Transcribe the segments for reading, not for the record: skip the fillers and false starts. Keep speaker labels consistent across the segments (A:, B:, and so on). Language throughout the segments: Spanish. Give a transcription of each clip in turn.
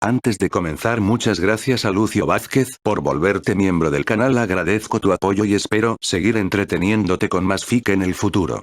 A: Antes de comenzar, muchas gracias a Lucio Vázquez por volverte miembro del canal. Agradezco tu apoyo y espero seguir entreteniéndote con más FIC en el futuro.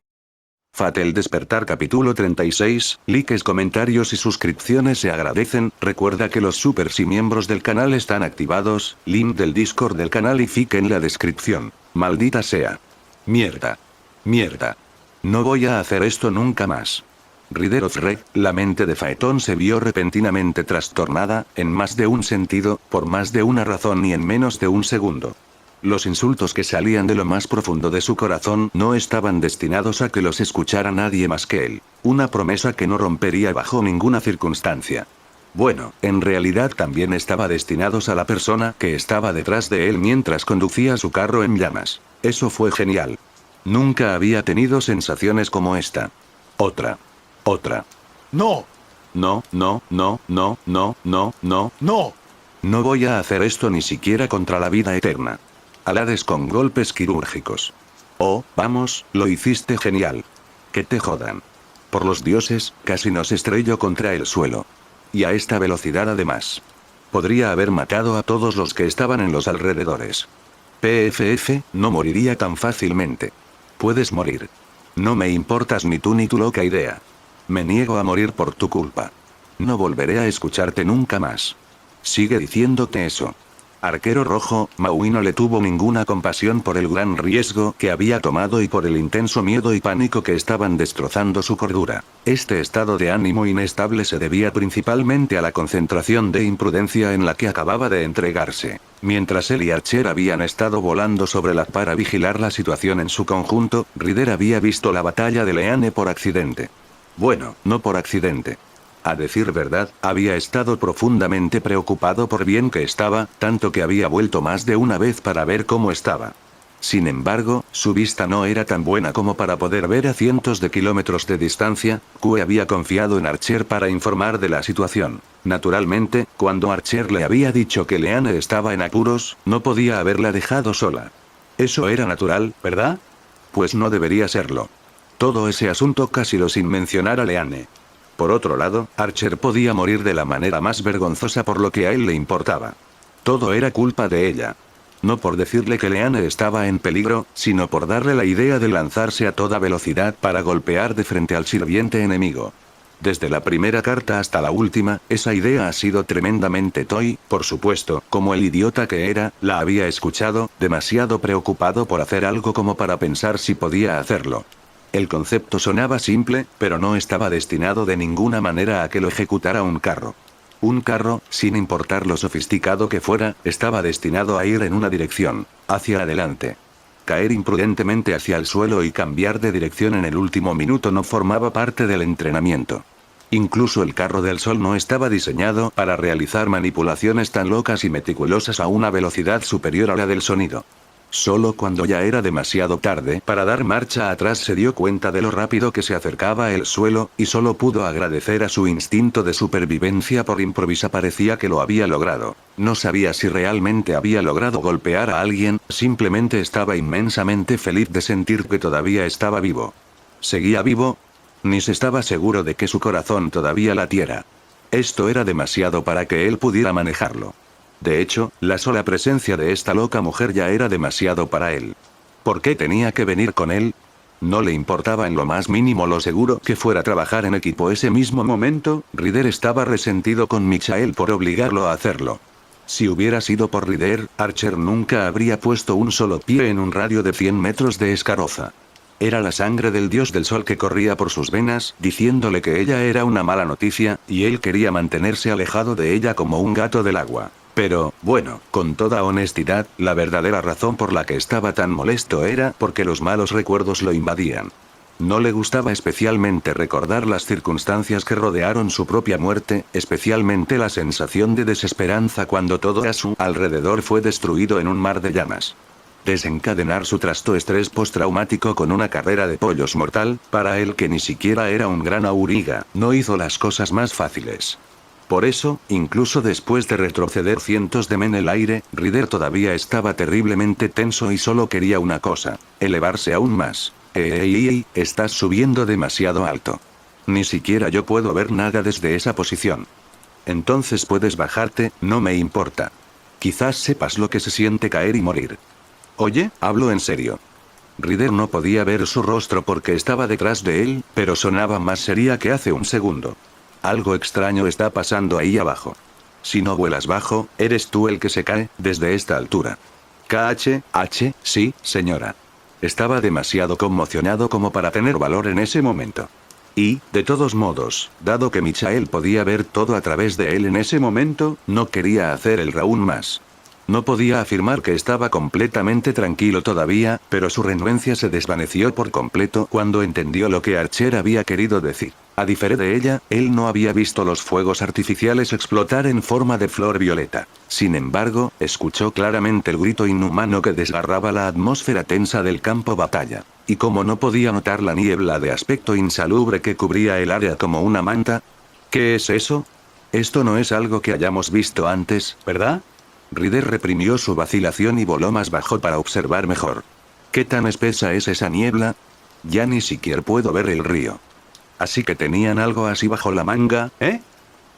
A: Fate el despertar capítulo 36, likes, comentarios y suscripciones se agradecen. Recuerda que los supers y miembros del canal están activados, link del Discord del canal y FIC en la descripción. Maldita sea. Mierda. Mierda. No voy a hacer esto nunca más. Rider of Red, la mente de Faetón se vio repentinamente trastornada, en más de un sentido, por más de una razón y en menos de un segundo. Los insultos que salían de lo más profundo de su corazón no estaban destinados a que los escuchara nadie más que él. Una promesa que no rompería bajo ninguna circunstancia. Bueno, en realidad también estaba destinados a la persona que estaba detrás de él mientras conducía su carro en llamas. Eso fue genial. Nunca había tenido sensaciones como esta. Otra.
B: No.
A: No.
B: No.
A: No voy a hacer esto ni siquiera contra la vida eterna. Alades con golpes quirúrgicos. Oh, vamos, lo hiciste genial. Que te jodan. Por los dioses, casi nos estrelló contra el suelo. Y a esta velocidad además. Podría haber matado a todos los que estaban en los alrededores. PFF, no moriría tan fácilmente. Puedes morir. No me importas ni tú ni tu loca idea. Me niego a morir por tu culpa. No volveré a escucharte nunca más. Sigue diciéndote eso. Arquero rojo, Maui no le tuvo ninguna compasión por el gran riesgo que había tomado y por el intenso miedo y pánico que estaban destrozando su cordura. Este estado de ánimo inestable se debía principalmente a la concentración de imprudencia en la que acababa de entregarse. Mientras él y Archer habían estado volando sobre la para vigilar la situación en su conjunto, Rider había visto la batalla de Leane por accidente. Bueno, no por accidente. A decir verdad, había estado profundamente preocupado por bien que estaba, tanto que había vuelto más de una vez para ver cómo estaba. Sin embargo, su vista no era tan buena como para poder ver a cientos de kilómetros de distancia. Q había confiado en Archer para informar de la situación. Naturalmente, cuando Archer le había dicho que Leane estaba en apuros, no podía haberla dejado sola. Eso era natural, ¿verdad? Pues no debería serlo. Todo ese asunto casi lo sin mencionar a Leane. Por otro lado, Archer podía morir de la manera más vergonzosa por lo que a él le importaba. Todo era culpa de ella. No por decirle que Leane estaba en peligro, sino por darle la idea de lanzarse a toda velocidad para golpear de frente al sirviente enemigo. Desde la primera carta hasta la última, esa idea ha sido tremendamente toy, por supuesto, como el idiota que era, la había escuchado, demasiado preocupado por hacer algo como para pensar si podía hacerlo. El concepto sonaba simple, pero no estaba destinado de ninguna manera a que lo ejecutara un carro. Un carro, sin importar lo sofisticado que fuera, estaba destinado a ir en una dirección, hacia adelante. Caer imprudentemente hacia el suelo y cambiar de dirección en el último minuto no formaba parte del entrenamiento. Incluso el carro del sol no estaba diseñado para realizar manipulaciones tan locas y meticulosas a una velocidad superior a la del sonido. Solo cuando ya era demasiado tarde para dar marcha atrás se dio cuenta de lo rápido que se acercaba el suelo, y solo pudo agradecer a su instinto de supervivencia por improvisar. Parecía que lo había logrado. No sabía si realmente había logrado golpear a alguien, simplemente estaba inmensamente feliz de sentir que todavía estaba vivo. ¿Seguía vivo? Ni se estaba seguro de que su corazón todavía latiera. Esto era demasiado para que él pudiera manejarlo. De hecho, la sola presencia de esta loca mujer ya era demasiado para él. ¿Por qué tenía que venir con él? No le importaba en lo más mínimo lo seguro que fuera a trabajar en equipo. Ese mismo momento, Rider estaba resentido con Michael por obligarlo a hacerlo. Si hubiera sido por Rider, Archer nunca habría puesto un solo pie en un radio de 100 metros de Escaroza. Era la sangre del dios del sol que corría por sus venas, diciéndole que ella era una mala noticia, y él quería mantenerse alejado de ella como un gato del agua. Pero, bueno, con toda honestidad, la verdadera razón por la que estaba tan molesto era porque los malos recuerdos lo invadían. No le gustaba especialmente recordar las circunstancias que rodearon su propia muerte, especialmente la sensación de desesperanza cuando todo a su alrededor fue destruido en un mar de llamas. Desencadenar su trasto estrés postraumático con una carrera de pollos mortal, para él que ni siquiera era un gran auriga, no hizo las cosas más fáciles. Por eso, incluso después de retroceder cientos de en el aire, Rider todavía estaba terriblemente tenso y solo quería una cosa: elevarse aún más. Estás subiendo demasiado alto. Ni siquiera yo puedo ver nada desde esa posición. Entonces puedes bajarte, no me importa. Quizás sepas lo que se siente caer y morir. Oye, hablo en serio. Ryder no podía ver su rostro porque estaba detrás de él, pero sonaba más seria que hace un segundo. Algo extraño está pasando ahí abajo. Si no vuelas bajo, eres tú el que se cae, desde esta altura. Sí, señora. Estaba demasiado conmocionado como para tener valor en ese momento. Y, de todos modos, dado que Michael podía ver todo a través de él en ese momento, no quería hacer el aún más. No podía afirmar que estaba completamente tranquilo todavía, pero su renuencia se desvaneció por completo cuando entendió lo que Archer había querido decir. A diferencia de ella, él no había visto los fuegos artificiales explotar en forma de flor violeta. Sin embargo, escuchó claramente el grito inhumano que desgarraba la atmósfera tensa del campo batalla. Y como no podía notar la niebla de aspecto insalubre que cubría el área como una manta. ¿Qué es eso? Esto no es algo que hayamos visto antes, ¿verdad? Ryder reprimió su vacilación y voló más bajo para observar mejor. ¿Qué tan espesa es esa niebla? Ya ni siquiera puedo ver el río. Así que tenían algo así bajo la manga, ¿eh?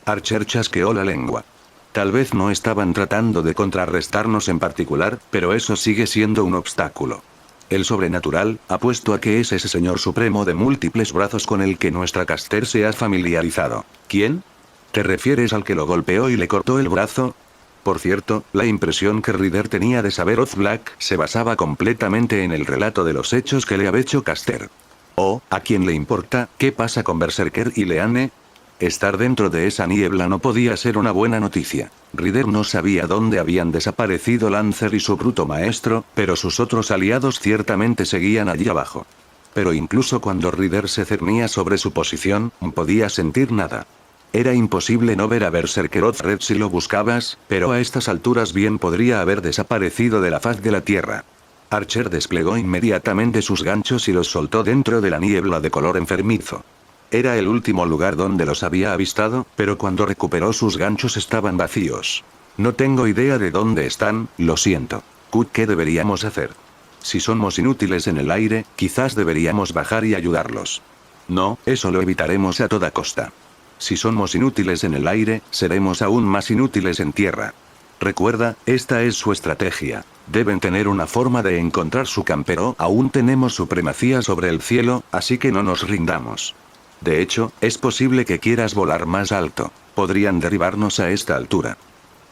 A: Archer chasqueó la lengua. Tal vez no estaban tratando de contrarrestarnos en particular, pero eso sigue siendo un obstáculo. El sobrenatural, apuesto a que es ese señor supremo de múltiples brazos con el que nuestra Caster se ha familiarizado. ¿Quién? ¿Te refieres al que lo golpeó y le cortó el brazo? Por cierto, la impresión que Ryder tenía de saber Black se basaba completamente en el relato de los hechos que le había hecho Caster. Oh, ¿a quién le importa qué pasa con Berserker y Leane? Estar dentro de esa niebla no podía ser una buena noticia. Ryder no sabía dónde habían desaparecido Lancer y su bruto maestro, pero sus otros aliados ciertamente seguían allí abajo. Pero incluso cuando Ryder se cernía sobre su posición, no podía sentir nada. Era imposible no ver a Berserker Red si lo buscabas, pero a estas alturas bien podría haber desaparecido de la faz de la tierra. Archer desplegó inmediatamente sus ganchos y los soltó dentro de la niebla de color enfermizo. Era el último lugar donde los había avistado, pero cuando recuperó sus ganchos estaban vacíos. No tengo idea de dónde están, lo siento. ¿Qué deberíamos hacer? Si somos inútiles en el aire, quizás deberíamos bajar y ayudarlos. No, eso lo evitaremos a toda costa. Si somos inútiles en el aire, seremos aún más inútiles en tierra. Recuerda, esta es su estrategia. Deben tener una forma de encontrar su campero. Aún tenemos supremacía sobre el cielo, así que no nos rindamos. De hecho, es posible que quieras volar más alto. Podrían derribarnos a esta altura.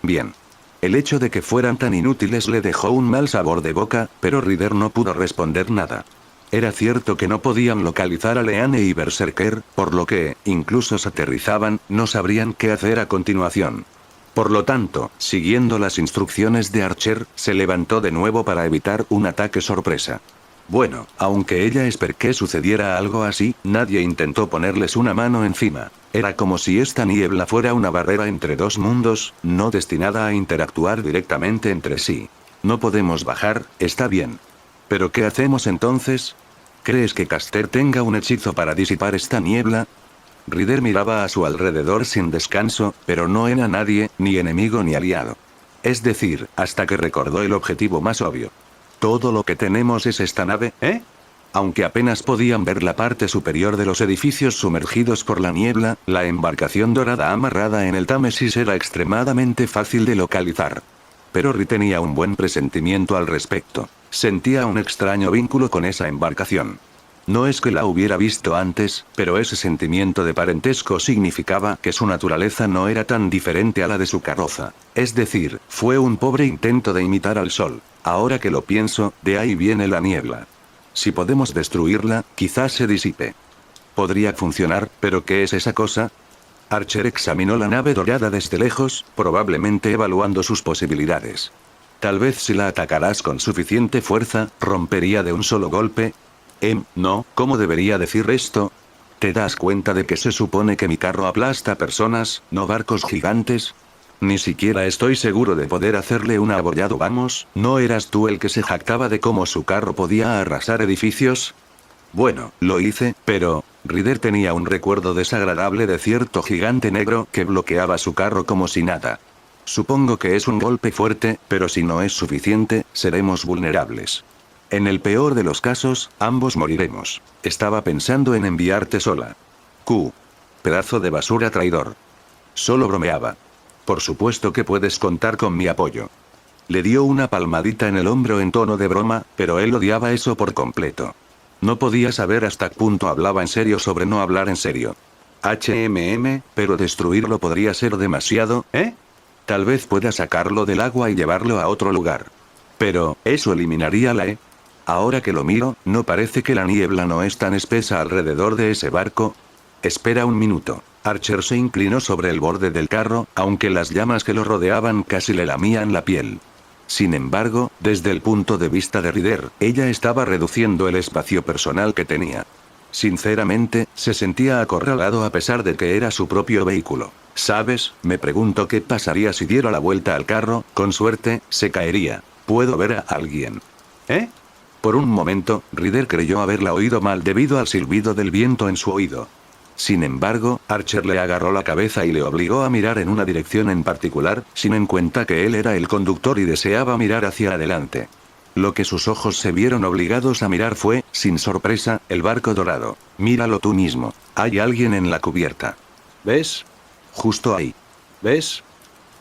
A: Bien. El hecho de que fueran tan inútiles le dejó un mal sabor de boca, pero Ryder no pudo responder nada. Era cierto que no podían localizar a Leane y Berserker, por lo que, incluso si aterrizaban, no sabrían qué hacer a continuación. Por lo tanto, siguiendo las instrucciones de Archer, se levantó de nuevo para evitar un ataque sorpresa. Bueno, aunque ella esperó que sucediera algo así, nadie intentó ponerles una mano encima. Era como si esta niebla fuera una barrera entre dos mundos, no destinada a interactuar directamente entre sí. No podemos bajar, está bien. ¿Pero qué hacemos entonces? ¿Crees que Caster tenga un hechizo para disipar esta niebla? Ryder miraba a su alrededor sin descanso, pero no era nadie, ni enemigo ni aliado. Es decir, hasta que recordó el objetivo más obvio. Todo lo que tenemos es esta nave, ¿eh? Aunque apenas podían ver la parte superior de los edificios sumergidos por la niebla, la embarcación dorada amarrada en el Támesis era extremadamente fácil de localizar. Pero Ry tenía un buen presentimiento al respecto. Sentía un extraño vínculo con esa embarcación. No es que la hubiera visto antes, pero ese sentimiento de parentesco significaba que su naturaleza no era tan diferente a la de su carroza. Es decir, fue un pobre intento de imitar al sol. Ahora que lo pienso, de ahí viene la niebla. Si podemos destruirla, quizás se disipe. Podría funcionar, pero ¿qué es esa cosa? Archer examinó la nave dorada desde lejos, probablemente evaluando sus posibilidades. Tal vez si la atacarás con suficiente fuerza, rompería de un solo golpe. No, ¿cómo debería decir esto? ¿Te das cuenta de que se supone que mi carro aplasta personas, no barcos gigantes? Ni siquiera estoy seguro de poder hacerle un abollado. Vamos, ¿no eras tú el que se jactaba de cómo su carro podía arrasar edificios? Bueno, lo hice, pero... Ryder tenía un recuerdo desagradable de cierto gigante negro que bloqueaba su carro como si nada. Supongo que es un golpe fuerte, pero si no es suficiente, seremos vulnerables. En el peor de los casos, ambos moriremos. Estaba pensando en enviarte sola. Pedazo de basura traidor. Solo bromeaba. Por supuesto que puedes contar con mi apoyo. Le dio una palmadita en el hombro en tono de broma, pero él odiaba eso por completo. No podía saber hasta qué punto hablaba en serio sobre no hablar en serio. Pero destruirlo podría ser demasiado, ¿eh? Tal vez pueda sacarlo del agua y llevarlo a otro lugar. Pero, eso eliminaría la E. Ahora que lo miro, ¿no parece que la niebla no es tan espesa alrededor de ese barco? Espera un minuto. Archer se inclinó sobre el borde del carro, aunque las llamas que lo rodeaban casi le lamían la piel. Sin embargo, desde el punto de vista de Ryder, ella estaba reduciendo el espacio personal que tenía. Sinceramente, se sentía acorralado a pesar de que era su propio vehículo. ¿Sabes? Me pregunto qué pasaría si diera la vuelta al carro, con suerte, se caería. ¿Puedo ver a alguien? ¿Eh? Por un momento, Ryder creyó haberla oído mal debido al silbido del viento en su oído. Sin embargo, Archer le agarró la cabeza y le obligó a mirar en una dirección en particular, sin en cuenta que él era el conductor y deseaba mirar hacia adelante. Lo que sus ojos se vieron obligados a mirar fue, sin sorpresa, el barco dorado. Míralo tú mismo. Hay alguien en la cubierta. ¿Ves? Justo ahí. ¿Ves?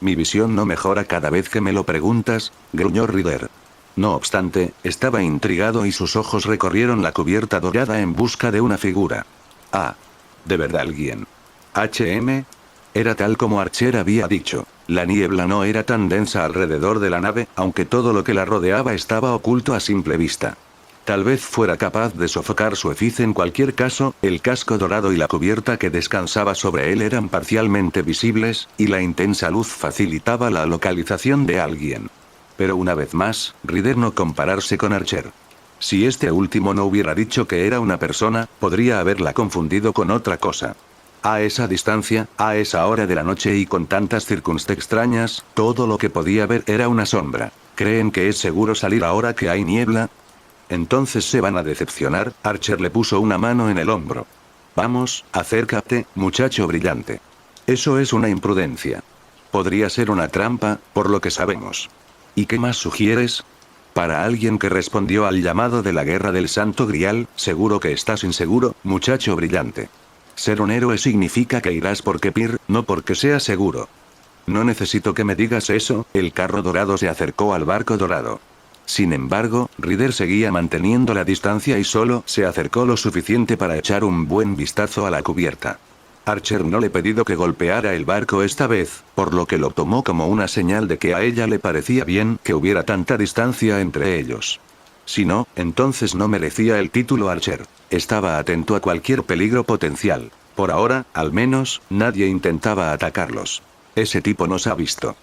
A: Mi visión no mejora cada vez que me lo preguntas, gruñó Ryder. No obstante, estaba intrigado y sus ojos recorrieron la cubierta dorada en busca de una figura. Ah. ¿De verdad alguien? Era tal como Archer había dicho. La niebla no era tan densa alrededor de la nave, aunque todo lo que la rodeaba estaba oculto a simple vista. Tal vez fuera capaz de sofocar su efigie. En cualquier caso, el casco dorado y la cubierta que descansaba sobre él eran parcialmente visibles, y la intensa luz facilitaba la localización de alguien. Pero una vez más, Ryder no compararse con Archer. Si este último no hubiera dicho que era una persona, podría haberla confundido con otra cosa. A esa distancia, a esa hora de la noche y con tantas circunstancias extrañas, todo lo que podía ver era una sombra. ¿Creen que es seguro salir ahora que hay niebla? Entonces se van a decepcionar. Archer le puso una mano en el hombro. Vamos, acércate, muchacho brillante. Eso es una imprudencia. Podría ser una trampa, por lo que sabemos. ¿Y qué más sugieres? Para alguien que respondió al llamado de la guerra del Santo Grial, seguro que estás inseguro, muchacho brillante. Ser un héroe significa que irás porque no porque seas seguro. No necesito que me digas eso. El carro dorado se acercó al barco dorado. Sin embargo, Ryder seguía manteniendo la distancia y solo se acercó lo suficiente para echar un buen vistazo a la cubierta. Archer no le pedido que golpeara el barco esta vez, por lo que lo tomó como una señal de que a ella le parecía bien que hubiera tanta distancia entre ellos. Si no, entonces no merecía el título Archer. Estaba atento a cualquier peligro potencial. Por ahora, al menos, nadie intentaba atacarlos. Ese tipo nos ha visto.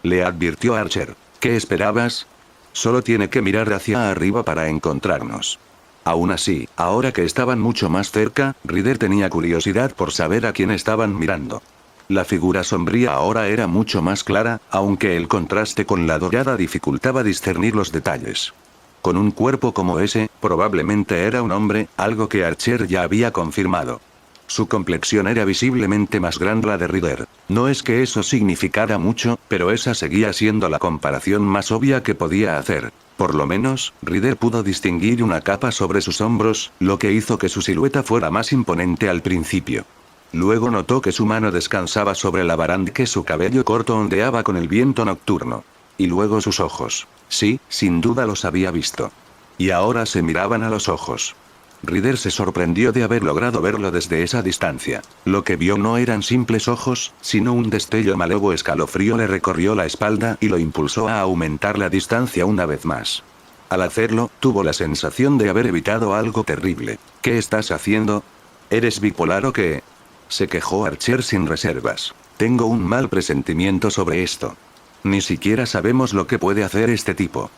A: Le advirtió Archer. ¿Qué esperabas? Solo tiene que mirar hacia arriba para encontrarnos. Aún así, ahora que estaban mucho más cerca, Ryder tenía curiosidad por saber a quién estaban mirando. La figura sombría ahora era mucho más clara, aunque el contraste con la dorada dificultaba discernir los detalles. Con un cuerpo como ese, probablemente era un hombre, algo que Archer ya había confirmado. Su complexión era visiblemente más grande la de Ryder. No es que eso significara mucho, pero esa seguía siendo la comparación más obvia que podía hacer. Por lo menos, Ryder pudo distinguir una capa sobre sus hombros, lo que hizo que su silueta fuera más imponente al principio. Luego notó que su mano descansaba sobre la baranda y que su cabello corto ondeaba con el viento nocturno. Y luego sus ojos. Sí, sin duda los había visto. Y ahora se miraban a los ojos. Ryder se sorprendió de haber logrado verlo desde esa distancia. Lo que vio no eran simples ojos, sino un destello malévolo. Escalofrío le recorrió la espalda y lo impulsó a aumentar la distancia una vez más. Al hacerlo, tuvo la sensación de haber evitado algo terrible. ¿Qué estás haciendo? ¿Eres bipolar o qué? Se quejó Archer sin reservas. Tengo un mal presentimiento sobre esto. Ni siquiera sabemos lo que puede hacer este tipo.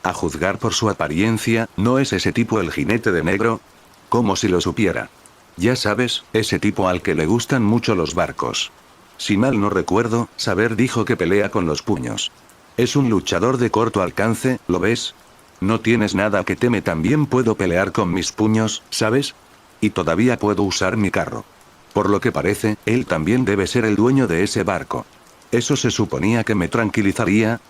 A: A juzgar por su apariencia, ¿no es ese tipo el jinete de negro? Como si lo supiera. Ya sabes, ese tipo al que le gustan mucho los barcos. Si mal no recuerdo, Saber dijo que pelea con los puños. Es un luchador de corto alcance, ¿lo ves? No tienes nada que teme. También puedo pelear con mis puños, ¿sabes? Y todavía puedo usar mi carro. Por lo que parece, él también debe ser el dueño de ese barco. Eso se suponía que me tranquilizaría.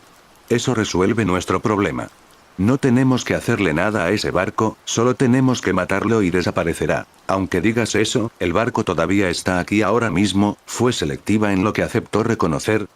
A: Eso resuelve nuestro problema. No tenemos que hacerle nada a ese barco, solo tenemos que matarlo y desaparecerá. Aunque digas eso, el barco todavía está aquí ahora mismo, fue selectiva en lo que aceptó reconocer.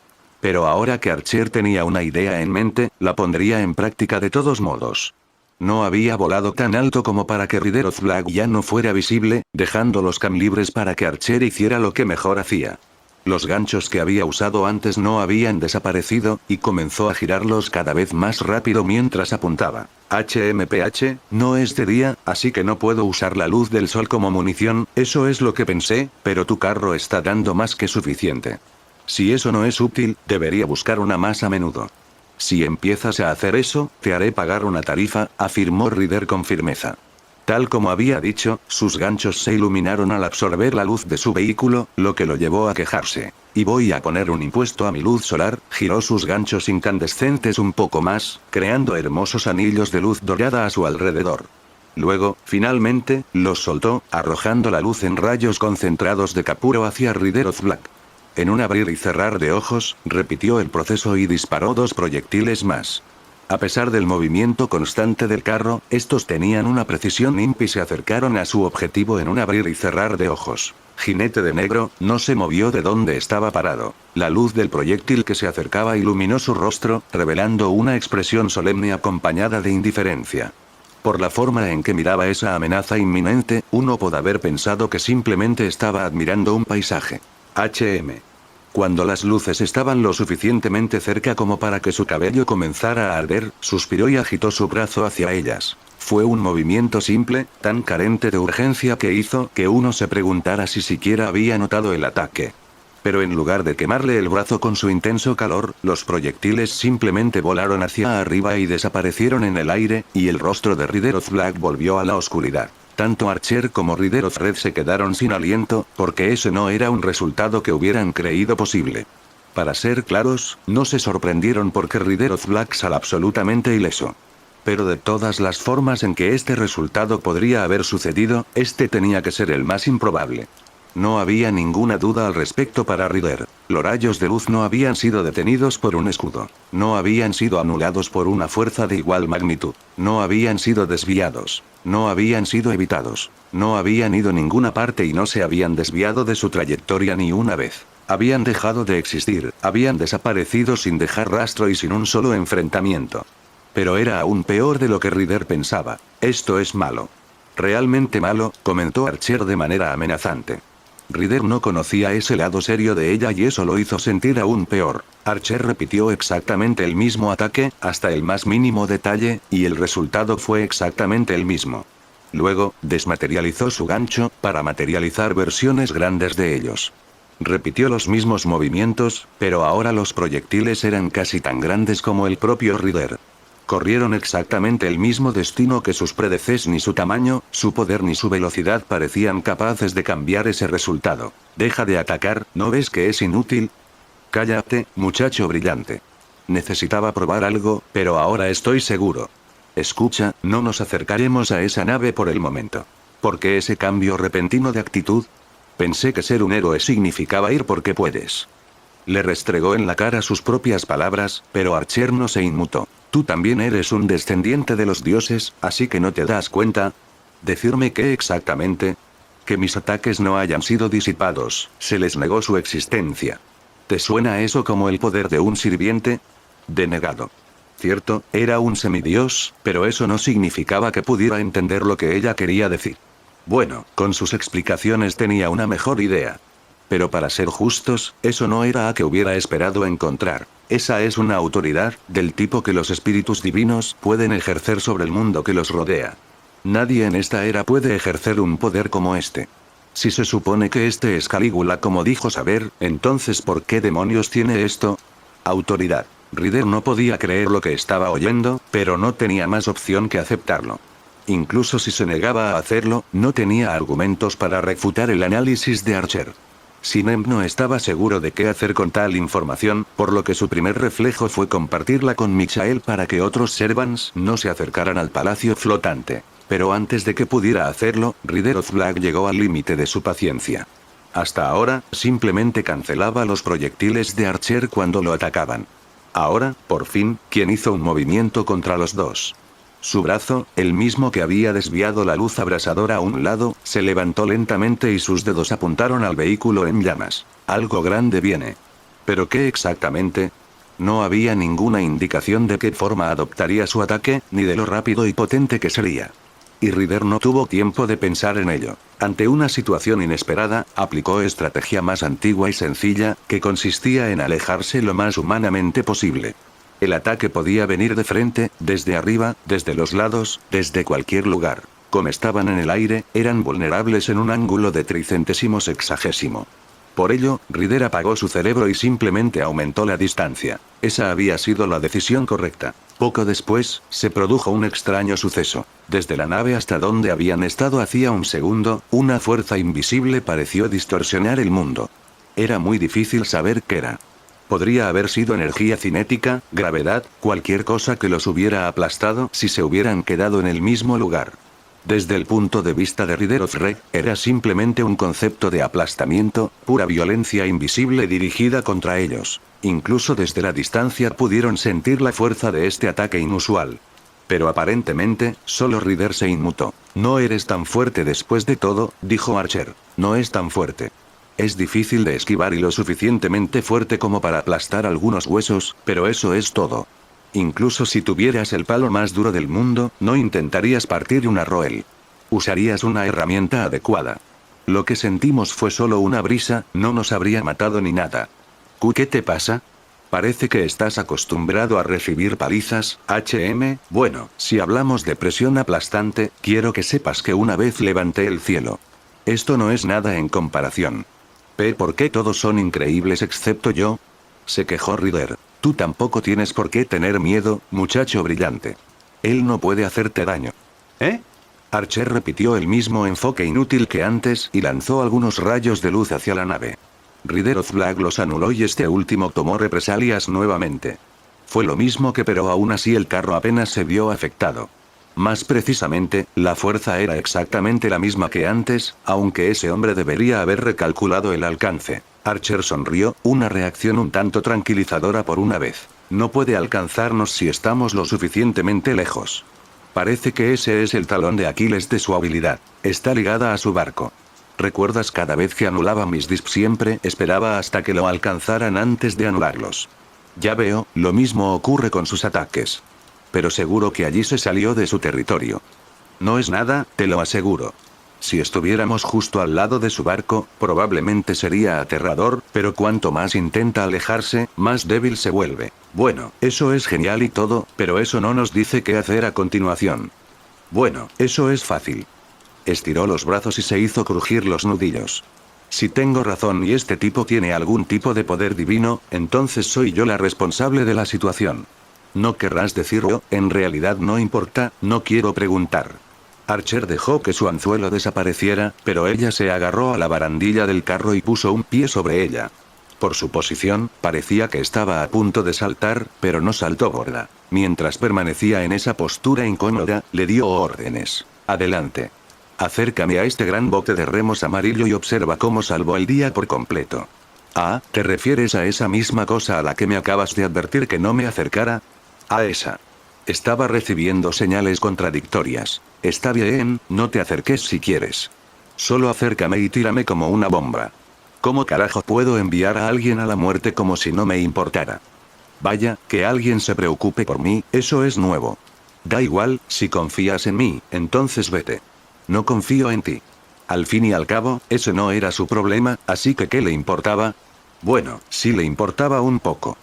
A: Pero ahora que Archer tenía una idea en mente, la pondría en práctica de todos modos. No había volado tan alto como para que Rider of Flag ya no fuera visible, dejando los cam libres para que Archer hiciera lo que mejor hacía. Los ganchos que había usado antes no habían desaparecido, y comenzó a girarlos cada vez más rápido mientras apuntaba. HMPH, no es de día, así que no puedo usar la luz del sol como munición, eso es lo que pensé, pero tu carro está dando más que suficiente. Si eso no es útil, debería buscar una más a menudo. Si empiezas a hacer eso, te haré pagar una tarifa, afirmó Rider con firmeza. Tal como había dicho, sus ganchos se iluminaron al absorber la luz de su vehículo, lo que lo llevó a quejarse. Y voy a poner un impuesto a mi luz solar, giró sus ganchos incandescentes un poco más, creando hermosos anillos de luz dorada a su alrededor. Luego, finalmente, los soltó, arrojando la luz en rayos concentrados de Capuro hacia Rider of Black. En un abrir y cerrar de ojos, repitió el proceso y disparó 2 proyectiles más. A pesar del movimiento constante del carro, estos tenían una precisión imp y se acercaron a su objetivo en un abrir y cerrar de ojos. Jinete de negro, no se movió de donde estaba parado. La luz del proyectil que se acercaba iluminó su rostro, revelando una expresión solemne acompañada de indiferencia. Por la forma en que miraba esa amenaza inminente, uno puede haber pensado que simplemente estaba admirando un paisaje. Cuando las luces estaban lo suficientemente cerca como para que su cabello comenzara a arder, suspiró y agitó su brazo hacia ellas. Fue un movimiento simple, tan carente de urgencia que hizo que uno se preguntara si siquiera había notado el ataque. Pero en lugar de quemarle el brazo con su intenso calor, los proyectiles simplemente volaron hacia arriba y desaparecieron en el aire, y el rostro de Rider of Black volvió a la oscuridad. Tanto Archer como Rider of Red se quedaron sin aliento, porque ese no era un resultado que hubieran creído posible. Para ser claros, no se sorprendieron porque Rider of Black sal absolutamente ileso. Pero de todas las formas en que este resultado podría haber sucedido, este tenía que ser el más improbable. No había ninguna duda al respecto para Rider. Los rayos de luz no habían sido detenidos por un escudo. No habían sido anulados por una fuerza de igual magnitud. No habían sido desviados. No habían sido evitados. No habían ido a ninguna parte y no se habían desviado de su trayectoria ni una vez. Habían dejado de existir, habían desaparecido sin dejar rastro y sin un solo enfrentamiento. Pero era aún peor de lo que Rider pensaba. Esto es malo. Realmente malo, comentó Archer de manera amenazante. Rider no conocía ese lado serio de ella y eso lo hizo sentir aún peor. Archer repitió exactamente el mismo ataque, hasta el más mínimo detalle, y el resultado fue exactamente el mismo. Luego, desmaterializó su gancho, para materializar versiones grandes de ellos. Repitió los mismos movimientos, pero ahora los proyectiles eran casi tan grandes como el propio Rider. Corrieron exactamente el mismo destino que sus predecesores. Ni su tamaño, su poder ni su velocidad parecían capaces de cambiar ese resultado. Deja de atacar, ¿no ves que es inútil? Cállate, muchacho brillante. Necesitaba probar algo, pero ahora estoy seguro. Escucha, no nos acercaremos a esa nave por el momento. ¿Por qué ese cambio repentino de actitud? Pensé que ser un héroe significaba ir porque puedes. Le restregó en la cara sus propias palabras, pero Archer no se inmutó. Tú también eres un descendiente de los dioses, así que no te das cuenta. ¿Decirme qué exactamente? Que mis ataques no hayan sido disipados, se les negó su existencia. ¿Te suena eso como el poder de un sirviente? Denegado. Cierto, era un semidios, pero eso no significaba que pudiera entender lo que ella quería decir. Bueno, con sus explicaciones tenía una mejor idea. Pero para ser justos, eso no era a que hubiera esperado encontrar. Esa es una autoridad, del tipo que los espíritus divinos pueden ejercer sobre el mundo que los rodea. Nadie en esta era puede ejercer un poder como este. Si se supone que este es Calígula como dijo saber, entonces ¿por qué demonios tiene esto? Autoridad. Rider no podía creer lo que estaba oyendo, pero no tenía más opción que aceptarlo. Incluso si se negaba a hacerlo, no tenía argumentos para refutar el análisis de Archer. Sinem no estaba seguro de qué hacer con tal información, por lo que su primer reflejo fue compartirla con Michael para que otros servants no se acercaran al palacio flotante. Pero antes de que pudiera hacerlo, Rider of Black llegó al límite de su paciencia. Hasta ahora, simplemente cancelaba los proyectiles de Archer cuando lo atacaban. Ahora, por fin, quien hizo un movimiento contra los dos. Su brazo, el mismo que había desviado la luz abrasadora a un lado, se levantó lentamente y sus dedos apuntaron al vehículo en llamas. Algo grande viene. ¿Pero qué exactamente? No había ninguna indicación de qué forma adoptaría su ataque, ni de lo rápido y potente que sería. Y Ryder no tuvo tiempo de pensar en ello. Ante una situación inesperada, aplicó estrategia más antigua y sencilla, que consistía en alejarse lo más humanamente posible. El ataque podía venir de frente, desde arriba, desde los lados, desde cualquier lugar. Como estaban en el aire, eran vulnerables en un ángulo de tricentésimo sexagésimo. Por ello, Ryder apagó su cerebro y simplemente aumentó la distancia. Esa había sido la decisión correcta. Poco después, se produjo un extraño suceso. Desde la nave hasta donde habían estado hacía un segundo, una fuerza invisible pareció distorsionar el mundo. Era muy difícil saber qué era. Podría haber sido energía cinética, gravedad, cualquier cosa que los hubiera aplastado si se hubieran quedado en el mismo lugar. Desde el punto de vista de Ryder of Reg, era simplemente un concepto de aplastamiento, pura violencia invisible dirigida contra ellos. Incluso desde la distancia pudieron sentir la fuerza de este ataque inusual. Pero aparentemente, solo Ryder se inmutó. No eres tan fuerte después de todo, dijo Archer. No es tan fuerte. Es difícil de esquivar y lo suficientemente fuerte como para aplastar algunos huesos, pero eso es todo. Incluso si tuvieras el palo más duro del mundo, no intentarías partir una roel. Usarías una herramienta adecuada. Lo que sentimos fue solo una brisa, no nos habría matado ni nada. ¿Qué te pasa? Parece que estás acostumbrado a recibir palizas, HM. Bueno, si hablamos de presión aplastante, quiero que sepas que una vez levanté el cielo. Esto no es nada en comparación. ¿Por qué todos son increíbles excepto yo? Se quejó Ryder. Tú tampoco tienes por qué tener miedo, muchacho brillante. Él no puede hacerte daño. ¿Eh? Archer repitió el mismo enfoque inútil que antes y lanzó algunos rayos de luz hacia la nave. Ryder of Black los anuló y este último tomó represalias nuevamente. Fue lo mismo pero aún así el carro apenas se vio afectado. Más precisamente, la fuerza era exactamente la misma que antes, aunque ese hombre debería haber recalculado el alcance. Archer sonrió, una reacción un tanto tranquilizadora por una vez. No puede alcanzarnos si estamos lo suficientemente lejos. Parece que ese es el talón de Aquiles de su habilidad. Está ligada a su barco. ¿Recuerdas cada vez que anulaba mis disps siempre esperaba hasta que lo alcanzaran antes de anularlos? Ya veo, lo mismo ocurre con sus ataques. Pero seguro que allí se salió de su territorio. No es nada, te lo aseguro. Si estuviéramos justo al lado de su barco, probablemente sería aterrador, pero cuanto más intenta alejarse, más débil se vuelve. Bueno, eso es genial y todo, pero eso no nos dice qué hacer a continuación. Bueno, eso es fácil. Estiró los brazos y se hizo crujir los nudillos. Si tengo razón y este tipo tiene algún tipo de poder divino, entonces soy yo la responsable de la situación. No querrás decirlo, en realidad no importa, no quiero preguntar. Archer dejó que su anzuelo desapareciera, pero ella se agarró a la barandilla del carro y puso un pie sobre ella. Por su posición, parecía que estaba a punto de saltar, pero no saltó gorda. Mientras permanecía en esa postura incómoda, le dio órdenes. Adelante. Acércame a este gran bote de remos amarillo y observa cómo salvó el día por completo. Ah, ¿te refieres a esa misma cosa a la que me acabas de advertir que no me acercara? A esa. Estaba recibiendo señales contradictorias. Está bien, no te acerques si quieres. Solo acércame y tírame como una bomba. ¿Cómo carajo puedo enviar a alguien a la muerte como si no me importara? Vaya, que alguien se preocupe por mí, eso es nuevo. Da igual, si confías en mí, entonces vete. No confío en ti. Al fin y al cabo, ese no era su problema, así que ¿qué le importaba? Bueno, sí le importaba un poco.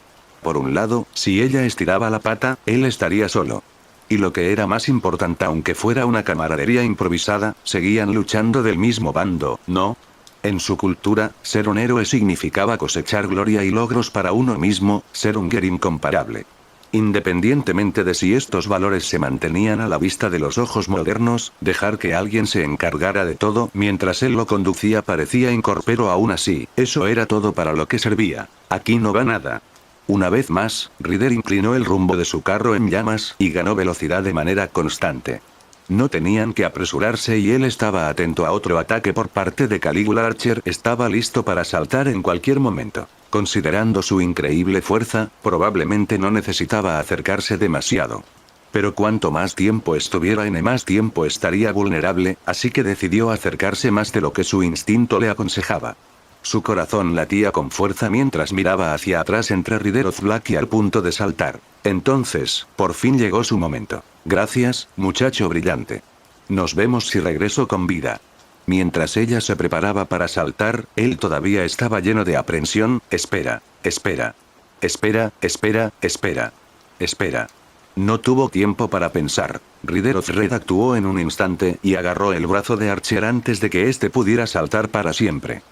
A: Por un lado, si ella estiraba la pata, él estaría solo. Y lo que era más importante, aunque fuera una camaradería improvisada, seguían luchando del mismo bando, ¿no? En su cultura, ser un héroe significaba cosechar gloria y logros para uno mismo, ser un guerrero incomparable. Independientemente de si estos valores se mantenían a la vista de los ojos modernos, dejar que alguien se encargara de todo mientras él lo conducía parecía incorpóreo aún así, eso era todo para lo que servía. Aquí no va nada. Una vez más, Ryder inclinó el rumbo de su carro en llamas, y ganó velocidad de manera constante. No tenían que apresurarse y él estaba atento a otro ataque por parte de Caligula. Archer estaba listo para saltar en cualquier momento. Considerando su increíble fuerza, probablemente no necesitaba acercarse demasiado. Pero cuanto más tiempo estuviera más tiempo estaría vulnerable, así que decidió acercarse más de lo que su instinto le aconsejaba. Su corazón latía con fuerza mientras miraba hacia atrás entre Riderov Black y al punto de saltar. Entonces, por fin llegó su momento. Gracias, muchacho brillante. Nos vemos si regreso con vida. Mientras ella se preparaba para saltar, él todavía estaba lleno de aprensión. Espera, espera. Espera, espera, espera. Espera. No tuvo tiempo para pensar. Riderov Red actuó en un instante y agarró el brazo de Archer antes de que éste pudiera saltar para siempre.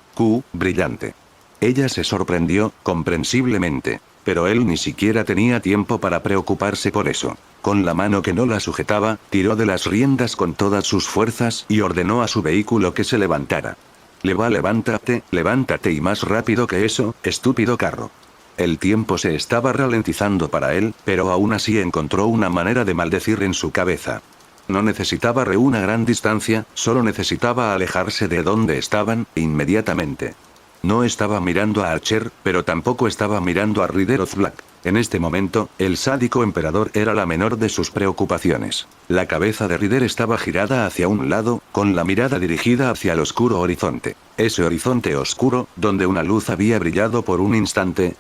A: Brillante. Ella se sorprendió, comprensiblemente. Pero él ni siquiera tenía tiempo para preocuparse por eso. Con la mano que no la sujetaba, tiró de las riendas con todas sus fuerzas y ordenó a su vehículo que se levantara. Levántate, levántate y más rápido que eso, estúpido carro. El tiempo se estaba ralentizando para él, pero aún así encontró una manera de maldecir en su cabeza. No necesitaba una gran distancia, solo necesitaba alejarse de donde estaban, inmediatamente. No estaba mirando a Archer, pero tampoco estaba mirando a Riderov Black. En este momento, el sádico emperador era la menor de sus preocupaciones. La cabeza de Rider estaba girada hacia un lado, con la mirada dirigida hacia el oscuro horizonte. Ese horizonte oscuro, donde una luz había brillado por un instante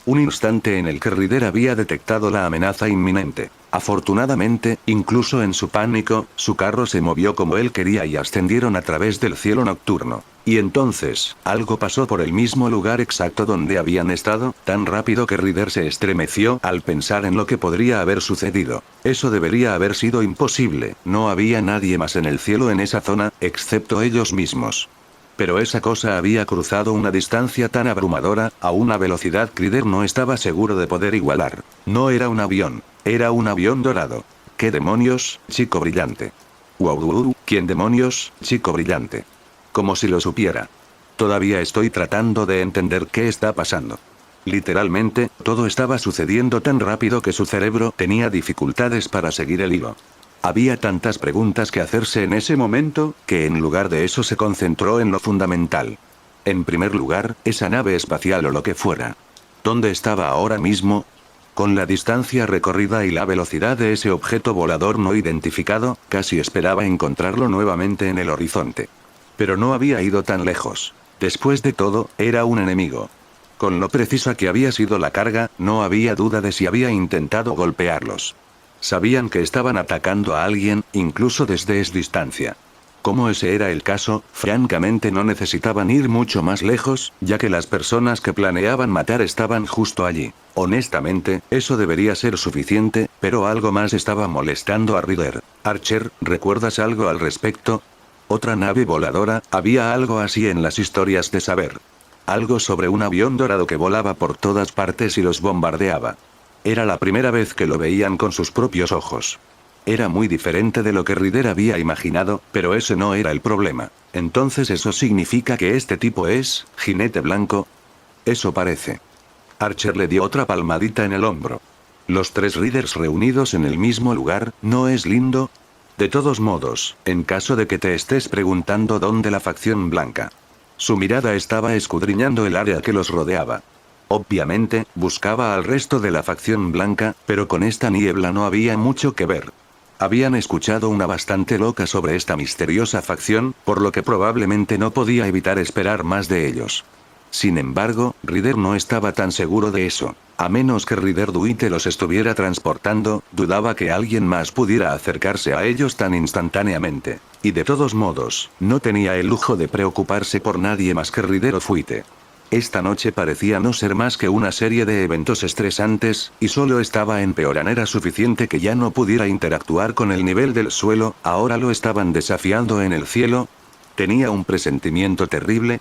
A: en el que Rider había detectado la amenaza inminente. Afortunadamente, incluso en su pánico, su carro se movió como él quería y ascendieron a través del cielo nocturno. Y entonces, algo pasó por el mismo lugar exacto donde habían estado, tan rápido que Rider se estremeció al pensar en lo que podría haber sucedido. Eso debería haber sido imposible, no había nadie más en el cielo en esa zona, excepto ellos mismos. Pero esa cosa había cruzado una distancia tan abrumadora, a una velocidad que Rider no estaba seguro de poder igualar. No era un avión, era un avión dorado. ¿Qué demonios, chico brillante? Wow, ¿quién demonios, chico brillante? Como si lo supiera. Todavía estoy tratando de entender qué está pasando. Literalmente, todo estaba sucediendo tan rápido que su cerebro tenía dificultades para seguir el hilo. Había tantas preguntas que hacerse en ese momento, que en lugar de eso se concentró en lo fundamental. En primer lugar, esa nave espacial o lo que fuera. ¿Dónde estaba ahora mismo? Con la distancia recorrida y la velocidad de ese objeto volador no identificado, casi esperaba encontrarlo nuevamente en el horizonte. Pero no había ido tan lejos. Después de todo, era un enemigo. Con lo precisa que había sido la carga, no había duda de si había intentado golpearlos. Sabían que estaban atacando a alguien, incluso desde esa distancia. Como ese era el caso, francamente no necesitaban ir mucho más lejos, ya que las personas que planeaban matar estaban justo allí. Honestamente, eso debería ser suficiente, pero algo más estaba molestando a Rider. Archer, ¿recuerdas algo al respecto? ¿Otra nave voladora? Había algo así en las historias de saber. Algo sobre un avión dorado que volaba por todas partes y los bombardeaba. Era la primera vez que lo veían con sus propios ojos. Era muy diferente de lo que Rider había imaginado, pero ese no era el problema. Entonces ¿eso significa que este tipo es jinete blanco? Eso parece. Archer le dio otra palmadita en el hombro. Los tres Riders reunidos en el mismo lugar, ¿no es lindo? De todos modos, en caso de que te estés preguntando dónde la facción blanca. Su mirada estaba escudriñando el área que los rodeaba. Obviamente, buscaba al resto de la facción blanca, pero con esta niebla no había mucho que ver. Habían escuchado una bastante loca sobre esta misteriosa facción, por lo que probablemente no podía evitar esperar más de ellos. Sin embargo, Rider no estaba tan seguro de eso. A menos que Rider Duite los estuviera transportando, dudaba que alguien más pudiera acercarse a ellos tan instantáneamente. Y de todos modos, no tenía el lujo de preocuparse por nadie más que Rider o Fuite. Esta noche parecía no ser más que una serie de eventos estresantes, y solo estaba empeorando. Era suficiente que ya no pudiera interactuar con el nivel del suelo, ahora lo estaban desafiando en el cielo. Tenía un presentimiento terrible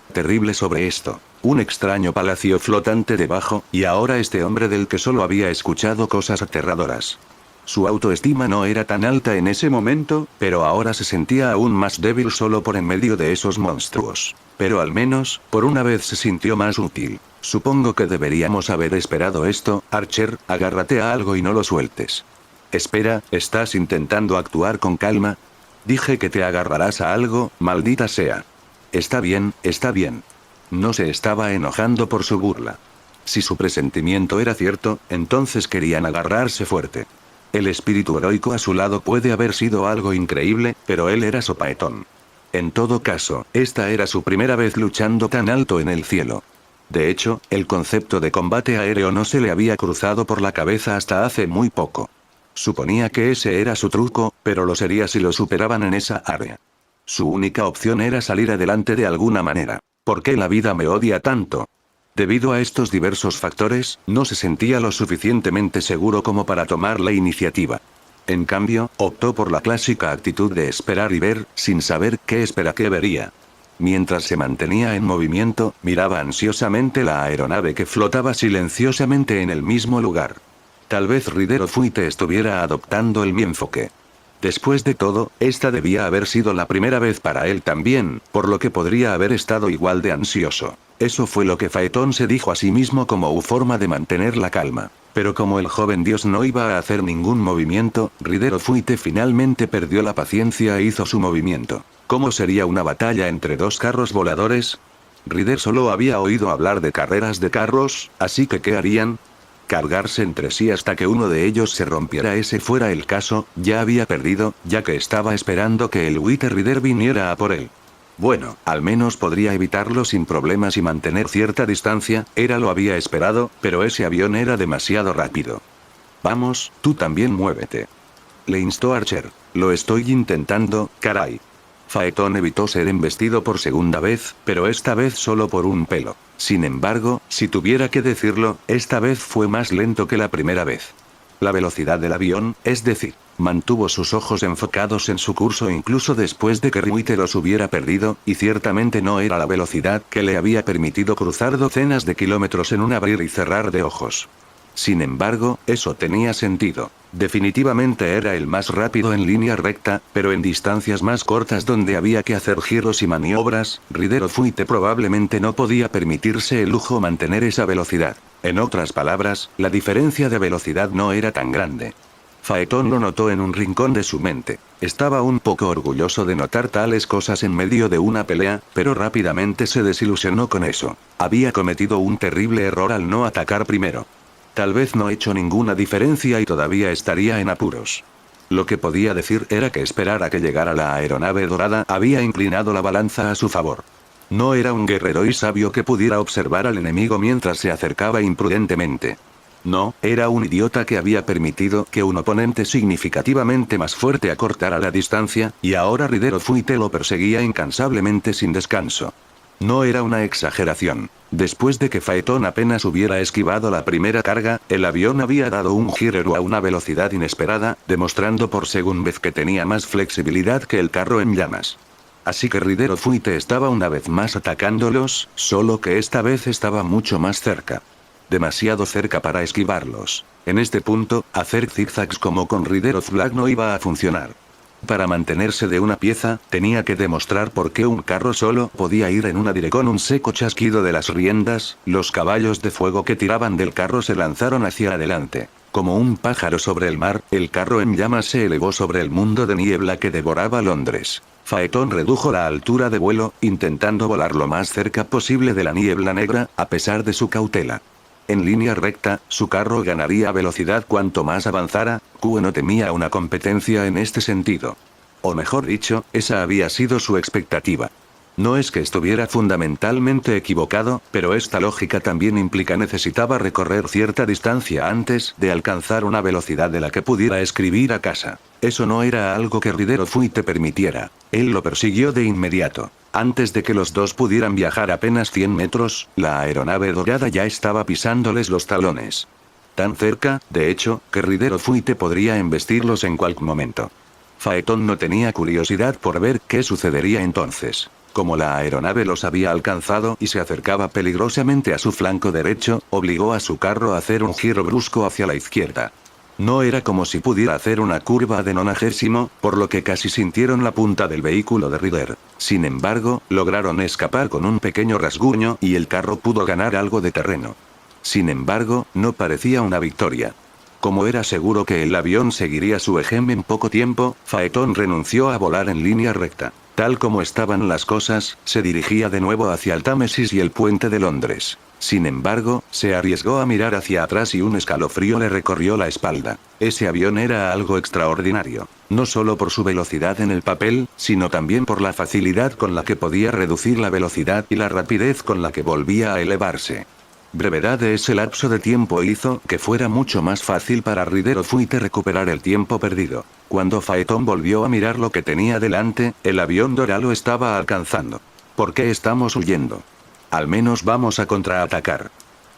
A: sobre esto. Un extraño palacio flotante debajo, y ahora este hombre del que solo había escuchado cosas aterradoras. Su autoestima no era tan alta en ese momento, pero ahora se sentía aún más débil solo por en medio de esos monstruos. Pero al menos, por una vez se sintió más útil. Supongo que deberíamos haber esperado esto. Archer, agárrate a algo y no lo sueltes. Espera, ¿estás intentando actuar con calma? Dije que te agarrarás a algo, maldita sea. Está bien, está bien. No se estaba enojando por su burla. Si su presentimiento era cierto, entonces querían agarrarse fuerte. El espíritu heroico a su lado puede haber sido algo increíble, pero él era Phaeton. En todo caso, esta era su primera vez luchando tan alto en el cielo. De hecho, el concepto de combate aéreo no se le había cruzado por la cabeza hasta hace muy poco. Suponía que ese era su truco, pero lo sería si lo superaban en esa área. Su única opción era salir adelante de alguna manera. ¿Por qué la vida me odia tanto? Debido a estos diversos factores, no se sentía lo suficientemente seguro como para tomar la iniciativa. En cambio, optó por la clásica actitud de esperar y ver, sin saber qué espera que vería. Mientras se mantenía en movimiento, miraba ansiosamente la aeronave que flotaba silenciosamente en el mismo lugar. Tal vez Ridero Fuite estuviera adoptando mi enfoque. Después de todo, esta debía haber sido la primera vez para él también, por lo que podría haber estado igual de ansioso. Eso fue lo que Phaeton se dijo a sí mismo como forma de mantener la calma. Pero como el joven dios no iba a hacer ningún movimiento, Ridero Fuite finalmente perdió la paciencia e hizo su movimiento. ¿Cómo sería una batalla entre dos carros voladores? Rider solo había oído hablar de carreras de carros, así que ¿qué harían? Cargarse entre sí hasta que uno de ellos se rompiera. Ese fuera el caso, ya había perdido, ya que estaba esperando que el Wither Rider viniera a por él. Bueno, al menos podría evitarlo sin problemas y mantener cierta distancia, lo había esperado, pero ese avión era demasiado rápido. Vamos, tú también muévete. Le instó Archer. Lo estoy intentando, caray. Phaeton evitó ser embestido por segunda vez, pero esta vez solo por un pelo. Sin embargo, si tuviera que decirlo, esta vez fue más lento que la primera vez. La velocidad del avión, es decir, mantuvo sus ojos enfocados en su curso incluso después de que Ryuite los hubiera perdido, y ciertamente no era la velocidad que le había permitido cruzar docenas de kilómetros en un abrir y cerrar de ojos. Sin embargo, eso tenía sentido. Definitivamente era el más rápido en línea recta, pero en distancias más cortas donde había que hacer giros y maniobras, Ridero Fuite probablemente no podía permitirse el lujo mantener esa velocidad. En otras palabras, la diferencia de velocidad no era tan grande. Phaeton lo notó en un rincón de su mente. Estaba un poco orgulloso de notar tales cosas en medio de una pelea, pero rápidamente se desilusionó con eso. Había cometido un terrible error al no atacar primero. Tal vez no hecho ninguna diferencia y todavía estaría en apuros. Lo que podía decir era que esperar a que llegara la aeronave dorada había inclinado la balanza a su favor. No era un guerrero y sabio que pudiera observar al enemigo mientras se acercaba imprudentemente. No, era un idiota que había permitido que un oponente significativamente más fuerte acortara la distancia, y ahora Ridero Fuite lo perseguía incansablemente sin descanso. No era una exageración. Después de que Phaeton apenas hubiera esquivado la primera carga, el avión había dado un giro a una velocidad inesperada, demostrando por segunda vez que tenía más flexibilidad que el carro en llamas. Así que Ridero Fuite estaba una vez más atacándolos, solo que esta vez estaba mucho más cerca. Demasiado cerca para esquivarlos. En este punto, hacer zigzags como con Ridero Flag no iba a funcionar. Para mantenerse de una pieza, tenía que demostrar por qué un carro solo podía ir en una dirección. Con un seco chasquido de las riendas, los caballos de fuego que tiraban del carro se lanzaron hacia adelante. Como un pájaro sobre el mar, el carro en llamas se elevó sobre el mundo de niebla que devoraba Londres. Phaeton redujo la altura de vuelo, intentando volar lo más cerca posible de la niebla negra, a pesar de su cautela. En línea recta, su carro ganaría velocidad cuanto más avanzara. Q no temía una competencia en este sentido. O mejor dicho, esa había sido su expectativa. No es que estuviera fundamentalmente equivocado, pero esta lógica también implica necesitaba recorrer cierta distancia antes de alcanzar una velocidad de la que pudiera escribir a casa. Eso no era algo que Ridero Fuite permitiera. Él lo persiguió de inmediato. Antes de que los dos pudieran viajar apenas 100 metros, la aeronave dorada ya estaba pisándoles los talones. Tan cerca, de hecho, que Ridero Fuite podría embestirlos en cualquier momento. Phaeton no tenía curiosidad por ver qué sucedería entonces. Como la aeronave los había alcanzado y se acercaba peligrosamente a su flanco derecho, obligó a su carro a hacer un giro brusco hacia la izquierda. No era como si pudiera hacer una curva de 90, por lo que casi sintieron la punta del vehículo de Rider. Sin embargo, lograron escapar con un pequeño rasguño y el carro pudo ganar algo de terreno. Sin embargo, no parecía una victoria. Como era seguro que el avión seguiría su ejemplo en poco tiempo, Phaeton renunció a volar en línea recta. Tal como estaban las cosas, se dirigía de nuevo hacia el Támesis y el puente de Londres. Sin embargo, se arriesgó a mirar hacia atrás y un escalofrío le recorrió la espalda. Ese avión era algo extraordinario. No solo por su velocidad en el papel, sino también por la facilidad con la que podía reducir la velocidad y la rapidez con la que volvía a elevarse. Brevedad de ese lapso de tiempo hizo que fuera mucho más fácil para Ridero Fuite recuperar el tiempo perdido. Cuando Phaeton volvió a mirar lo que tenía delante, el avión Dora lo estaba alcanzando. ¿Por qué estamos huyendo? Al menos vamos a contraatacar.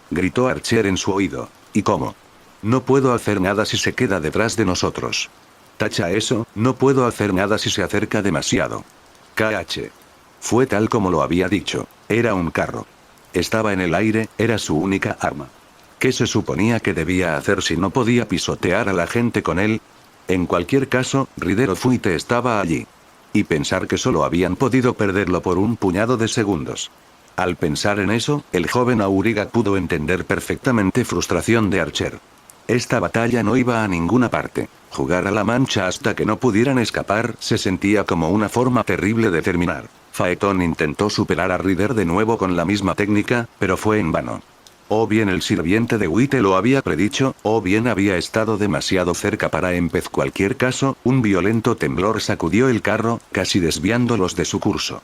A: Gritó Archer en su oído. ¿Y cómo? No puedo hacer nada si se queda detrás de nosotros. Tacha eso, no puedo hacer nada si se acerca demasiado. KH. Fue tal como lo había dicho. Era un carro. Estaba en el aire, era su única arma. ¿Qué se suponía que debía hacer si no podía pisotear a la gente con él? En cualquier caso, Ridero Fuite estaba allí. Y pensar que solo habían podido perderlo por un puñado de segundos. Al pensar en eso, el joven Auriga pudo entender perfectamente frustración de Archer. Esta batalla no iba a ninguna parte. Jugar a la mancha hasta que no pudieran escapar se sentía como una forma terrible de terminar. Phaeton intentó superar a Rider de nuevo con la misma técnica, pero fue en vano. O bien el sirviente de Witte lo había predicho, o bien había estado demasiado cerca para empezar. Cualquier caso, un violento temblor sacudió el carro, casi desviándolos de su curso.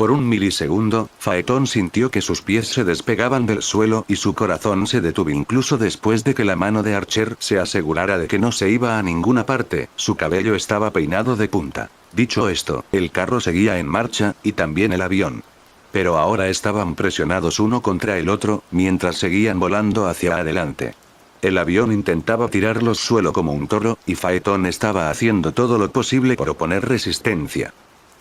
A: Por un milisegundo, Phaeton sintió que sus pies se despegaban del suelo y su corazón se detuvo incluso después de que la mano de Archer se asegurara de que no se iba a ninguna parte, su cabello estaba peinado de punta. Dicho esto, el carro seguía en marcha, y también el avión. Pero ahora estaban presionados uno contra el otro, mientras seguían volando hacia adelante. El avión intentaba tirarlos al suelo como un toro, y Phaeton estaba haciendo todo lo posible por oponer resistencia.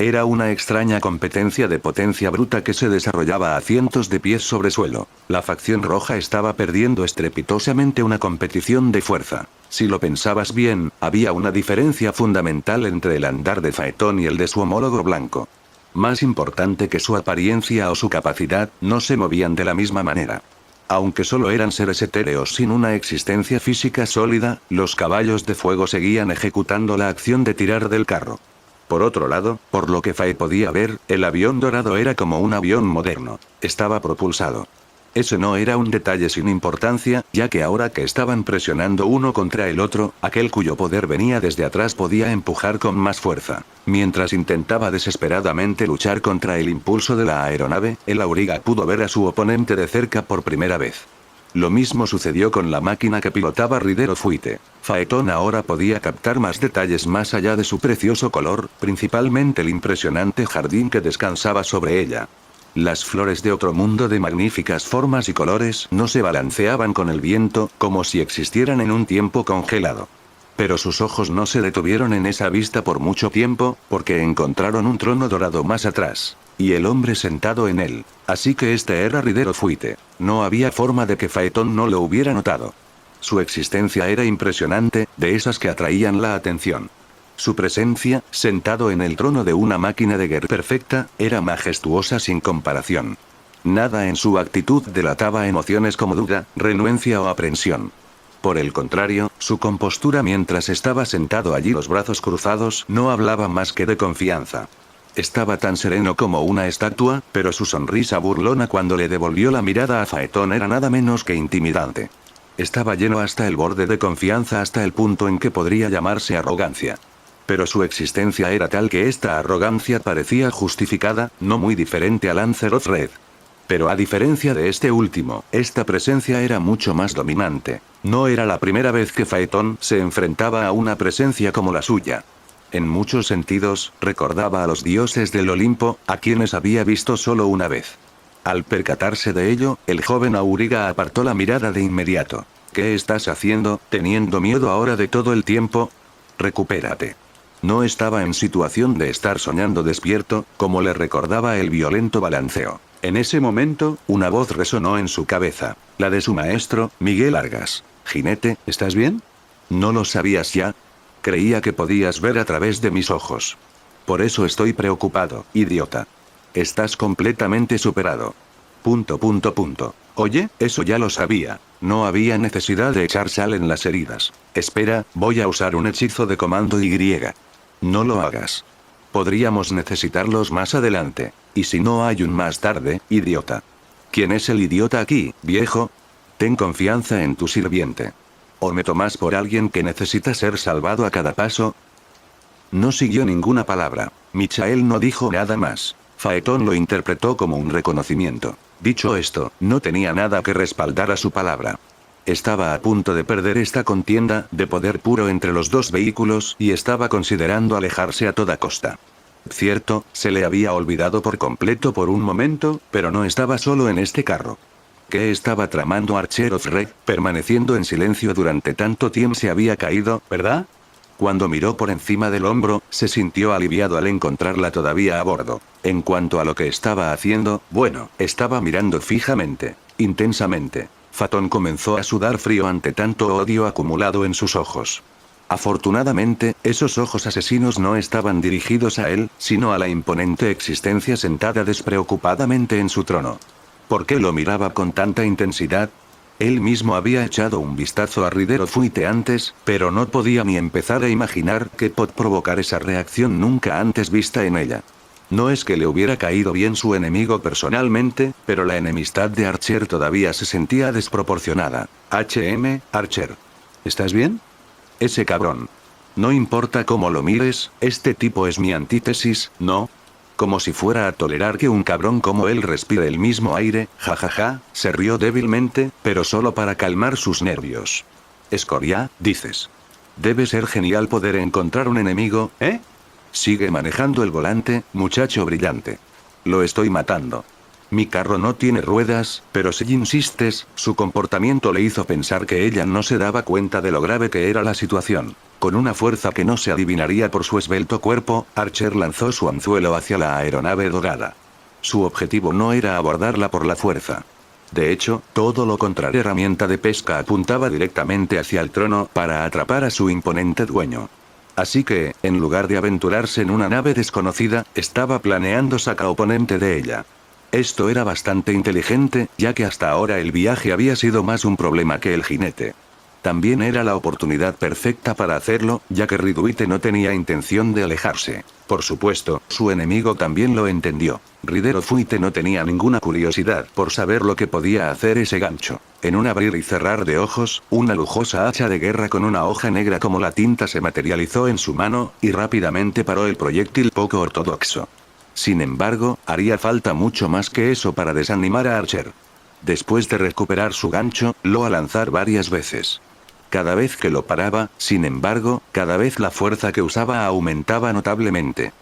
A: Era una extraña competencia de potencia bruta que se desarrollaba a cientos de pies sobre suelo. La facción roja estaba perdiendo estrepitosamente una competición de fuerza. Si lo pensabas bien, había una diferencia fundamental entre el andar de Phaeton y el de su homólogo blanco. Más importante que su apariencia o su capacidad, no se movían de la misma manera. Aunque solo eran seres etéreos sin una existencia física sólida, los caballos de fuego seguían ejecutando la acción de tirar del carro. Por otro lado, por lo que Faye podía ver, el avión dorado era como un avión moderno. Estaba propulsado. Ese no era un detalle sin importancia, ya que ahora que estaban presionando uno contra el otro, aquel cuyo poder venía desde atrás podía empujar con más fuerza. Mientras intentaba desesperadamente luchar contra el impulso de la aeronave, el Auriga pudo ver a su oponente de cerca por primera vez. Lo mismo sucedió con la máquina que pilotaba Ridero Fuite. Phaeton ahora podía captar más detalles más allá de su precioso color, principalmente el impresionante jardín que descansaba sobre ella. Las flores de otro mundo de magníficas formas y colores no se balanceaban con el viento, como si existieran en un tiempo congelado. Pero sus ojos no se detuvieron en esa vista por mucho tiempo, porque encontraron un trono dorado más atrás. Y el hombre sentado en él. Así que este era Ridero Fuite. No había forma de que Phaeton no lo hubiera notado. Su existencia era impresionante, de esas que atraían la atención. Su presencia, sentado en el trono de una máquina de guerra perfecta, era majestuosa sin comparación. Nada en su actitud delataba emociones como duda, renuencia o aprensión. Por el contrario, su compostura mientras estaba sentado allí los brazos cruzados no hablaba más que de confianza. Estaba tan sereno como una estatua, pero su sonrisa burlona cuando le devolvió la mirada a Phaeton era nada menos que intimidante. Estaba lleno hasta el borde de confianza hasta el punto en que podría llamarse arrogancia. Pero su existencia era tal que esta arrogancia parecía justificada, no muy diferente a Lanzarote Red. Pero a diferencia de este último, esta presencia era mucho más dominante. No era la primera vez que Phaeton se enfrentaba a una presencia como la suya. En muchos sentidos, recordaba a los dioses del Olimpo, a quienes había visto solo una vez. Al percatarse de ello, el joven Auriga apartó la mirada de inmediato. ¿Qué estás haciendo, teniendo miedo ahora de todo el tiempo? Recupérate. No estaba en situación de estar soñando despierto, como le recordaba el violento balanceo. En ese momento, una voz resonó en su cabeza. La de su maestro, Miguel Argas. «Jinete, ¿estás bien? ¿No lo sabías ya? Creía que podías ver a través de mis ojos. Por eso estoy preocupado, idiota. Estás completamente superado. ... Oye, eso ya lo sabía. No había necesidad de echar sal en las heridas. Espera, voy a usar un hechizo de comando Y. No lo hagas. Podríamos necesitarlos más adelante. Y si no hay un más tarde, idiota. ¿Quién es el idiota aquí, viejo? Ten confianza en tu sirviente. ¿O me tomas por alguien que necesita ser salvado a cada paso? No siguió ninguna palabra. Michael no dijo nada más. Phaeton lo interpretó como un reconocimiento. Dicho esto, no tenía nada que respaldar a su palabra. Estaba a punto de perder esta contienda de poder puro entre los dos vehículos y estaba considerando alejarse a toda costa. Cierto, se le había olvidado por completo por un momento, pero no estaba solo en este carro. ¿Qué estaba tramando Archer of Red, permaneciendo en silencio durante tanto tiempo? Se había caído, ¿verdad? Cuando miró por encima del hombro, se sintió aliviado al encontrarla todavía a bordo. En cuanto a lo que estaba haciendo, bueno, estaba mirando fijamente, intensamente. Phaeton comenzó a sudar frío ante tanto odio acumulado en sus ojos. Afortunadamente, esos ojos asesinos no estaban dirigidos a él, sino a la imponente existencia sentada despreocupadamente en su trono. ¿Por qué lo miraba con tanta intensidad? Él mismo había echado un vistazo a Rider of White antes, pero no podía ni empezar a imaginar qué podía provocar esa reacción nunca antes vista en ella. No es que le hubiera caído bien su enemigo personalmente, pero la enemistad de Archer todavía se sentía desproporcionada. Archer. ¿Estás bien? Ese cabrón. No importa cómo lo mires, este tipo es mi antítesis, ¿no? Como si fuera a tolerar que un cabrón como él respire el mismo aire, jajaja, se rió débilmente, pero solo para calmar sus nervios. Escoria, dices. Debe ser genial poder encontrar un enemigo, ¿eh? Sigue manejando el volante, muchacho brillante. Lo estoy matando. Mi carro no tiene ruedas, pero si insistes, su comportamiento le hizo pensar que ella no se daba cuenta de lo grave que era la situación. Con una fuerza que no se adivinaría por su esbelto cuerpo, Archer lanzó su anzuelo hacia la aeronave dorada. Su objetivo no era abordarla por la fuerza. De hecho, todo lo contrario, herramienta de pesca apuntaba directamente hacia el trono para atrapar a su imponente dueño. Así que, en lugar de aventurarse en una nave desconocida, estaba planeando sacar oponente de ella. Esto era bastante inteligente, ya que hasta ahora el viaje había sido más un problema que el jinete. También era la oportunidad perfecta para hacerlo, ya que Ridwite no tenía intención de alejarse. Por supuesto, su enemigo también lo entendió. Rider of White no tenía ninguna curiosidad por saber lo que podía hacer ese gancho. En un abrir y cerrar de ojos, una lujosa hacha de guerra con una hoja negra como la tinta se materializó en su mano, y rápidamente paró el proyectil poco ortodoxo. Sin embargo, haría falta mucho más que eso para desanimar a Archer. Después de recuperar su gancho, lo a lanzar varias veces. Cada vez que lo paraba, sin embargo, cada vez la fuerza que usaba aumentaba notablemente.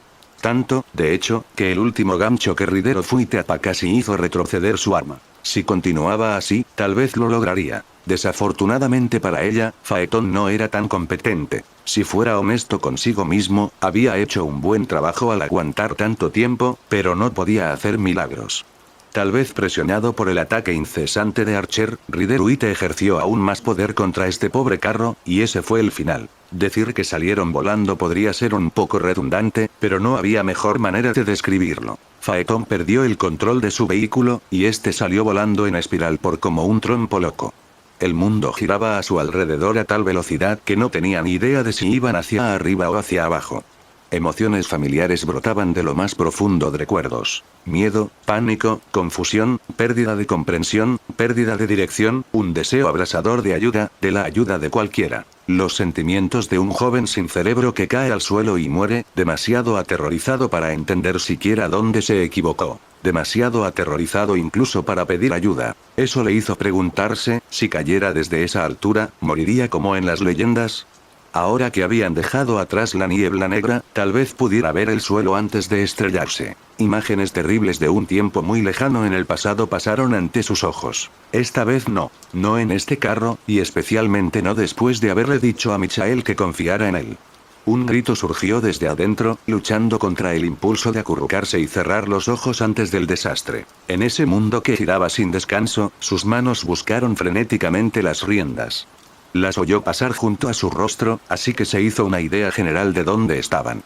A: Tanto, de hecho, que el último gancho que Rider of White casi hizo retroceder su arma. Si continuaba así, tal vez lo lograría. Desafortunadamente para ella, Phaeton no era tan competente. Si fuera honesto consigo mismo, había hecho un buen trabajo al aguantar tanto tiempo, pero no podía hacer milagros. Tal vez presionado por el ataque incesante de Archer, Rider White ejerció aún más poder contra este pobre carro, y ese fue el final. Decir que salieron volando podría ser un poco redundante, pero no había mejor manera de describirlo. Phaeton perdió el control de su vehículo, y este salió volando en espiral por como un trompo loco. El mundo giraba a su alrededor a tal velocidad que no tenía ni idea de si iban hacia arriba o hacia abajo. Emociones familiares brotaban de lo más profundo de recuerdos. Miedo, pánico, confusión, pérdida de comprensión, pérdida de dirección, un deseo abrasador de ayuda, de la ayuda de cualquiera. Los sentimientos de un joven sin cerebro que cae al suelo y muere, demasiado aterrorizado para entender siquiera dónde se equivocó. Demasiado aterrorizado incluso para pedir ayuda. Eso le hizo preguntarse, si cayera desde esa altura, ¿moriría como en las leyendas? Ahora que habían dejado atrás la niebla negra, tal vez pudiera ver el suelo antes de estrellarse. Imágenes terribles de un tiempo muy lejano en el pasado pasaron ante sus ojos. Esta vez no. No en este carro, y especialmente no después de haberle dicho a Michael que confiara en él. Un grito surgió desde adentro, luchando contra el impulso de acurrucarse y cerrar los ojos antes del desastre. En ese mundo que giraba sin descanso, sus manos buscaron frenéticamente las riendas. Las oyó pasar junto a su rostro, así que se hizo una idea general de dónde estaban.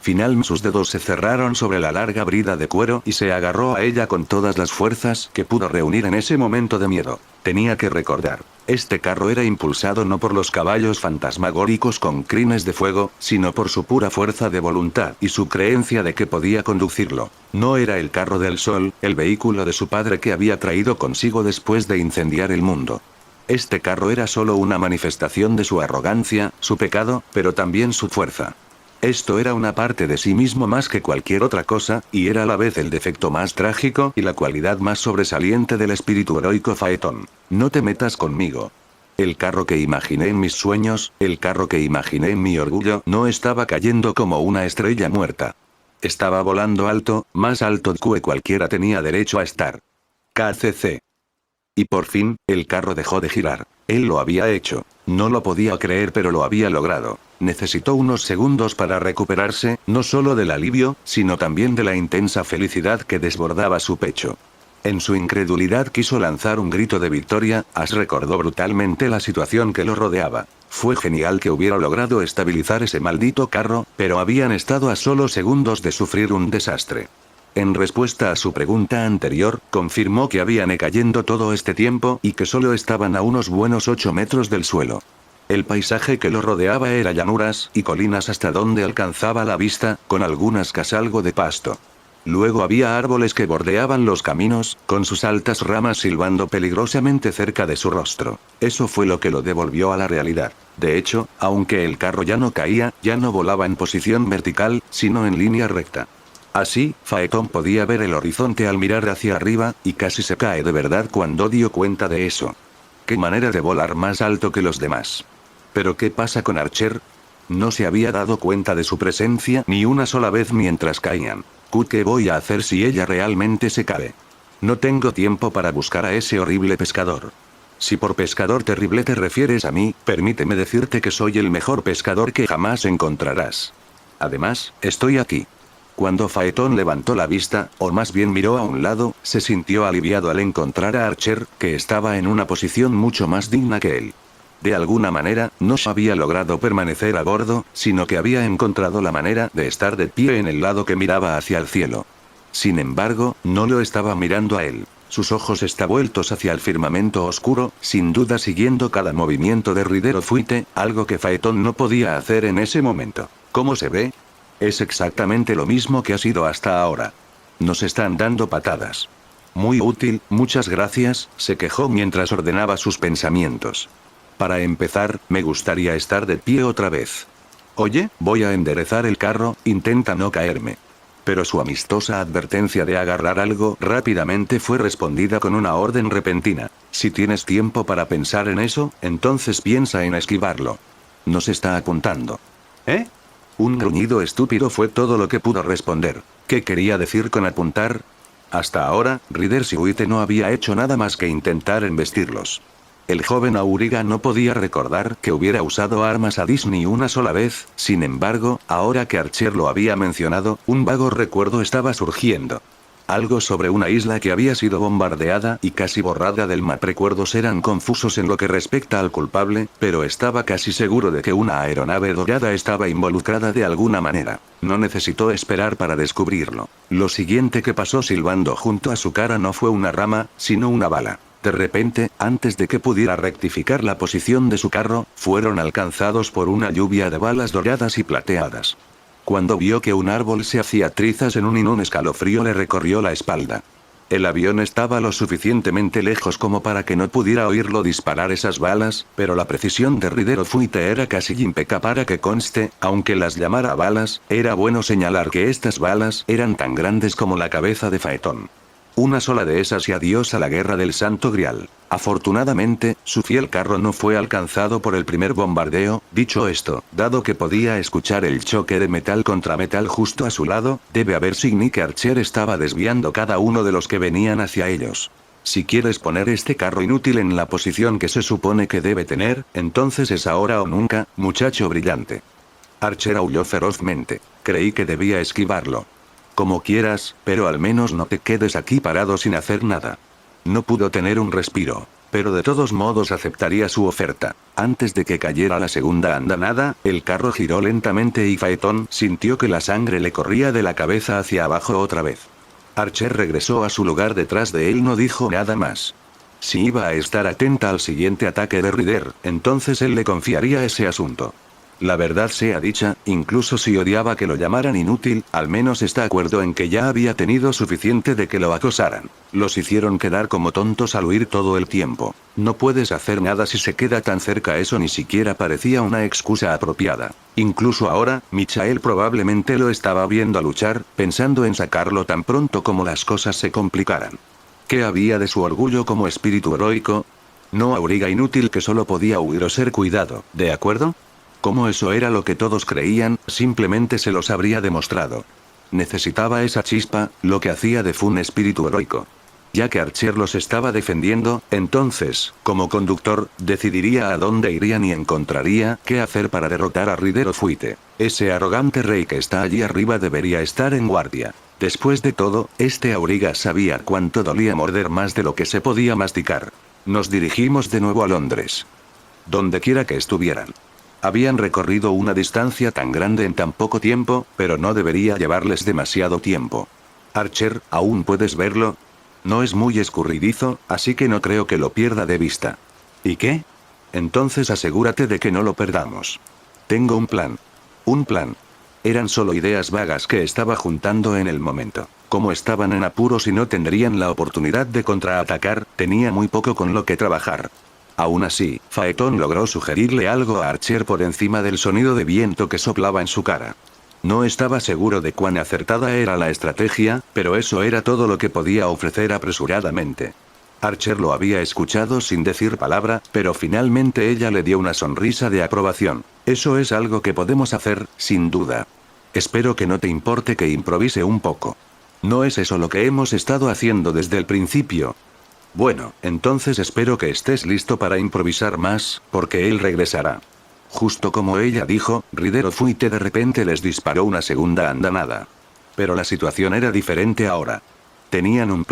A: Finalmente sus dedos se cerraron sobre la larga brida de cuero y se agarró a ella con todas las fuerzas que pudo reunir en ese momento de miedo. Tenía que recordar. Este carro era impulsado no por los caballos fantasmagóricos con crines de fuego, sino por su pura fuerza de voluntad y su creencia de que podía conducirlo. No era el carro del sol, el vehículo de su padre que había traído consigo después de incendiar el mundo. Este carro era solo una manifestación de su arrogancia, su pecado, pero también su fuerza. Esto era una parte de sí mismo más que cualquier otra cosa, y era a la vez el defecto más trágico y la cualidad más sobresaliente del espíritu heroico Faetón. No te metas conmigo. El carro que imaginé en mis sueños, el carro que imaginé en mi orgullo, no estaba cayendo como una estrella muerta. Estaba volando alto, más alto que cualquiera tenía derecho a estar. KCC. Y por fin, el carro dejó de girar. Él lo había hecho. No lo podía creer, pero lo había logrado. Necesitó unos segundos para recuperarse, no solo del alivio, sino también de la intensa felicidad que desbordaba su pecho. En su incredulidad quiso lanzar un grito de victoria. Ash recordó brutalmente la situación que lo rodeaba. Fue genial que hubiera logrado estabilizar ese maldito carro, pero habían estado a solo segundos de sufrir un desastre. En respuesta a su pregunta anterior, confirmó que habían cayendo todo este tiempo y que solo estaban a unos buenos 8 metros del suelo. El paisaje que lo rodeaba era llanuras y colinas hasta donde alcanzaba la vista, con algunas casas algo de pasto. Luego había árboles que bordeaban los caminos, con sus altas ramas silbando peligrosamente cerca de su rostro. Eso fue lo que lo devolvió a la realidad. De hecho, aunque el carro ya no caía, ya no volaba en posición vertical, sino en línea recta. Así, Faetón podía ver el horizonte al mirar hacia arriba, y casi se cae de verdad cuando dio cuenta de eso. ¡Qué manera de volar más alto que los demás! ¿Pero qué pasa con Archer? No se había dado cuenta de su presencia ni una sola vez mientras caían. ¿Qué voy a hacer si ella realmente se cae? No tengo tiempo para buscar a ese horrible pescador. Si por pescador terrible te refieres a mí, permíteme decirte que soy el mejor pescador que jamás encontrarás. Además, estoy aquí. Cuando Faetón levantó la vista, o más bien miró a un lado, se sintió aliviado al encontrar a Archer, que estaba en una posición mucho más digna que él. De alguna manera, no había logrado permanecer a bordo, sino que había encontrado la manera de estar de pie en el lado que miraba hacia el cielo. Sin embargo, no lo estaba mirando a él. Sus ojos estaban vueltos hacia el firmamento oscuro, sin duda siguiendo cada movimiento de Ridero Fuite, algo que Faetón no podía hacer en ese momento. ¿Cómo se ve? Es exactamente lo mismo que ha sido hasta ahora. Nos están dando patadas. Muy útil, muchas gracias, se quejó mientras ordenaba sus pensamientos. Para empezar, me gustaría estar de pie otra vez. Oye, voy a enderezar el carro, intenta no caerme. Pero su amistosa advertencia de agarrar algo rápidamente fue respondida con una orden repentina. Si tienes tiempo para pensar en eso, entonces piensa en esquivarlo. Nos está apuntando. ¿Eh? Un gruñido estúpido fue todo lo que pudo responder. ¿Qué quería decir con apuntar? Hasta ahora, Ridder Fuite no había hecho nada más que intentar embestirlos. El joven Auriga no podía recordar que hubiera usado armas a Disney una sola vez, sin embargo, ahora que Archer lo había mencionado, un vago recuerdo estaba surgiendo. Algo sobre una isla que había sido bombardeada y casi borrada del mapa. Recuerdos eran confusos en lo que respecta al culpable, pero estaba casi seguro de que una aeronave dorada estaba involucrada de alguna manera. No necesitó esperar para descubrirlo. Lo siguiente que pasó silbando junto a su cara no fue una rama, sino una bala. De repente, antes de que pudiera rectificar la posición de su carro, fueron alcanzados por una lluvia de balas doradas y plateadas. Cuando vio que un árbol se hacía trizas en un escalofrío le recorrió la espalda. El avión estaba lo suficientemente lejos como para que no pudiera oírlo disparar esas balas, pero la precisión de Ridero Fuite era casi impecable. Para que conste, aunque las llamara balas, era bueno señalar que estas balas eran tan grandes como la cabeza de Faetón. Una sola de esas y adiós a la guerra del Santo Grial. Afortunadamente, su fiel carro no fue alcanzado por el primer bombardeo. Dicho esto, dado que podía escuchar el choque de metal contra metal justo a su lado, debe haber significado que Archer estaba desviando cada uno de los que venían hacia ellos. Si quieres poner este carro inútil en la posición que se supone que debe tener, entonces es ahora o nunca, muchacho brillante. Archer aulló ferozmente. Creí que debía esquivarlo. Como quieras, pero al menos no te quedes aquí parado sin hacer nada. No pudo tener un respiro, pero de todos modos aceptaría su oferta. Antes de que cayera la segunda andanada, el carro giró lentamente y Faetón sintió que la sangre le corría de la cabeza hacia abajo otra vez. Archer regresó a su lugar detrás de él, no dijo nada más. Si iba a estar atenta al siguiente ataque de Ryder, entonces él le confiaría ese asunto. La verdad sea dicha, incluso si odiaba que lo llamaran inútil, al menos está de acuerdo en que ya había tenido suficiente de que lo acosaran. Los hicieron quedar como tontos al huir todo el tiempo. No puedes hacer nada si se queda tan cerca, eso ni siquiera parecía una excusa apropiada. Incluso ahora, Michael probablemente lo estaba viendo luchar, pensando en sacarlo tan pronto como las cosas se complicaran. ¿Qué había de su orgullo como espíritu heroico? No auriga inútil que solo podía huir o ser cuidado, ¿de acuerdo? Como eso era lo que todos creían, simplemente se los habría demostrado. Necesitaba esa chispa, lo que hacía de Fun espíritu heroico. Ya que Archer los estaba defendiendo, entonces, como conductor, decidiría a dónde irían y encontraría qué hacer para derrotar a Ryder Fuite. Ese arrogante rey que está allí arriba debería estar en guardia. Después de todo, este auriga sabía cuánto dolía morder más de lo que se podía masticar. Nos dirigimos de nuevo a Londres. Donde quiera que estuvieran. Habían recorrido una distancia tan grande en tan poco tiempo, pero no debería llevarles demasiado tiempo. Archer, ¿aún puedes verlo? No es muy escurridizo, así que no creo que lo pierda de vista. ¿Y qué? Entonces asegúrate de que no lo perdamos. Tengo un plan. Un plan. Eran solo ideas vagas que estaba juntando en el momento. Como estaban en apuros y no tendrían la oportunidad de contraatacar, tenía muy poco con lo que trabajar. Aún así, Phaeton logró sugerirle algo a Archer por encima del sonido de viento que soplaba en su cara. No estaba seguro de cuán acertada era la estrategia, pero eso era todo lo que podía ofrecer apresuradamente. Archer lo había escuchado sin decir palabra, pero finalmente ella le dio una sonrisa de aprobación. Eso es algo que podemos hacer, sin duda. Espero que no te importe que improvise un poco. ¿No es eso lo que hemos estado haciendo desde el principio? Bueno, entonces espero que estés listo para improvisar más, porque él regresará. Justo como ella dijo, Ryder Fuite de repente les disparó una segunda andanada. Pero la situación era diferente ahora. Tenían un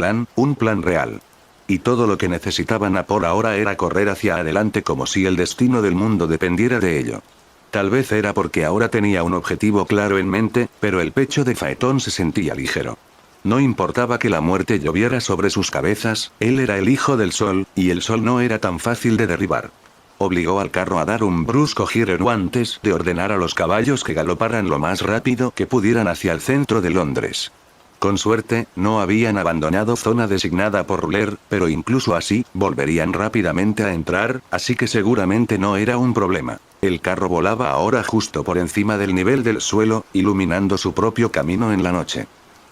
A: plan real. Y todo lo que necesitaban por ahora era correr hacia adelante como si el destino del mundo dependiera de ello. Tal vez era porque ahora tenía un objetivo claro en mente, pero el pecho de Phaeton se sentía ligero. No importaba que la muerte lloviera sobre sus cabezas, él era el hijo del sol, y el sol no era tan fácil de derribar. Obligó al carro a dar un brusco giro antes de ordenar a los caballos que galoparan lo más rápido que pudieran hacia el centro de Londres. Con suerte, no habían abandonado zona designada por Blair, pero incluso así, volverían rápidamente a entrar, así que seguramente no era un problema. El carro volaba ahora justo por encima del nivel del suelo, iluminando su propio camino en la noche.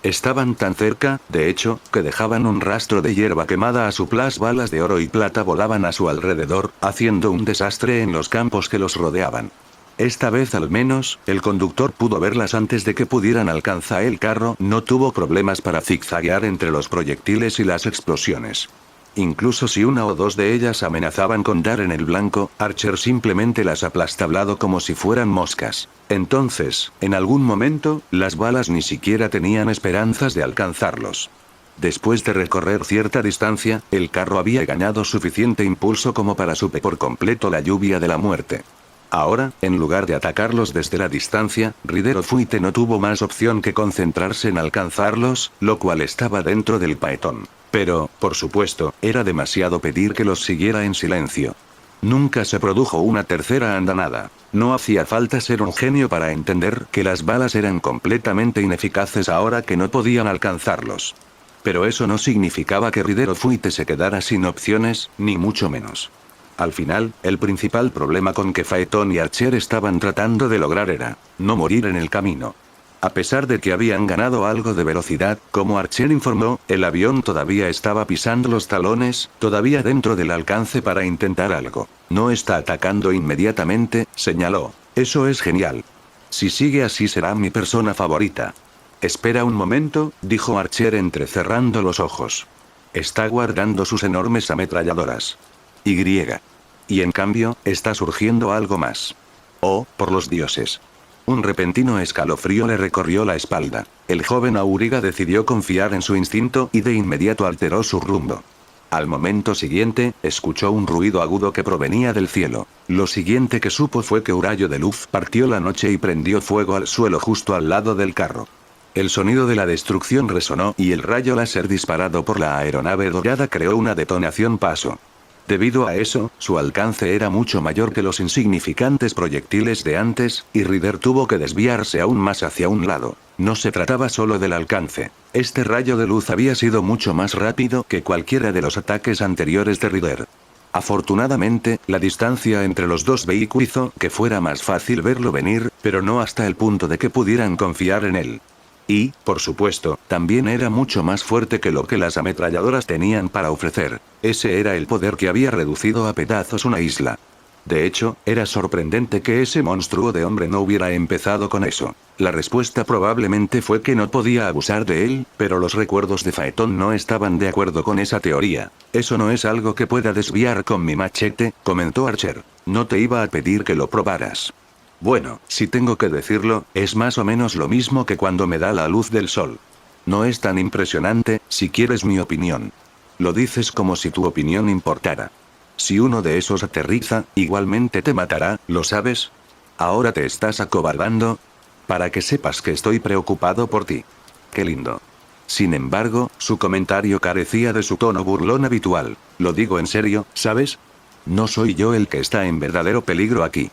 A: Estaban tan cerca, de hecho, que dejaban un rastro de hierba quemada a su plas, balas de oro y plata volaban a su alrededor, haciendo un desastre en los campos que los rodeaban. Esta vez al menos, el conductor pudo verlas antes de que pudieran alcanzar el carro, no tuvo problemas para zigzaguear entre los proyectiles y las explosiones. Incluso si una o dos de ellas amenazaban con dar en el blanco, Archer simplemente las aplastablado como si fueran moscas. Entonces, en algún momento, las balas ni siquiera tenían esperanzas de alcanzarlos. Después de recorrer cierta distancia, el carro había ganado suficiente impulso como para superar por completo la lluvia de la muerte. Ahora, en lugar de atacarlos desde la distancia, Ryder Fuite no tuvo más opción que concentrarse en alcanzarlos, lo cual estaba dentro del Phaeton. Pero, por supuesto, era demasiado pedir que los siguiera en silencio. Nunca se produjo una tercera andanada. No hacía falta ser un genio para entender que las balas eran completamente ineficaces ahora que no podían alcanzarlos. Pero eso no significaba que Ryder Fuite se quedara sin opciones, ni mucho menos. Al final, el principal problema con que Phaeton y Archer estaban tratando de lograr era no morir en el camino. A pesar de que habían ganado algo de velocidad, como Archer informó, el avión todavía estaba pisando los talones, todavía dentro del alcance para intentar algo. No está atacando inmediatamente, señaló. Eso es genial. Si sigue así será mi persona favorita. Espera un momento, dijo Archer entrecerrando los ojos. Está guardando sus enormes ametralladoras. Y en cambio, está surgiendo algo más. Oh, por los dioses. Un repentino escalofrío le recorrió la espalda. El joven auriga decidió confiar en su instinto y de inmediato alteró su rumbo. Al momento siguiente, escuchó un ruido agudo que provenía del cielo. Lo siguiente que supo fue que un rayo de luz partió la noche y prendió fuego al suelo justo al lado del carro. El sonido de la destrucción resonó y el rayo láser disparado por la aeronave dorada creó una detonación paso. Debido a eso, su alcance era mucho mayor que los insignificantes proyectiles de antes, y Ryder tuvo que desviarse aún más hacia un lado. No se trataba solo del alcance. Este rayo de luz había sido mucho más rápido que cualquiera de los ataques anteriores de Ryder. Afortunadamente, la distancia entre los dos vehículos hizo que fuera más fácil verlo venir, pero no hasta el punto de que pudieran confiar en él. Y, por supuesto, también era mucho más fuerte que lo que las ametralladoras tenían para ofrecer. Ese era el poder que había reducido a pedazos una isla. De hecho, era sorprendente que ese monstruo de hombre no hubiera empezado con eso. La respuesta probablemente fue que no podía abusar de él, pero los recuerdos de Phaeton no estaban de acuerdo con esa teoría. Eso no es algo que pueda desviar con mi machete, comentó Archer. No te iba a pedir que lo probaras. Bueno, si tengo que decirlo, es más o menos lo mismo que cuando me da la luz del sol. No es tan impresionante, si quieres mi opinión. Lo dices como si tu opinión importara. Si uno de esos aterriza, igualmente te matará, ¿lo sabes? ¿Ahora te estás acobardando? Para que sepas que estoy preocupado por ti. Qué lindo. Sin embargo, su comentario carecía de su tono burlón habitual. Lo digo en serio, ¿sabes? No soy yo el que está en verdadero peligro aquí.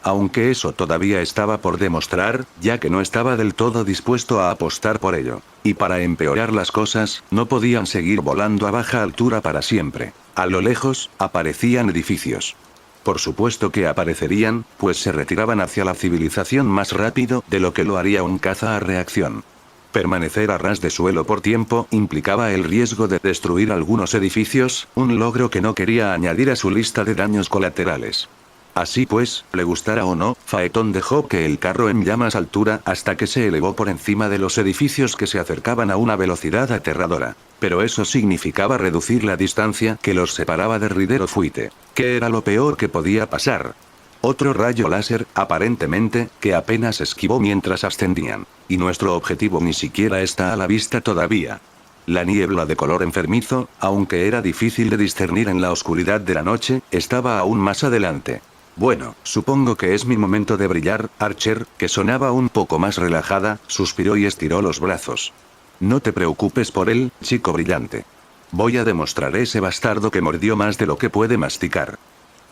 A: Aunque eso todavía estaba por demostrar, ya que no estaba del todo dispuesto a apostar por ello. Y para empeorar las cosas, no podían seguir volando a baja altura para siempre. A lo lejos, aparecían edificios. Por supuesto que aparecerían, pues se retiraban hacia la civilización más rápido de lo que lo haría un caza a reacción. Permanecer a ras de suelo por tiempo implicaba el riesgo de destruir algunos edificios, un logro que no quería añadir a su lista de daños colaterales. Así pues, le gustara o no, Phaeton dejó que el carro en llamas altura hasta que se elevó por encima de los edificios que se acercaban a una velocidad aterradora. Pero eso significaba reducir la distancia que los separaba de Ryder o Fuite. ¿Qué era lo peor que podía pasar? Otro rayo láser, aparentemente, que apenas esquivó mientras ascendían. Y nuestro objetivo ni siquiera está a la vista todavía. La niebla de color enfermizo, aunque era difícil de discernir en la oscuridad de la noche, estaba aún más adelante. Bueno, supongo que es mi momento de brillar. Archer, que sonaba un poco más relajada, suspiró y estiró los brazos. No te preocupes por él, chico brillante. Voy a demostrar a ese bastardo que mordió más de lo que puede masticar.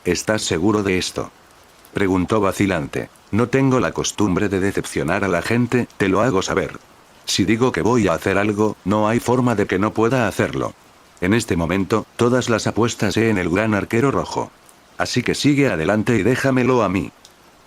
A: ¿Estás seguro de esto? Preguntó vacilante. No tengo la costumbre de decepcionar a la gente, te lo hago saber. Si digo que voy a hacer algo, no hay forma de que no pueda hacerlo. En este momento, todas las apuestas en el gran arquero rojo. Así que sigue adelante y déjamelo a mí.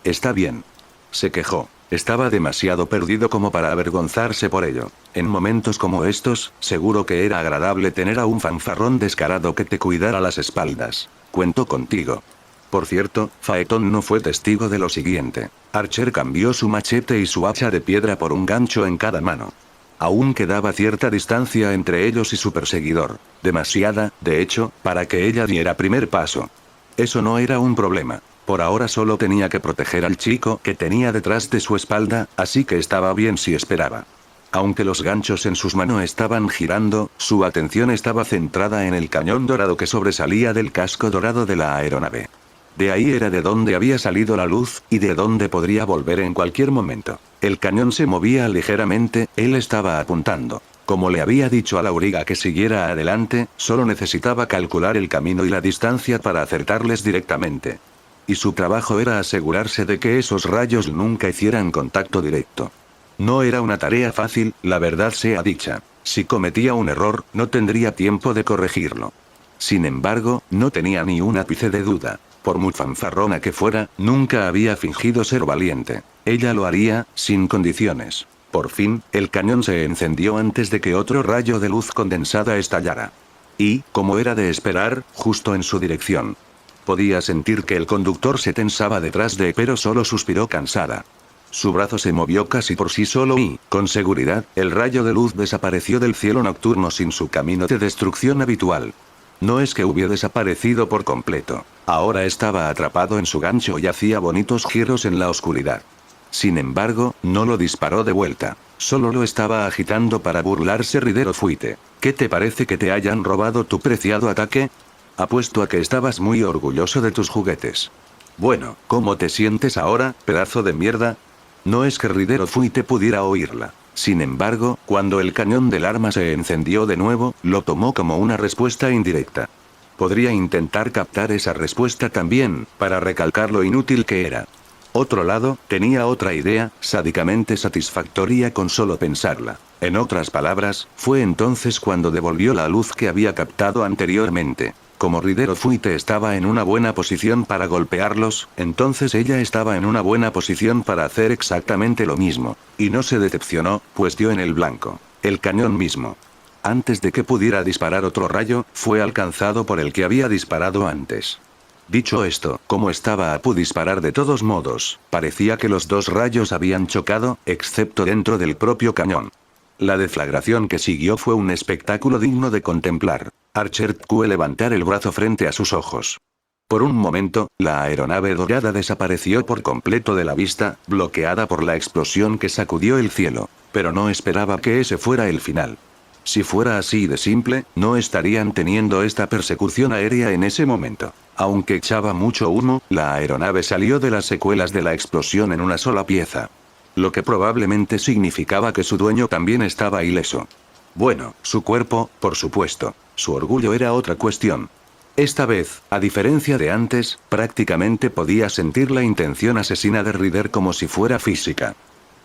A: Está bien. Se quejó. Estaba demasiado perdido como para avergonzarse por ello. En momentos como estos, seguro que era agradable tener a un fanfarrón descarado que te cuidara las espaldas. Cuento contigo. Por cierto, Phaeton no fue testigo de lo siguiente. Archer cambió su machete y su hacha de piedra por un gancho en cada mano. Aún quedaba cierta distancia entre ellos y su perseguidor. Demasiada, de hecho, para que ella diera primer paso. Eso no era un problema. Por ahora solo tenía que proteger al chico que tenía detrás de su espalda, así que estaba bien si esperaba. Aunque los ganchos en sus manos estaban girando, su atención estaba centrada en el cañón dorado que sobresalía del casco dorado de la aeronave. De ahí era de donde había salido la luz, y de donde podría volver en cualquier momento. El cañón se movía ligeramente, él estaba apuntando. Como le había dicho a la auriga que siguiera adelante, solo necesitaba calcular el camino y la distancia para acertarles directamente. Y su trabajo era asegurarse de que esos rayos nunca hicieran contacto directo. No era una tarea fácil, la verdad sea dicha. Si cometía un error, no tendría tiempo de corregirlo. Sin embargo, no tenía ni un ápice de duda. Por muy fanfarrona que fuera, nunca había fingido ser valiente. Ella lo haría, sin condiciones. Por fin, el cañón se encendió antes de que otro rayo de luz condensada estallara. Y, como era de esperar, justo en su dirección. Podía sentir que el conductor se tensaba detrás de él, pero solo suspiró cansada. Su brazo se movió casi por sí solo y, con seguridad, el rayo de luz desapareció del cielo nocturno sin su camino de destrucción habitual. No es que hubiera desaparecido por completo. Ahora estaba atrapado en su gancho y hacía bonitos giros en la oscuridad. Sin embargo, no lo disparó de vuelta. Solo lo estaba agitando para burlarse Ryder o Fuite. ¿Qué te parece que te hayan robado tu preciado ataque? Apuesto a que estabas muy orgulloso de tus juguetes. Bueno, ¿cómo te sientes ahora, pedazo de mierda? No es que Ryder o Fuite pudiera oírla. Sin embargo, cuando el cañón del arma se encendió de nuevo, lo tomó como una respuesta indirecta. Podría intentar captar esa respuesta también, para recalcar lo inútil que era. Otro lado, tenía otra idea, sádicamente satisfactoria con solo pensarla. En otras palabras, fue entonces cuando devolvió la luz que había captado anteriormente. Como Ridero Fuite estaba en una buena posición para golpearlos, entonces ella estaba en una buena posición para hacer exactamente lo mismo. Y no se decepcionó, pues dio en el blanco. El cañón mismo. Antes de que pudiera disparar otro rayo, fue alcanzado por el que había disparado antes. Dicho esto, como estaba a disparar de todos modos, parecía que los dos rayos habían chocado, excepto dentro del propio cañón. La deflagración que siguió fue un espectáculo digno de contemplar. Archer tuvo que levantar el brazo frente a sus ojos. Por un momento, la aeronave dorada desapareció por completo de la vista, bloqueada por la explosión que sacudió el cielo. Pero no esperaba que ese fuera el final. Si fuera así de simple, no estarían teniendo esta persecución aérea en ese momento. Aunque echaba mucho humo, la aeronave salió de las secuelas de la explosión en una sola pieza. Lo que probablemente significaba que su dueño también estaba ileso. Bueno, su cuerpo, por supuesto. Su orgullo era otra cuestión. Esta vez, a diferencia de antes, prácticamente podía sentir la intención asesina de Ryder como si fuera física.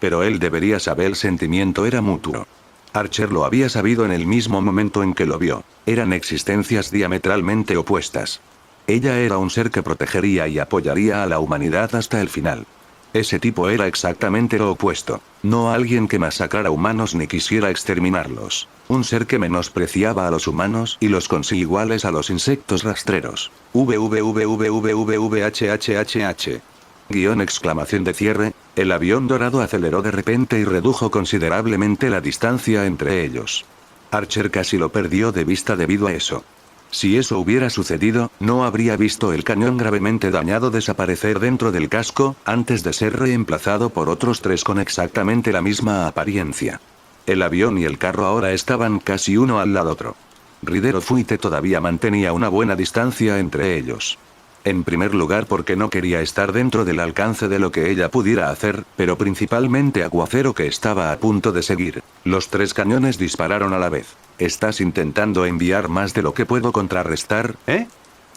A: Pero él debería saber el sentimiento era mutuo. Archer lo había sabido en el mismo momento en que lo vio. Eran existencias diametralmente opuestas. Ella era un ser que protegería y apoyaría a la humanidad hasta el final. Ese tipo era exactamente lo opuesto. No alguien que masacrara humanos ni quisiera exterminarlos. Un ser que menospreciaba a los humanos y los consideraba iguales a los insectos rastreros. VVVVVVHHHH. Guión exclamación de cierre. El avión dorado aceleró de repente y redujo considerablemente la distancia entre ellos. Archer casi lo perdió de vista debido a eso. Si eso hubiera sucedido, no habría visto el cañón gravemente dañado desaparecer dentro del casco, antes de ser reemplazado por otros tres con exactamente la misma apariencia. El avión y el carro ahora estaban casi uno al lado otro. Ridero Fuite todavía mantenía una buena distancia entre ellos. En primer lugar porque no quería estar dentro del alcance de lo que ella pudiera hacer, pero principalmente Aguacero que estaba a punto de seguir. Los tres cañones dispararon a la vez. ¿Estás intentando enviar más de lo que puedo contrarrestar, eh?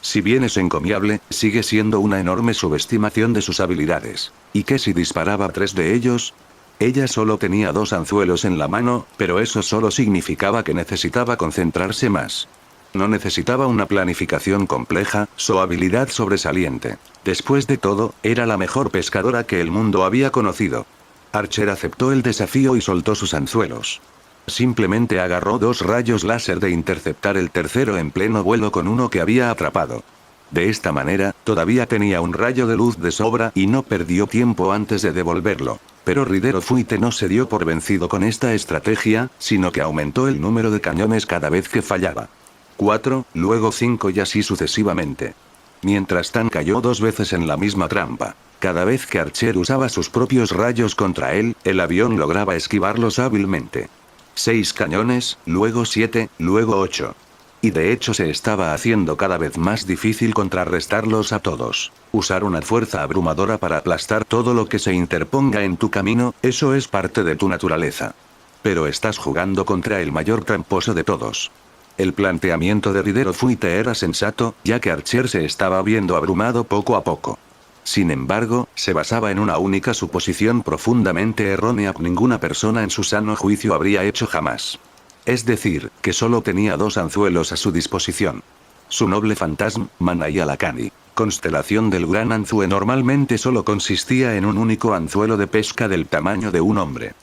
A: Si bien es encomiable, sigue siendo una enorme subestimación de sus habilidades. ¿Y qué si disparaba 3 de ellos? Ella solo tenía 2 anzuelos en la mano, pero eso solo significaba que necesitaba concentrarse más. No necesitaba una planificación compleja, su habilidad sobresaliente. Después de todo, era la mejor pescadora que el mundo había conocido. Archer aceptó el desafío y soltó sus anzuelos. Simplemente agarró 2 rayos láser de interceptar el tercero en pleno vuelo con uno que había atrapado. De esta manera, todavía tenía un rayo de luz de sobra y no perdió tiempo antes de devolverlo. Pero Ridero Fuite no se dio por vencido con esta estrategia, sino que aumentó el número de cañones cada vez que fallaba. 4, luego 5 y así sucesivamente. Mientras Tan cayó 2 veces en la misma trampa. Cada vez que Archer usaba sus propios rayos contra él, el avión lograba esquivarlos hábilmente. 6 cañones, luego 7, luego 8. Y de hecho se estaba haciendo cada vez más difícil contrarrestarlos a todos. Usar una fuerza abrumadora para aplastar todo lo que se interponga en tu camino, eso es parte de tu naturaleza. Pero estás jugando contra el mayor tramposo de todos. El planteamiento de Ridero Fuite era sensato, ya que Archer se estaba viendo abrumado poco a poco. Sin embargo, se basaba en una única suposición profundamente errónea que ninguna persona en su sano juicio habría hecho jamás. Es decir, que solo tenía 2 anzuelos a su disposición. Su noble fantasma, Manayalakani, constelación del Gran Anzue normalmente solo consistía en un único anzuelo de pesca del tamaño de un hombre.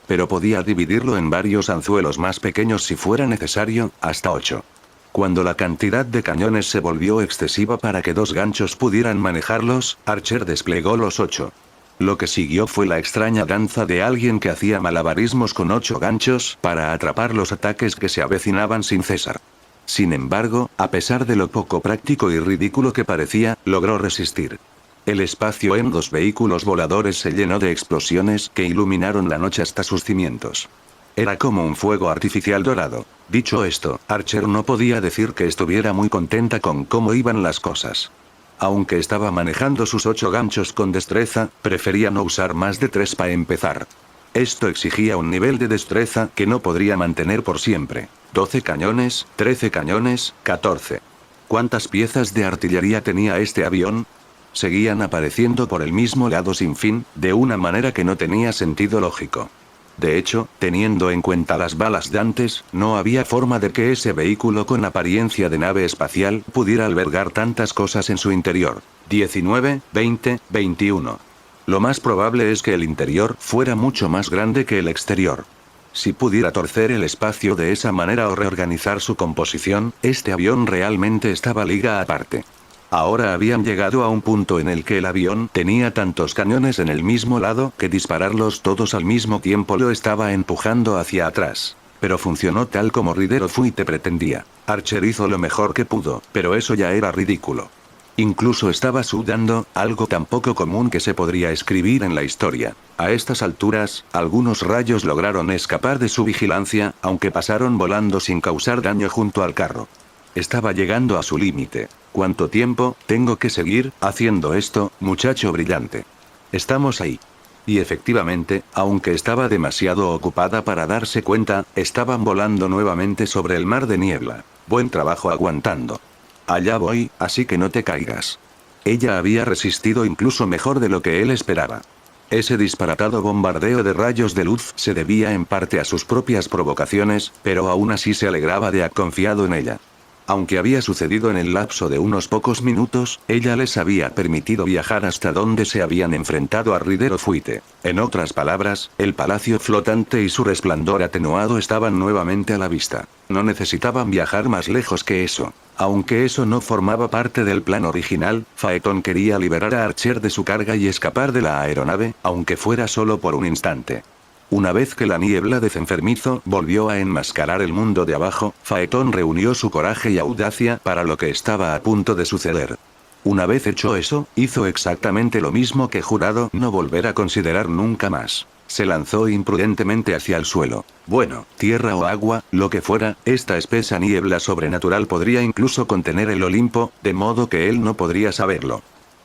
A: Pero podía dividirlo en varios anzuelos más pequeños si fuera necesario, hasta 8. Cuando la cantidad de cañones se volvió excesiva para que 2 ganchos pudieran manejarlos, Archer desplegó los 8. Lo que siguió fue la extraña danza de alguien que hacía malabarismos con 8 ganchos para atrapar los ataques que se avecinaban sin cesar. Sin embargo, a pesar de lo poco práctico y ridículo que parecía, logró resistir. El espacio en 2 vehículos voladores se llenó de explosiones que iluminaron la noche hasta sus cimientos. Era como un fuego artificial dorado. Dicho esto, Archer no podía decir que estuviera muy contenta con cómo iban las cosas. Aunque estaba manejando sus 8 ganchos con destreza, prefería no usar más de 3 para empezar. Esto exigía un nivel de destreza que no podría mantener por siempre. 12 cañones, 13 cañones, 14. ¿Cuántas piezas de artillería tenía este avión? Seguían apareciendo por el mismo lado sin fin, de una manera que no tenía sentido lógico. De hecho, teniendo en cuenta las balas de antes, no había forma de que ese vehículo con apariencia de nave espacial pudiera albergar tantas cosas en su interior. 19, 20, 21. Lo más probable es que el interior fuera mucho más grande que el exterior. Si pudiera torcer el espacio de esa manera o reorganizar su composición, este avión realmente estaba liga aparte. Ahora habían llegado a un punto en el que el avión tenía tantos cañones en el mismo lado que dispararlos todos al mismo tiempo lo estaba empujando hacia atrás. Pero funcionó tal como Ridero Fuite pretendía. Archer hizo lo mejor que pudo, pero eso ya era ridículo. Incluso estaba sudando, algo tan poco común que se podría escribir en la historia. A estas alturas, algunos rayos lograron escapar de su vigilancia, aunque pasaron volando sin causar daño junto al carro. Estaba llegando a su límite. ¿Cuánto tiempo tengo que seguir haciendo esto, muchacho brillante? Estamos ahí. Y efectivamente, aunque estaba demasiado ocupada para darse cuenta, estaban volando nuevamente sobre el mar de niebla. Buen trabajo aguantando. Allá voy, así que no te caigas. Ella había resistido incluso mejor de lo que él esperaba. Ese disparatado bombardeo de rayos de luz se debía en parte a sus propias provocaciones, pero aún así se alegraba de haber confiado en ella. Aunque había sucedido en el lapso de unos pocos minutos, ella les había permitido viajar hasta donde se habían enfrentado a Ridero Fuite. En otras palabras, el palacio flotante y su resplandor atenuado estaban nuevamente a la vista. No necesitaban viajar más lejos que eso. Aunque eso no formaba parte del plan original, Phaeton quería liberar a Archer de su carga y escapar de la aeronave, aunque fuera solo por un instante. Una vez que la niebla de Cenfermizo volvió a enmascarar el mundo de abajo, Phaeton reunió su coraje y audacia para lo que estaba a punto de suceder. Una vez hecho eso, hizo exactamente lo mismo que jurado no volver a considerar nunca más. Se lanzó imprudentemente hacia el suelo. Bueno, tierra o agua, lo que fuera, esta espesa niebla sobrenatural podría incluso contener el Olimpo, de modo que él no podría saberlo.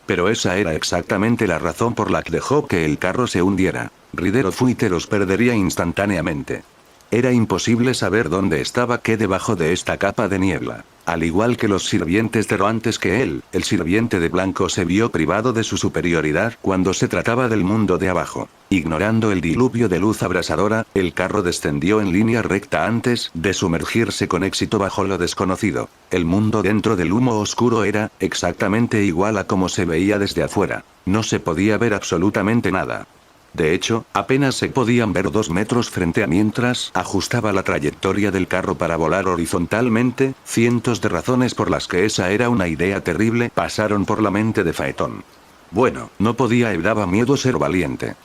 A: Pero esa era exactamente la razón por la que dejó que el carro se hundiera. Ridero Fuite los perdería instantáneamente. Era imposible saber dónde estaba qué debajo de esta capa de niebla. Al igual que los sirvientes de Ro antes que él, el sirviente de blanco se vio privado de su superioridad cuando se trataba del mundo de abajo. Ignorando el diluvio de luz abrasadora, el carro descendió en línea recta antes de sumergirse con éxito bajo lo desconocido. El mundo dentro del humo oscuro era exactamente igual a como se veía desde afuera. No se podía ver absolutamente nada. De hecho, apenas se podían ver 2 metros frente a mientras ajustaba la trayectoria del carro para volar horizontalmente. Cientos de razones por las que esa era una idea terrible pasaron por la mente de Phaeton. Bueno, no podía y daba miedo ser valiente.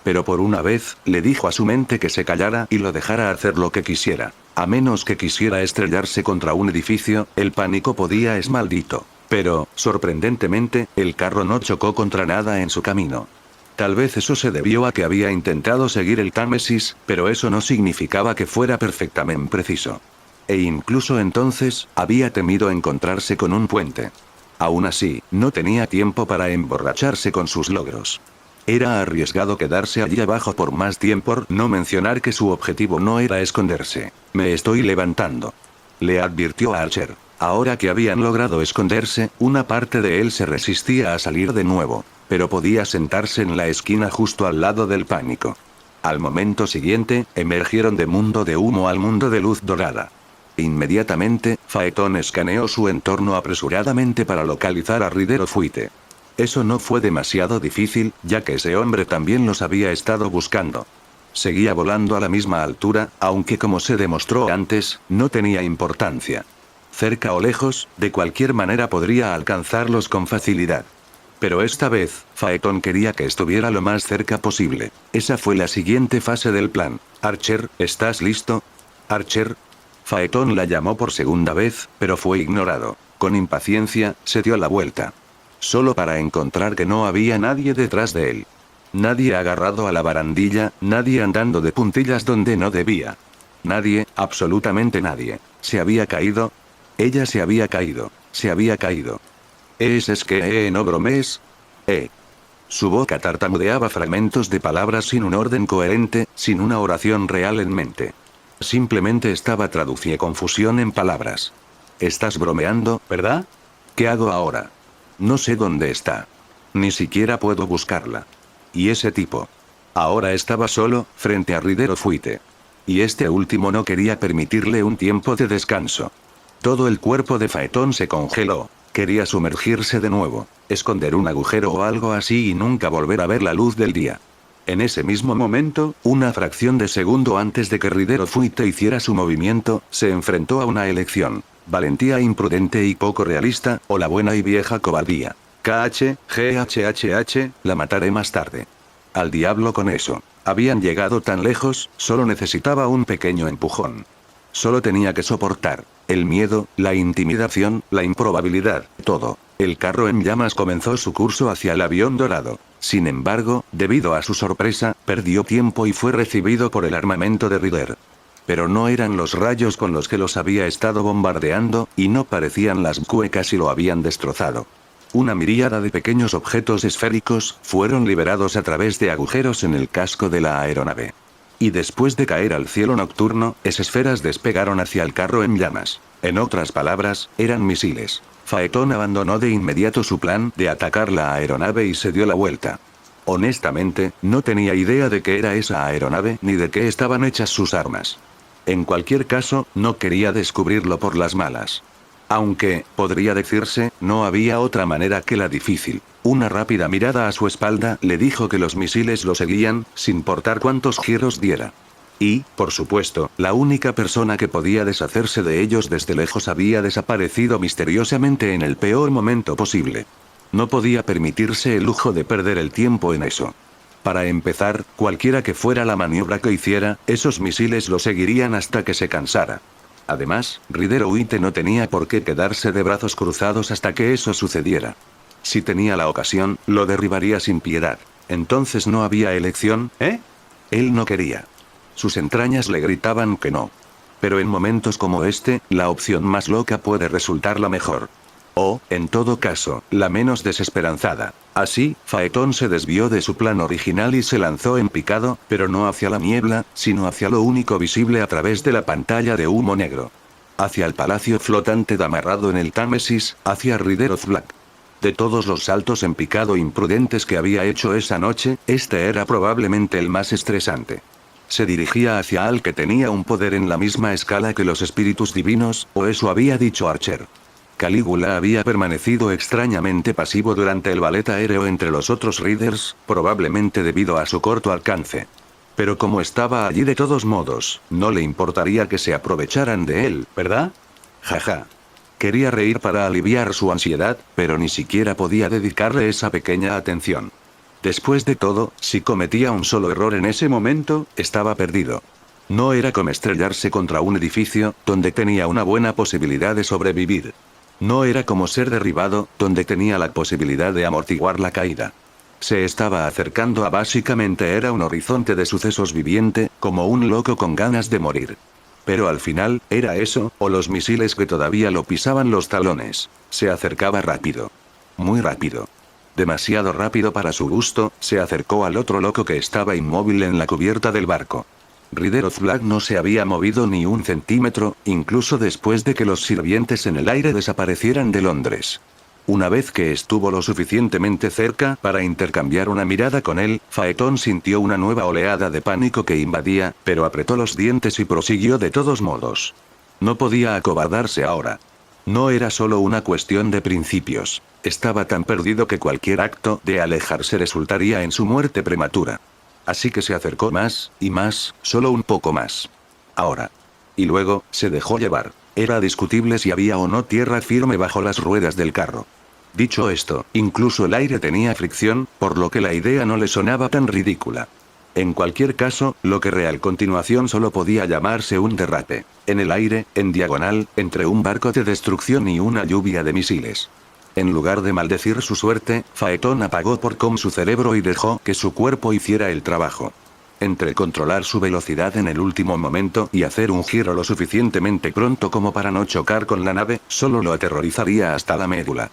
A: Pero por una vez, le dijo a su mente que se callara y lo dejara hacer lo que quisiera. A menos que quisiera estrellarse contra un edificio, el pánico podía es maldito. Pero, sorprendentemente, el carro no chocó contra nada en su camino. Tal vez eso se debió a que había intentado seguir el Támesis, pero eso no significaba que fuera perfectamente preciso. E incluso entonces, había temido encontrarse con un puente. Aún así, no tenía tiempo para emborracharse con sus logros. Era arriesgado quedarse allí abajo por más tiempo, por no mencionar que su objetivo no era esconderse. Me estoy levantando. Le advirtió a Archer. Ahora que habían logrado esconderse, una parte de él se resistía a salir de nuevo. Pero podía sentarse en la esquina justo al lado del pánico. Al momento siguiente, emergieron de mundo de humo al mundo de luz dorada. Inmediatamente, Phaeton escaneó su entorno apresuradamente para localizar a Ridero Fuite. Eso no fue demasiado difícil, ya que ese hombre también los había estado buscando. Seguía volando a la misma altura, aunque como se demostró antes, no tenía importancia. Cerca o lejos, de cualquier manera podría alcanzarlos con facilidad. Pero esta vez, Phaeton quería que estuviera lo más cerca posible. Esa fue la siguiente fase del plan. Archer, ¿estás listo? Archer. Phaeton la llamó por segunda vez, pero fue ignorado. Con impaciencia, se dio la vuelta. Solo para encontrar que no había nadie detrás de él. Nadie agarrado a la barandilla, nadie andando de puntillas donde no debía. Nadie, absolutamente nadie. ¿Se había caído? Ella se había caído. Se había caído. Es que no bromees. Su boca tartamudeaba fragmentos de palabras sin un orden coherente, sin una oración real en mente. Simplemente estaba traduciendo confusión en palabras. Estás bromeando, ¿verdad? ¿Qué hago ahora? No sé dónde está. Ni siquiera puedo buscarla. ¿Y ese tipo? Ahora estaba solo, frente a Ridero Fuite. Y este último no quería permitirle un tiempo de descanso. Todo el cuerpo de Faetón se congeló. Quería sumergirse de nuevo, esconder un agujero o algo así y nunca volver a ver la luz del día. En ese mismo momento, una fracción de segundo antes de que Ridero Fuite hiciera su movimiento, se enfrentó a una elección. Valentía imprudente y poco realista, o la buena y vieja cobardía. GHHH, la mataré más tarde. Al diablo con eso. Habían llegado tan lejos, solo necesitaba un pequeño empujón. Solo tenía que soportar. El miedo, la intimidación, la improbabilidad, todo. El carro en llamas comenzó su curso hacia el avión dorado. Sin embargo, debido a su sorpresa, perdió tiempo y fue recibido por el armamento de Rider. Pero no eran los rayos con los que los había estado bombardeando, y no parecían las cuecas y lo habían destrozado. Una miríada de pequeños objetos esféricos fueron liberados a través de agujeros en el casco de la aeronave. Y después de caer al cielo nocturno, esas esferas despegaron hacia el carro en llamas. En otras palabras, eran misiles. Faetón abandonó de inmediato su plan de atacar la aeronave y se dio la vuelta. Honestamente, no tenía idea de qué era esa aeronave ni de qué estaban hechas sus armas. En cualquier caso, no quería descubrirlo por las malas. Aunque, podría decirse, no había otra manera que la difícil. Una rápida mirada a su espalda le dijo que los misiles lo seguían, sin importar cuántos giros diera. Y, por supuesto, la única persona que podía deshacerse de ellos desde lejos había desaparecido misteriosamente en el peor momento posible. No podía permitirse el lujo de perder el tiempo en eso. Para empezar, cualquiera que fuera la maniobra que hiciera, esos misiles lo seguirían hasta que se cansara. Además, Ridero Fuite no tenía por qué quedarse de brazos cruzados hasta que eso sucediera. Si tenía la ocasión, lo derribaría sin piedad. Entonces no había elección, ¿eh? Él no quería. Sus entrañas le gritaban que no. Pero en momentos como este, la opción más loca puede resultar la mejor. O, en todo caso, la menos desesperanzada. Así, Faetón se desvió de su plan original y se lanzó en picado, pero no hacia la niebla, sino hacia lo único visible a través de la pantalla de humo negro. Hacia el palacio flotante amarrado en el Támesis, hacia Ridero Black. De todos los saltos en picado imprudentes que había hecho esa noche, este era probablemente el más estresante. Se dirigía hacia Al, que tenía un poder en la misma escala que los espíritus divinos, o eso había dicho Archer. Calígula había permanecido extrañamente pasivo durante el ballet aéreo entre los otros Riders, probablemente debido a su corto alcance. Pero como estaba allí de todos modos, no le importaría que se aprovecharan de él, ¿verdad? Jaja. Quería reír para aliviar su ansiedad, pero ni siquiera podía dedicarle esa pequeña atención. Después de todo, si cometía un solo error en ese momento, estaba perdido. No era como estrellarse contra un edificio, donde tenía una buena posibilidad de sobrevivir. No era como ser derribado, donde tenía la posibilidad de amortiguar la caída. Se estaba acercando a básicamente era un horizonte de sucesos viviente, como un loco con ganas de morir. Pero al final, era eso, o los misiles que todavía lo pisaban los talones. Se acercaba rápido. Muy rápido. Demasiado rápido para su gusto, se acercó al otro loco que estaba inmóvil en la cubierta del barco. Ridero Black no se había movido ni un centímetro, incluso después de que los sirvientes en el aire desaparecieran de Londres. Una vez que estuvo lo suficientemente cerca para intercambiar una mirada con él, Faetón sintió una nueva oleada de pánico que invadía, pero apretó los dientes y prosiguió de todos modos. No podía acobardarse ahora. No era solo una cuestión de principios. Estaba tan perdido que cualquier acto de alejarse resultaría en su muerte prematura. Así que se acercó más, y más, solo un poco más. Ahora. Y luego, se dejó llevar. Era discutible si había o no tierra firme bajo las ruedas del carro. Dicho esto, incluso el aire tenía fricción, por lo que la idea no le sonaba tan ridícula. En cualquier caso, lo que a continuación solo podía llamarse un derrape. En el aire, en diagonal, entre un barco de destrucción y una lluvia de misiles. En lugar de maldecir su suerte, Faetón apagó por com su cerebro y dejó que su cuerpo hiciera el trabajo. Entre controlar su velocidad en el último momento y hacer un giro lo suficientemente pronto como para no chocar con la nave, solo lo aterrorizaría hasta la médula.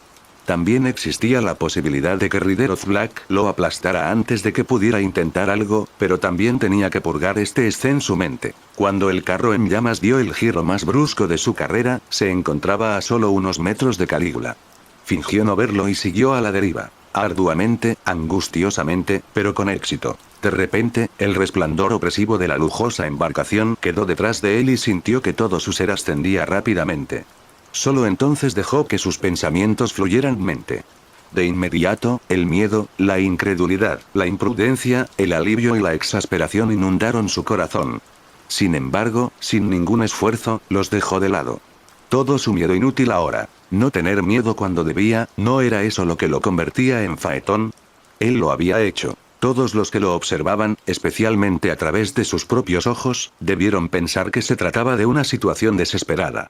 A: También existía la posibilidad de que Rider Black lo aplastara antes de que pudiera intentar algo, pero también tenía que purgar este escena en su mente. Cuando el carro en llamas dio el giro más brusco de su carrera, se encontraba a solo unos metros de Calígula. Fingió no verlo y siguió a la deriva. Arduamente, angustiosamente, pero con éxito. De repente, el resplandor opresivo de la lujosa embarcación quedó detrás de él y sintió que todo su ser ascendía rápidamente. Solo entonces dejó que sus pensamientos fluyeran mente. De inmediato, el miedo, la incredulidad, la imprudencia, el alivio y la exasperación inundaron su corazón. Sin embargo, sin ningún esfuerzo, los dejó de lado. Todo su miedo inútil ahora. No tener miedo cuando debía, ¿no era eso lo que lo convertía en Faetón? Él lo había hecho. Todos los que lo observaban, especialmente a través de sus propios ojos, debieron pensar que se trataba de una situación desesperada.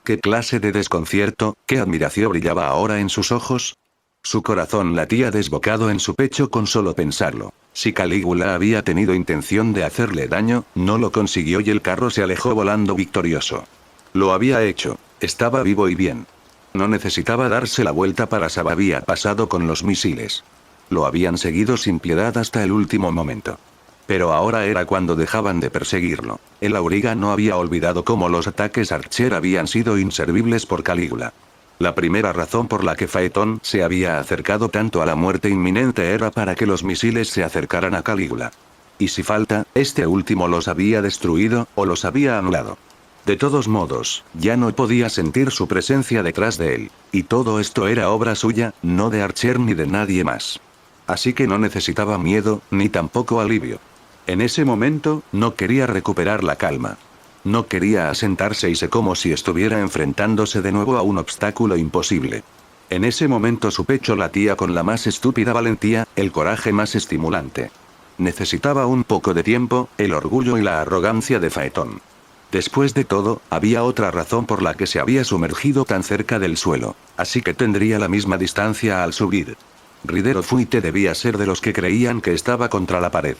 A: ¿Qué clase de desconcierto, qué admiración brillaba ahora en sus ojos? Su corazón latía desbocado en su pecho con solo pensarlo. Si Calígula había tenido intención de hacerle daño, no lo consiguió y el carro se alejó volando victorioso. Lo había hecho. Estaba vivo y bien. No necesitaba darse la vuelta para saber qué había pasado con los misiles. Lo habían seguido sin piedad hasta el último momento. Pero ahora era cuando dejaban de perseguirlo. El auriga no había olvidado cómo los ataques Archer habían sido inservibles por Calígula. La primera razón por la que Faetón se había acercado tanto a la muerte inminente era para que los misiles se acercaran a Calígula. Y si falta, este último los había destruido, o los había anulado. De todos modos, ya no podía sentir su presencia detrás de él. Y todo esto era obra suya, no de Archer ni de nadie más. Así que no necesitaba miedo, ni tampoco alivio. En ese momento, no quería recuperar la calma. No quería asentarse y como si estuviera enfrentándose de nuevo a un obstáculo imposible. En ese momento su pecho latía con la más estúpida valentía, el coraje más estimulante. Necesitaba un poco de tiempo, el orgullo y la arrogancia de Faetón. Después de todo, había otra razón por la que se había sumergido tan cerca del suelo, así que tendría la misma distancia al subir. Rider Fuite debía ser de los que creían que estaba contra la pared.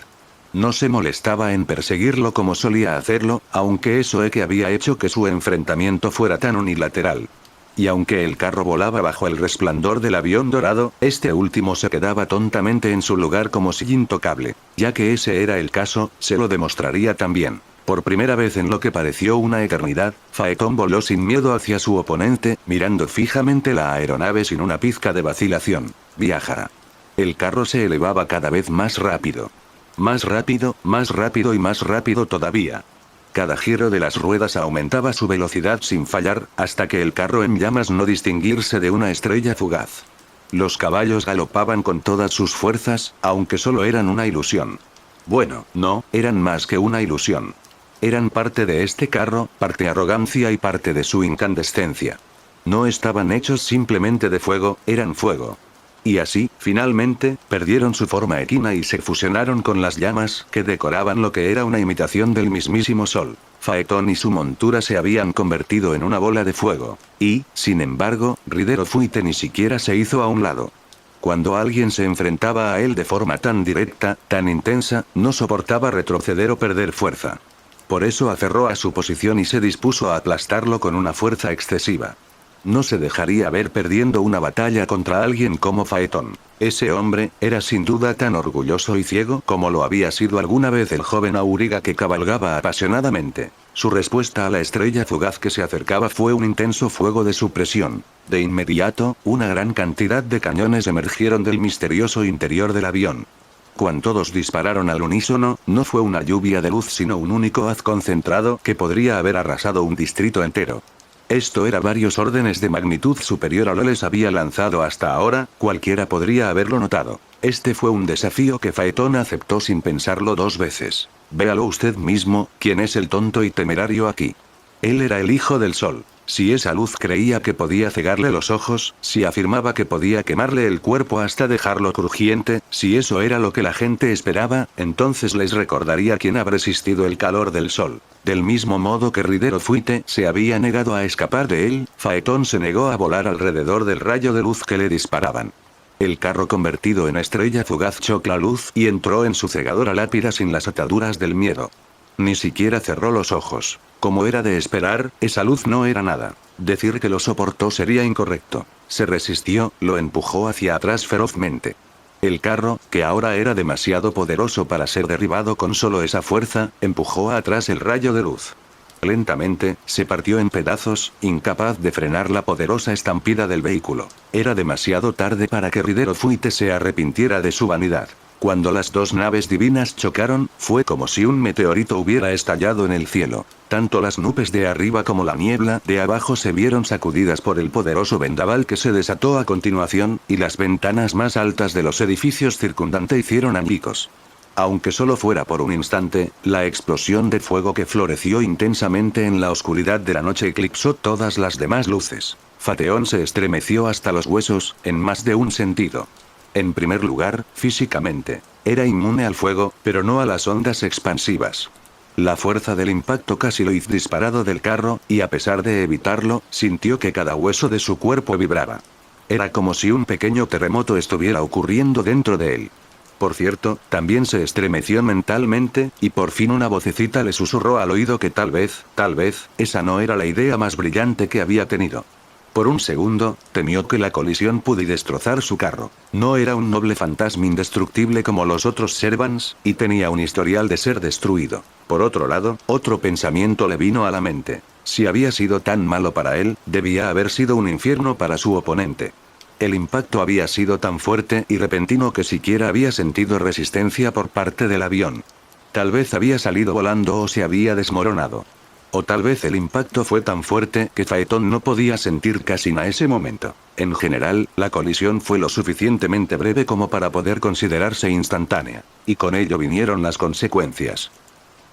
A: No se molestaba en perseguirlo como solía hacerlo, aunque eso que había hecho que su enfrentamiento fuera tan unilateral. Y aunque el carro volaba bajo el resplandor del avión dorado, este último se quedaba tontamente en su lugar como si intocable. Ya que ese era el caso, se lo demostraría también. Por primera vez en lo que pareció una eternidad, Faetón voló sin miedo hacia su oponente, mirando fijamente la aeronave sin una pizca de vacilación. Viaja. El carro se elevaba cada vez más rápido. Más rápido y más rápido todavía. Cada giro de las ruedas aumentaba su velocidad sin fallar, hasta que el carro en llamas no distinguirse de una estrella fugaz. Los caballos galopaban con todas sus fuerzas, aunque solo eran una ilusión. Bueno, no, eran más que una ilusión. Eran parte de este carro, parte arrogancia y parte de su incandescencia. No estaban hechos simplemente de fuego, eran fuego. Y así, finalmente, perdieron su forma equina y se fusionaron con las llamas que decoraban lo que era una imitación del mismísimo sol. Faetón y su montura se habían convertido en una bola de fuego. Y, sin embargo, Rider Fuite ni siquiera se hizo a un lado. Cuando alguien se enfrentaba a él de forma tan directa, tan intensa, no soportaba retroceder o perder fuerza. Por eso aferró a su posición y se dispuso a aplastarlo con una fuerza excesiva. No se dejaría ver perdiendo una batalla contra alguien como Faetón. Ese hombre, era sin duda tan orgulloso y ciego como lo había sido alguna vez el joven auriga que cabalgaba apasionadamente. Su respuesta a la estrella fugaz que se acercaba fue un intenso fuego de supresión. De inmediato, una gran cantidad de cañones emergieron del misterioso interior del avión. Cuando todos dispararon al unísono, no fue una lluvia de luz sino un único haz concentrado que podría haber arrasado un distrito entero. Esto era varios órdenes de magnitud superior a lo que les había lanzado hasta ahora, cualquiera podría haberlo notado. Este fue un desafío que Faetón aceptó sin pensarlo dos veces. Véalo usted mismo, ¿quién es el tonto y temerario aquí? Él era el hijo del sol. Si esa luz creía que podía cegarle los ojos, si afirmaba que podía quemarle el cuerpo hasta dejarlo crujiente, si eso era lo que la gente esperaba, entonces les recordaría quién habrá resistido el calor del sol. Del mismo modo que Rider Fuite se había negado a escapar de él, Faetón se negó a volar alrededor del rayo de luz que le disparaban. El carro convertido en estrella fugaz chocó la luz y entró en su cegadora lápida sin las ataduras del miedo. Ni siquiera cerró los ojos. Como era de esperar, esa luz no era nada. Decir que lo soportó sería incorrecto. se resistió, lo empujó hacia atrás ferozmente. El carro, que ahora era demasiado poderoso para ser derribado con solo esa fuerza, empujó atrás el rayo de luz. Lentamente, se partió en pedazos, incapaz de frenar la poderosa estampida del vehículo. Era demasiado tarde para que Ridero Fuite se arrepintiera de su vanidad. Cuando las dos naves divinas chocaron, fue como si un meteorito hubiera estallado en el cielo. Tanto las nubes de arriba como la niebla de abajo se vieron sacudidas por el poderoso vendaval que se desató a continuación, y las ventanas más altas de los edificios circundantes hicieron añicos. Aunque solo fuera por un instante, la explosión de fuego que floreció intensamente en la oscuridad de la noche eclipsó todas las demás luces. Faetón se estremeció hasta los huesos, en más de un sentido. En primer lugar, físicamente. Era inmune al fuego, pero no a las ondas expansivas. La fuerza del impacto casi lo hizo disparado del carro, y a pesar de evitarlo, sintió que cada hueso de su cuerpo vibraba. Era como si un pequeño terremoto estuviera ocurriendo dentro de él. Por cierto, también se estremeció mentalmente, y por fin una vocecita le susurró al oído que tal vez, esa no era la idea más brillante que había tenido. Por un segundo, temió que la colisión pudiera destrozar su carro. No era un noble fantasma indestructible como los otros Servants, y tenía un historial de ser destruido. Por otro lado, otro pensamiento le vino a la mente. Si había sido tan malo para él, debía haber sido un infierno para su oponente. El impacto había sido tan fuerte y repentino que siquiera había sentido resistencia por parte del avión. Tal vez había salido volando o se había desmoronado. O tal vez el impacto fue tan fuerte que Faetón no podía sentir casi nada ese momento. En general, la colisión fue lo suficientemente breve como para poder considerarse instantánea. Y con ello vinieron las consecuencias.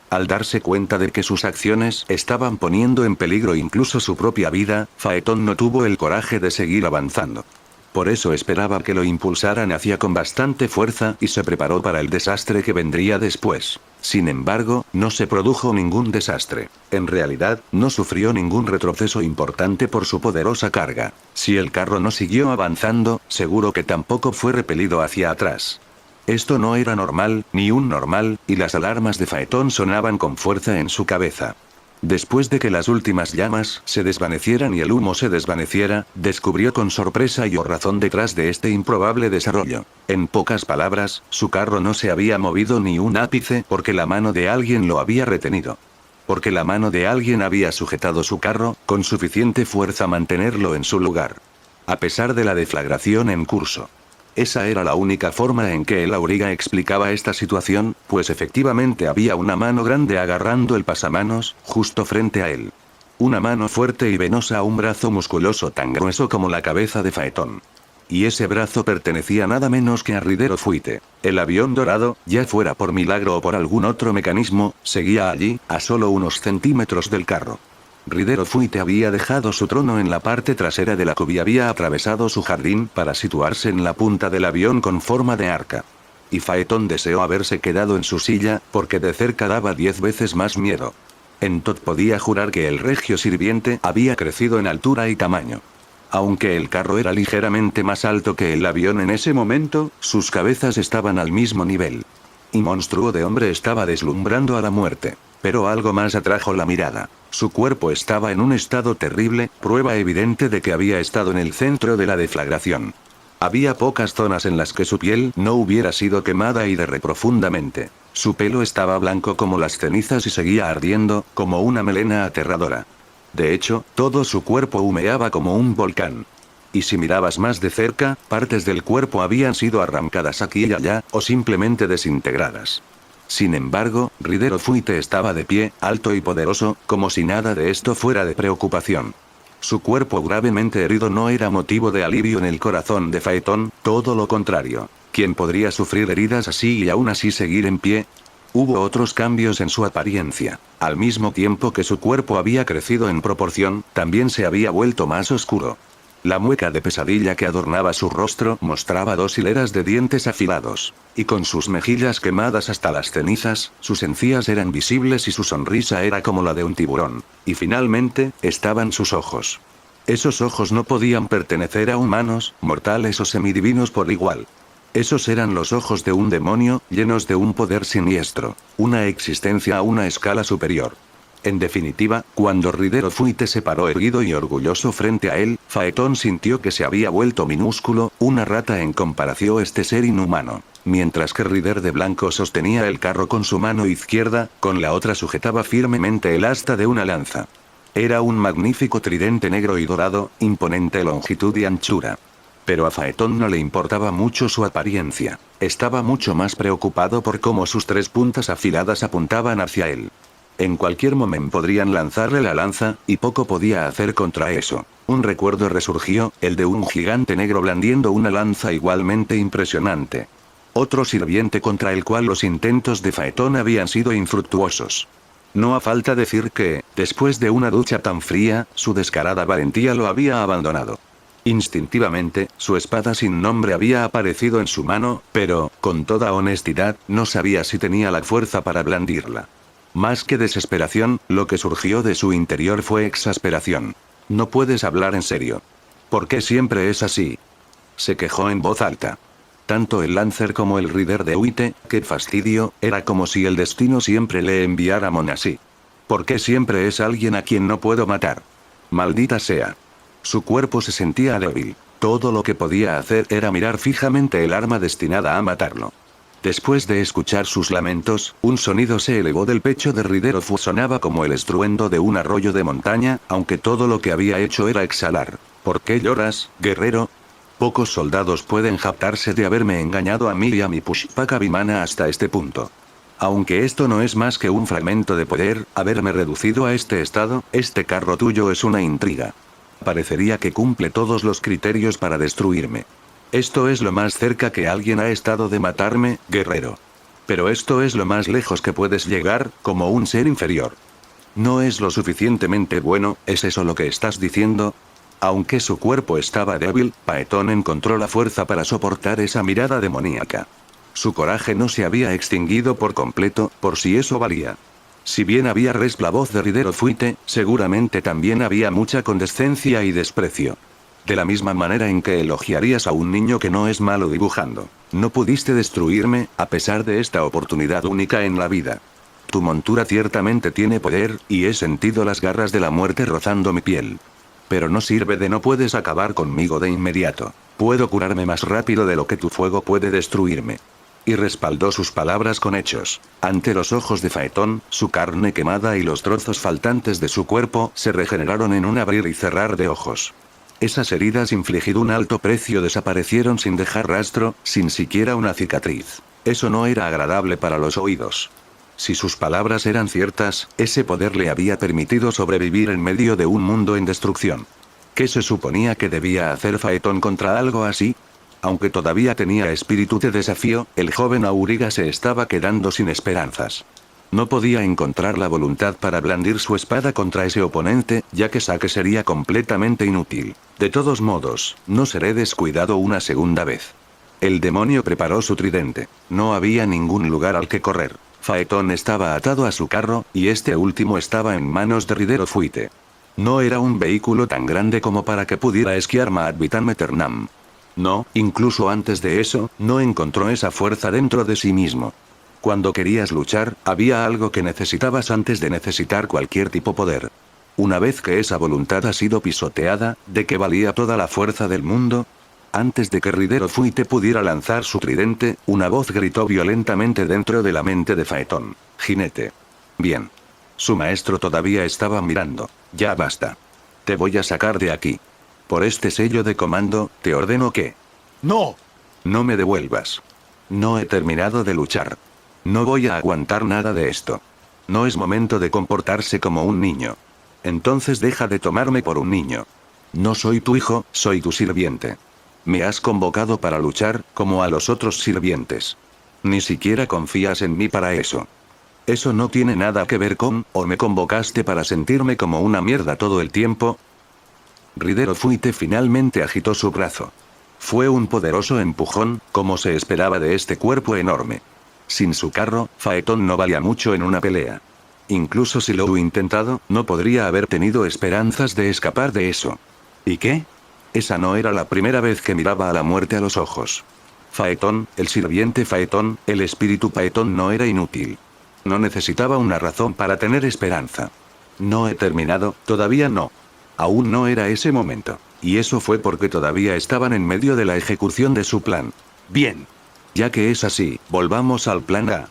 A: Al darse cuenta de que sus acciones estaban poniendo en peligro incluso su propia vida, Faetón no tuvo el coraje de seguir avanzando. Por eso esperaba que lo impulsaran hacia con bastante fuerza y se preparó para el desastre que vendría después. Sin embargo, no se produjo ningún desastre. En realidad, no sufrió ningún retroceso importante por su poderosa carga. Si el carro no siguió avanzando, seguro que tampoco fue repelido hacia atrás. Esto no era normal, ni un normal, y las alarmas de Faetón sonaban con fuerza en su cabeza. Después de que las últimas llamas se desvanecieran y el humo se desvaneciera, descubrió con sorpresa y razón detrás de este improbable desarrollo. En pocas palabras, su carro no se había movido ni un ápice porque la mano de alguien lo había retenido. Porque la mano de alguien había sujetado su carro, con suficiente fuerza a mantenerlo en su lugar. A pesar de la deflagración en curso. Esa era la única forma en que el auriga explicaba esta situación, pues efectivamente había una mano grande agarrando el pasamanos, justo frente a él. Una mano fuerte y venosa a un brazo musculoso tan grueso como la cabeza de Faetón. Y ese brazo pertenecía nada menos que a Ridero Fuite. El avión dorado, ya fuera por milagro o por algún otro mecanismo, seguía allí, a solo unos centímetros del carro. Ridero Fuite había dejado su trono en la parte trasera de la cual había atravesado su jardín para situarse en la punta del avión con forma de arca. Y Faetón deseó haberse quedado en su silla, porque de cerca daba 10 veces más miedo. Entot podía jurar que el regio sirviente había crecido en altura y tamaño. Aunque el carro era ligeramente más alto que el avión en ese momento, sus cabezas estaban al mismo nivel. Y monstruo de hombre estaba deslumbrando a la muerte. Pero algo más atrajo la mirada. Su cuerpo estaba en un estado terrible, prueba evidente de que había estado en el centro de la deflagración. Había pocas zonas en las que su piel no hubiera sido quemada y derre profundamente. Su pelo estaba blanco como las cenizas y seguía ardiendo, como una melena aterradora. De hecho, todo su cuerpo humeaba como un volcán. Y si mirabas más de cerca, partes del cuerpo habían sido arrancadas aquí y allá, o simplemente desintegradas. Sin embargo, Ridero Fuite estaba de pie, alto y poderoso, como si nada de esto fuera de preocupación. Su cuerpo gravemente herido no era motivo de alivio en el corazón de Faetón, todo lo contrario. ¿Quién podría sufrir heridas así y aún así seguir en pie? Hubo otros cambios en su apariencia. Al mismo tiempo que su cuerpo había crecido en proporción, también se había vuelto más oscuro. La mueca de pesadilla que adornaba su rostro mostraba 2 hileras de dientes afilados. Y con sus mejillas quemadas hasta las cenizas, sus encías eran visibles y su sonrisa era como la de un tiburón. Y finalmente, estaban sus ojos. Esos ojos no podían pertenecer a humanos, mortales o semidivinos por igual. Esos eran los ojos de un demonio, llenos de un poder siniestro. Una existencia a una escala superior. En definitiva, cuando Ridero Fuite se paró erguido y orgulloso frente a él, Faetón sintió que se había vuelto minúsculo, una rata en comparación a este ser inhumano. Mientras que Rider de Blanco sostenía el carro con su mano izquierda, con la otra sujetaba firmemente el asta de una lanza. Era un magnífico tridente negro y dorado, imponente longitud y anchura. Pero a Faetón no le importaba mucho su apariencia. Estaba mucho más preocupado por cómo sus 3 puntas afiladas apuntaban hacia él. En cualquier momento podrían lanzarle la lanza, y poco podía hacer contra eso. Un recuerdo resurgió, el de un gigante negro blandiendo una lanza igualmente impresionante. Otro sirviente contra el cual los intentos de Faetón habían sido infructuosos. No ha falta decir que, después de una ducha tan fría, su descarada valentía lo había abandonado. Instintivamente, su espada sin nombre había aparecido en su mano, pero, con toda honestidad, no sabía si tenía la fuerza para blandirla. Más que desesperación, lo que surgió de su interior fue exasperación. No puedes hablar en serio. ¿Por qué siempre es así? Se quejó en voz alta. Tanto el Lancer como el Rider de Huite, qué fastidio, era como si el destino siempre le enviara a Monasí. ¿Por qué siempre es alguien a quien no puedo matar? Maldita sea. Su cuerpo se sentía débil. Todo lo que podía hacer era mirar fijamente el arma destinada a matarlo. Después de escuchar sus lamentos, un sonido se elevó del pecho de Ridero Fu. Sonaba como el estruendo de un arroyo de montaña, aunque todo lo que había hecho era exhalar. ¿Por qué lloras, guerrero? Pocos soldados pueden jactarse de haberme engañado a mí y a mi Pushpaka Vimana hasta este punto. Aunque esto no es más que un fragmento de poder, haberme reducido a este estado, este carro tuyo es una intriga. Parecería que cumple todos los criterios para destruirme. Esto es lo más cerca que alguien ha estado de matarme, guerrero. Pero esto es lo más lejos que puedes llegar, como un ser inferior. ¿No es lo suficientemente bueno, es eso lo que estás diciendo? Aunque su cuerpo estaba débil, Faetón encontró la fuerza para soportar esa mirada demoníaca. Su coraje no se había extinguido por completo, por si eso valía. Si bien había la voz de Ridero Fuite, seguramente también había mucha condescencia y desprecio. De la misma manera en que elogiarías a un niño que no es malo dibujando. No pudiste destruirme, a pesar de esta oportunidad única en la vida. Tu montura ciertamente tiene poder, y he sentido las garras de la muerte rozando mi piel. Pero no sirve de no puedes acabar conmigo de inmediato. Puedo curarme más rápido de lo que tu fuego puede destruirme. Y respaldó sus palabras con hechos. Ante los ojos de Faetón, su carne quemada y los trozos faltantes de su cuerpo se regeneraron en un abrir y cerrar de ojos. Esas heridas infligido un alto precio desaparecieron sin dejar rastro, sin siquiera una cicatriz. Eso no era agradable para los oídos. Si sus palabras eran ciertas, ese poder le había permitido sobrevivir en medio de un mundo en destrucción. ¿Qué se suponía que debía hacer Faetón contra algo así? Aunque todavía tenía espíritu de desafío, el joven Auriga se estaba quedando sin esperanzas. No podía encontrar la voluntad para blandir su espada contra ese oponente, ya que saque sería completamente inútil. De todos modos, no seré descuidado una segunda vez. El demonio preparó su tridente. No había ningún lugar al que correr. Faetón estaba atado a su carro, y este último estaba en manos de Ridero Fuite. No era un vehículo tan grande como para que pudiera esquiar Maadvitan Meternam. No, incluso antes de eso, no encontró esa fuerza dentro de sí mismo. Cuando querías luchar, había algo que necesitabas antes de necesitar cualquier tipo de poder. Una vez que esa voluntad ha sido pisoteada, ¿de qué valía toda la fuerza del mundo? Antes de que Ridero Fuite pudiera lanzar su tridente, una voz gritó violentamente dentro de la mente de Faetón. Jinete. Bien. Su maestro todavía estaba mirando. Ya basta. Te voy a sacar de aquí. Por este sello de comando, te ordeno que...
B: ¡No!
A: No me devuelvas. No he terminado de luchar. No voy a aguantar nada de esto. No es momento de comportarse como un niño. Entonces deja de tomarme por un niño. No soy tu hijo, soy tu sirviente. Me has convocado para luchar, como a los otros sirvientes. Ni siquiera confías en mí para eso. Eso no tiene nada que ver con, o me convocaste para sentirme como una mierda todo el tiempo. Ridero Fuite finalmente agitó su brazo. Fue un poderoso empujón, como se esperaba de este cuerpo enorme. Sin su carro, Faetón no valía mucho en una pelea. Incluso si lo hubiera intentado, no podría haber tenido esperanzas de escapar de eso. ¿Y qué? Esa no era la primera vez que miraba a la muerte a los ojos. Faetón, el sirviente Faetón, el espíritu Faetón no era inútil. No necesitaba una razón para tener esperanza. No he terminado, todavía no. Aún no era ese momento. Y eso fue porque todavía estaban en medio de la ejecución de su plan.
B: Bien.
A: Ya que es así, volvamos al plan A.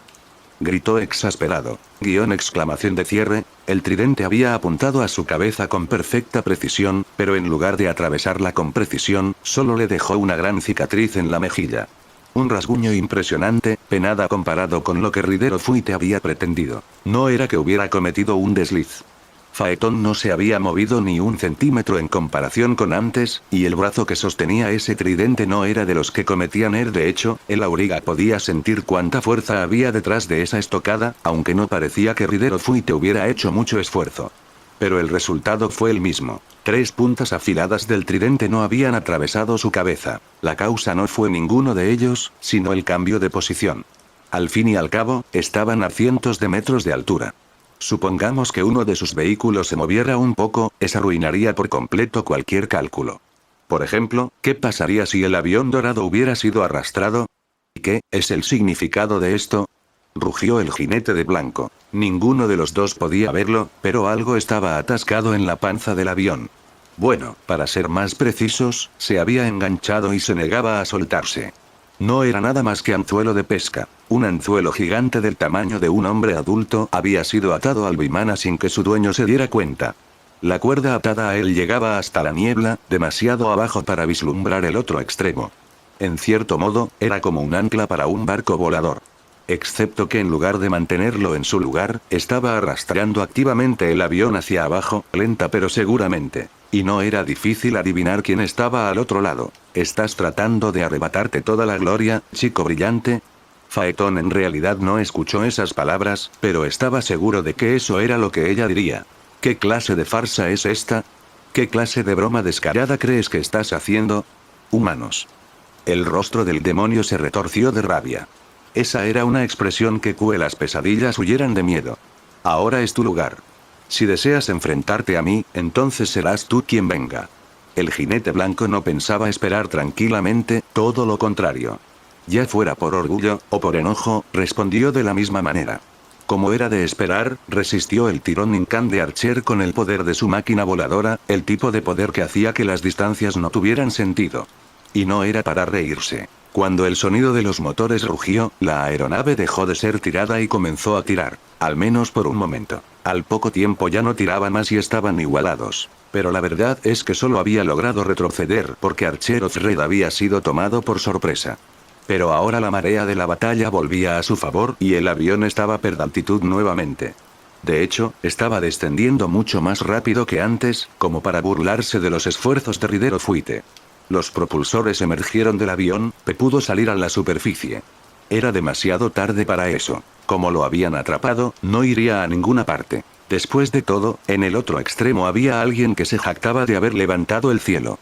A: Gritó exasperado. Exclamación de cierre. El tridente había apuntado a su cabeza con perfecta precisión, pero en lugar de atravesarla con precisión, solo le dejó una gran cicatriz en la mejilla. Un rasguño impresionante, penada comparado con lo que Ridero Fuite había pretendido. No era que hubiera cometido un desliz. Faetón no se había movido ni un centímetro en comparación con antes, y el brazo que sostenía ese tridente no era de los que cometían de hecho, el auriga podía sentir cuánta fuerza había detrás de esa estocada, aunque no parecía que Ridero Fuite hubiera hecho mucho esfuerzo. Pero el resultado fue el mismo. 3 puntas afiladas del tridente no habían atravesado su cabeza. La causa no fue ninguno de ellos, sino el cambio de posición. Al fin y al cabo, estaban a cientos de metros de altura. Supongamos que uno de sus vehículos se moviera un poco, eso arruinaría por completo cualquier cálculo. Por ejemplo, ¿qué pasaría si el avión dorado hubiera sido arrastrado? ¿Y qué es el significado de esto? Rugió el jinete de blanco. Ninguno de los dos podía verlo, pero algo estaba atascado en la panza del avión. Bueno, para ser más precisos, se había enganchado y se negaba a soltarse. No era nada más que anzuelo de pesca. Un anzuelo gigante del tamaño de un hombre adulto había sido atado al Vimana sin que su dueño se diera cuenta. La cuerda atada a él llegaba hasta la niebla, demasiado abajo para vislumbrar el otro extremo. En cierto modo, era como un ancla para un barco volador. Excepto que en lugar de mantenerlo en su lugar, estaba arrastrando activamente el avión hacia abajo, lenta pero seguramente. Y no era difícil adivinar quién estaba al otro lado. ¿Estás tratando de arrebatarte toda la gloria, chico brillante? Faetón en realidad no escuchó esas palabras, pero estaba seguro de que eso era lo que ella diría. ¿Qué clase de farsa es esta? ¿Qué clase de broma descarada crees que estás haciendo? Humanos. El rostro del demonio se retorció de rabia. Esa era una expresión que las pesadillas huyeran de miedo. Ahora es tu lugar. Si deseas enfrentarte a mí, entonces serás tú quien venga. El jinete blanco no pensaba esperar tranquilamente, todo lo contrario. Ya fuera por orgullo, o por enojo, respondió de la misma manera. Como era de esperar, resistió el tirón Incan de Archer con el poder de su máquina voladora, el tipo de poder que hacía que las distancias no tuvieran sentido. Y no era para reírse. Cuando el sonido de los motores rugió, la aeronave dejó de ser tirada y comenzó a tirar, al menos por un momento. Al poco tiempo ya no tiraba más y estaban igualados. Pero la verdad es que solo había logrado retroceder porque Archer of Red había sido tomado por sorpresa. Pero ahora la marea de la batalla volvía a su favor y el avión estaba perdiendo altitud nuevamente. De hecho, estaba descendiendo mucho más rápido que antes, como para burlarse de los esfuerzos de Ridero Fuite. Los propulsores emergieron del avión, pudo salir a la superficie. Era demasiado tarde para eso. Como lo habían atrapado, no iría a ninguna parte. Después de todo, en el otro extremo había alguien que se jactaba de haber levantado el cielo.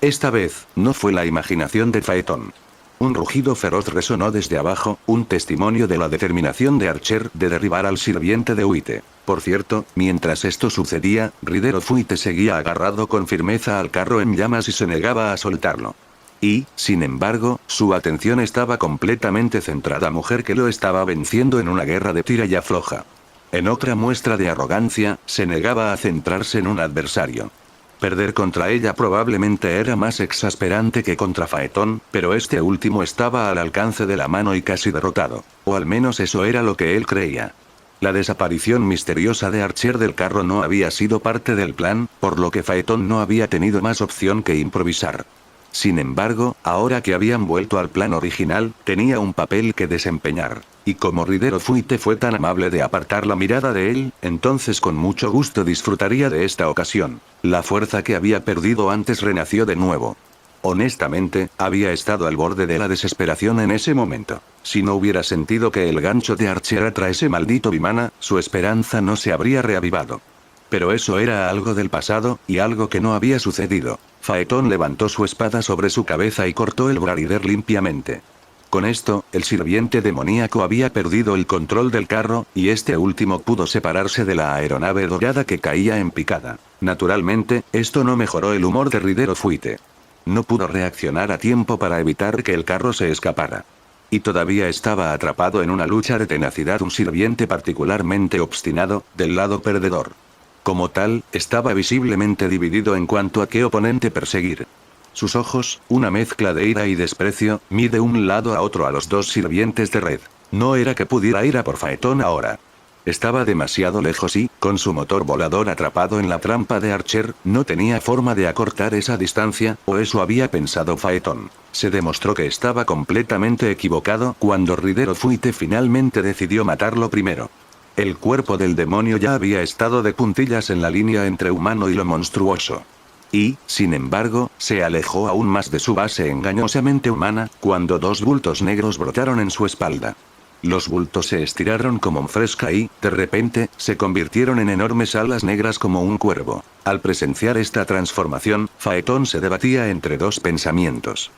A: Esta vez, no fue la imaginación de Faetón. Un rugido feroz resonó desde abajo, un testimonio de la determinación de Archer de derribar al sirviente de Uite. Por cierto, mientras esto sucedía, Ridero Fuite seguía agarrado con firmeza al carro en llamas y se negaba a soltarlo. Y, sin embargo, su atención estaba completamente centrada en la mujer que lo estaba venciendo en una guerra de tira y afloja. En otra muestra de arrogancia, se negaba a centrarse en un adversario. Perder contra ella probablemente era más exasperante que contra Faetón, pero este último estaba al alcance de la mano y casi derrotado. O al menos eso era lo que él creía. La desaparición misteriosa de Archer del carro no había sido parte del plan, por lo que Faetón no había tenido más opción que improvisar. Sin embargo, ahora que habían vuelto al plan original, tenía un papel que desempeñar. Y como Ridero Fuite fue tan amable de apartar la mirada de él, entonces con mucho gusto disfrutaría de esta ocasión. La fuerza que había perdido antes renació de nuevo. Honestamente, había estado al borde de la desesperación en ese momento. Si no hubiera sentido que el gancho de Archer atrae ese maldito Vimana, su esperanza no se habría reavivado. Pero eso era algo del pasado, y algo que no había sucedido. Faetón levantó su espada sobre su cabeza y cortó el Brarider limpiamente. Con esto, el sirviente demoníaco había perdido el control del carro, y este último pudo separarse de la aeronave dorada que caía en picada. Naturalmente, esto no mejoró el humor de Ridero Fuite. No pudo reaccionar a tiempo para evitar que el carro se escapara. Y todavía estaba atrapado en una lucha de tenacidad un sirviente particularmente obstinado, del lado perdedor. Como tal, estaba visiblemente dividido en cuanto a qué oponente perseguir. Sus ojos, una mezcla de ira y desprecio, mide un lado a otro a los dos sirvientes de Red. No era que pudiera ir a por Phaeton ahora. Estaba demasiado lejos y, con su motor volador atrapado en la trampa de Archer, no tenía forma de acortar esa distancia, o eso había pensado Phaeton. Se demostró que estaba completamente equivocado cuando Ridero Fuite finalmente decidió matarlo primero. El cuerpo del demonio ya había estado de puntillas en la línea entre humano y lo monstruoso. Y, sin embargo, se alejó aún más de su base engañosamente humana, cuando dos bultos negros brotaron en su espalda. Los bultos se estiraron como fresca y, de repente, se convirtieron en enormes alas negras como un cuervo. Al presenciar esta transformación, Phaeton se debatía entre dos pensamientos.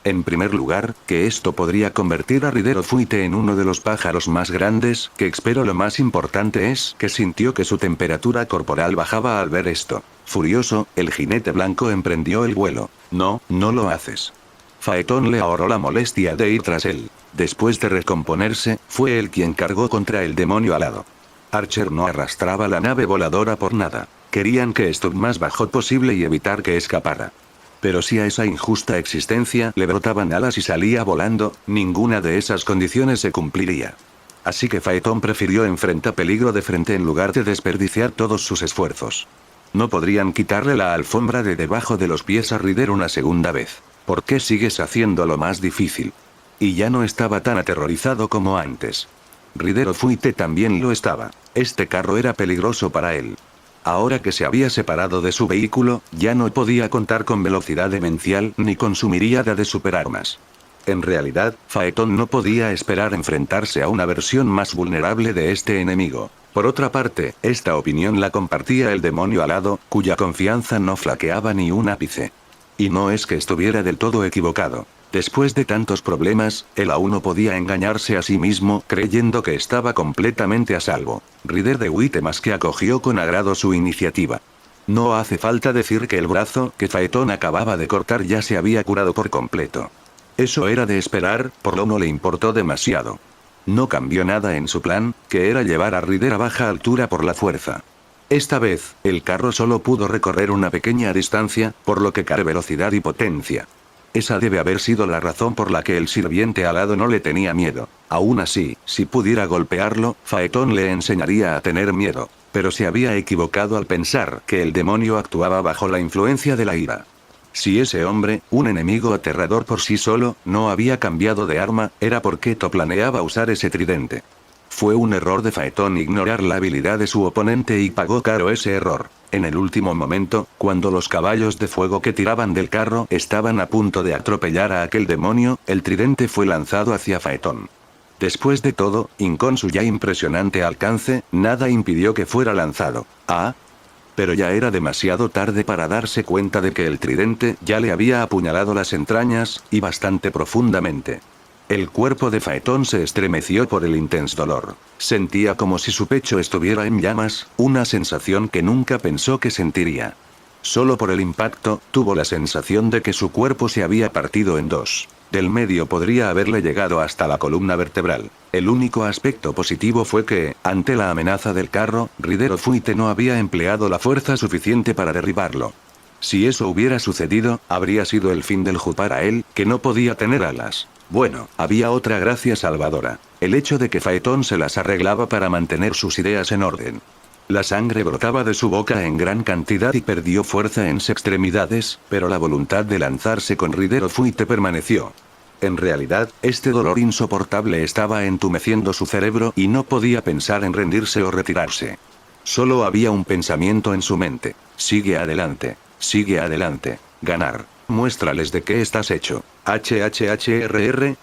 A: En primer lugar, que esto podría convertir a Ridero Fuite en uno de los pájaros más grandes, pero lo más importante es que sintió que su temperatura corporal bajaba al ver esto. Furioso, el jinete blanco emprendió el vuelo. No, no lo haces. Phaeton le ahorró la molestia de ir tras él. Después de recomponerse, fue él quien cargó contra el demonio alado. Archer no arrastraba la nave voladora por nada. Querían que estuviera más bajo posible y evitar que escapara. Pero si a esa injusta existencia le brotaban alas y salía volando, ninguna de esas condiciones se cumpliría. Así que Phaeton prefirió enfrentar peligro de frente en lugar de desperdiciar todos sus esfuerzos. No podrían quitarle la alfombra de debajo de los pies a Ridero una segunda vez. ¿Por qué sigues haciéndolo más difícil? Y ya no estaba tan aterrorizado como antes. Ridero Fuite también lo estaba. Este carro era peligroso para él. Ahora que se había separado de su vehículo, ya no podía contar con velocidad demencial ni con su miríada de superarmas. En realidad, Phaeton no podía esperar enfrentarse a una versión más vulnerable de este enemigo. Por otra parte, esta opinión la compartía el demonio alado, cuya confianza no flaqueaba ni un ápice. Y no es que estuviera del todo equivocado. Después de tantos problemas, él aún no podía engañarse a sí mismo, creyendo que estaba completamente a salvo. Ridero Fuite más que acogió con agrado su iniciativa. No hace falta decir que el brazo que Phaeton acababa de cortar ya se había curado por completo. Eso era de esperar, por lo no le importó demasiado. No cambió nada en su plan, que era llevar a Ridero a baja altura por la fuerza. Esta vez, el carro solo pudo recorrer una pequeña distancia, por lo que cargó velocidad y potencia. Esa debe haber sido la razón por la que el sirviente alado no le tenía miedo. Aún así, si pudiera golpearlo, Phaeton le enseñaría a tener miedo. Pero se había equivocado al pensar que el demonio actuaba bajo la influencia de la ira. Si ese hombre, un enemigo aterrador por sí solo, no había cambiado de arma, era porque planeaba usar ese tridente. Fue un error de Phaeton ignorar la habilidad de su oponente y pagó caro ese error. En el último momento, cuando los caballos de fuego que tiraban del carro estaban a punto de atropellar a aquel demonio, el tridente fue lanzado hacia Phaeton. Después de todo, y con su ya impresionante alcance, nada impidió que fuera lanzado. Pero ya era demasiado tarde para darse cuenta de que el tridente ya le había apuñalado las entrañas, y bastante profundamente. El cuerpo de Phaeton se estremeció por el intenso dolor. Sentía como si su pecho estuviera en llamas, una sensación que nunca pensó que sentiría. Solo por el impacto, tuvo la sensación de que su cuerpo se había partido en dos. Del medio podría haberle llegado hasta la columna vertebral. El único aspecto positivo fue que, ante la amenaza del carro, Ridero Fuite no había empleado la fuerza suficiente para derribarlo. Si eso hubiera sucedido, habría sido el fin del juego para él, que no podía tener alas. Bueno, había otra gracia salvadora. El hecho de que Phaeton se las arreglaba para mantener sus ideas en orden. La sangre brotaba de su boca en gran cantidad y perdió fuerza en sus extremidades, pero la voluntad de lanzarse con Ridero Fuite permaneció. En realidad, este dolor insoportable estaba entumeciendo su cerebro y no podía pensar en rendirse o retirarse. Solo había un pensamiento en su mente. Sigue adelante. Sigue adelante. Ganar. Muéstrales de qué estás hecho. HHHRR.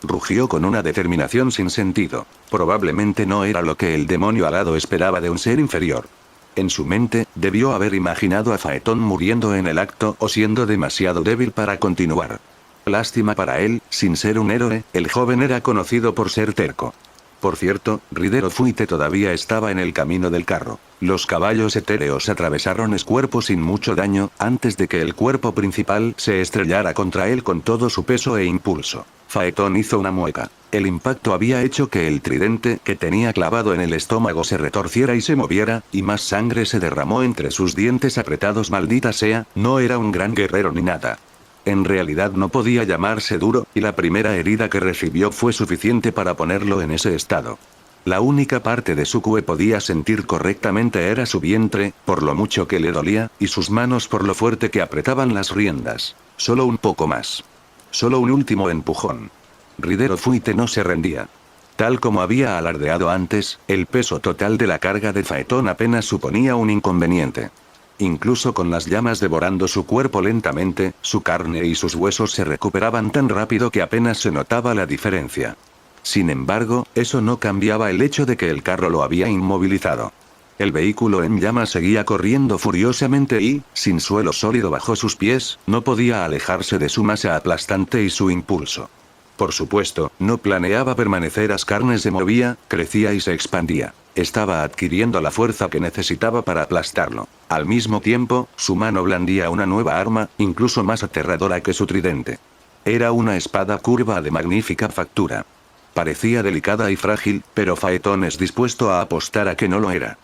A: Rugió con una determinación sin sentido. Probablemente no era lo que el demonio alado esperaba de un ser inferior. En su mente, debió haber imaginado a Phaeton muriendo en el acto o siendo demasiado débil para continuar. Lástima para él, sin ser un héroe, el joven era conocido por ser terco. Por cierto, Ridero Fuite todavía estaba en el camino del carro. Los caballos etéreos atravesaron el cuerpo sin mucho daño, antes de que el cuerpo principal se estrellara contra él con todo su peso e impulso. Phaeton hizo una mueca. El impacto había hecho que el tridente que tenía clavado en el estómago se retorciera y se moviera, y más sangre se derramó entre sus dientes apretados. Maldita sea, no era un gran guerrero ni nada. En realidad no podía llamarse duro, y la primera herida que recibió fue suficiente para ponerlo en ese estado. La única parte de su que podía sentir correctamente era su vientre, por lo mucho que le dolía, y sus manos por lo fuerte que apretaban las riendas. Solo un poco más. Solo un último empujón. Ridero Fuite no se rendía. Tal como había alardeado antes, el peso total de la carga de Faetón apenas suponía un inconveniente. Incluso con las llamas devorando su cuerpo lentamente, su carne y sus huesos se recuperaban tan rápido que apenas se notaba la diferencia. Sin embargo, eso no cambiaba el hecho de que el carro lo había inmovilizado. El vehículo en llamas seguía corriendo furiosamente y, sin suelo sólido bajo sus pies, no podía alejarse de su masa aplastante y su impulso. Por supuesto, no planeaba permanecer. Las carnes se movía, crecía y se expandía. Estaba adquiriendo la fuerza que necesitaba para aplastarlo. Al mismo tiempo, su mano blandía una nueva arma, incluso más aterradora que su tridente. Era una espada curva de magnífica factura. Parecía delicada y frágil, pero Faetón es dispuesto a apostar a que no lo era.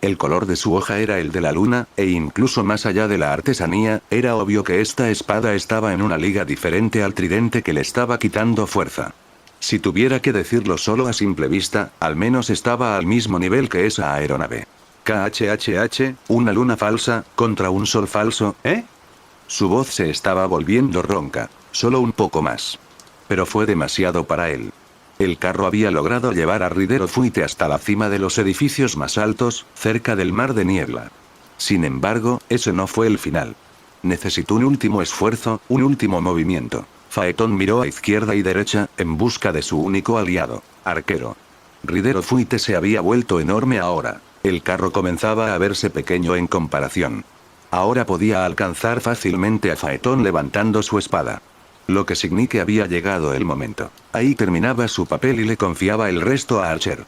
A: El color de su hoja era el de la luna, e incluso más allá de la artesanía, era obvio que esta espada estaba en una liga diferente al tridente que le estaba quitando fuerza. Si tuviera que decirlo solo a simple vista, al menos estaba al mismo nivel que esa aeronave. KHHH, una luna falsa, contra un sol falso, ¿eh? Su voz se estaba volviendo ronca, solo un poco más. Pero fue demasiado para él. El carro había logrado llevar a Ridero Fuite hasta la cima de los edificios más altos, cerca del mar de niebla. Sin embargo, ese no fue el final. Necesitó un último esfuerzo, un último movimiento. Faetón miró a izquierda y derecha, en busca de su único aliado, Arquero. Ridero Fuite se había vuelto enorme ahora. El carro comenzaba a verse pequeño en comparación. Ahora podía alcanzar fácilmente a Faetón levantando su espada. Lo que significa que había llegado el momento. Ahí terminaba su papel y le confiaba el resto a Archer.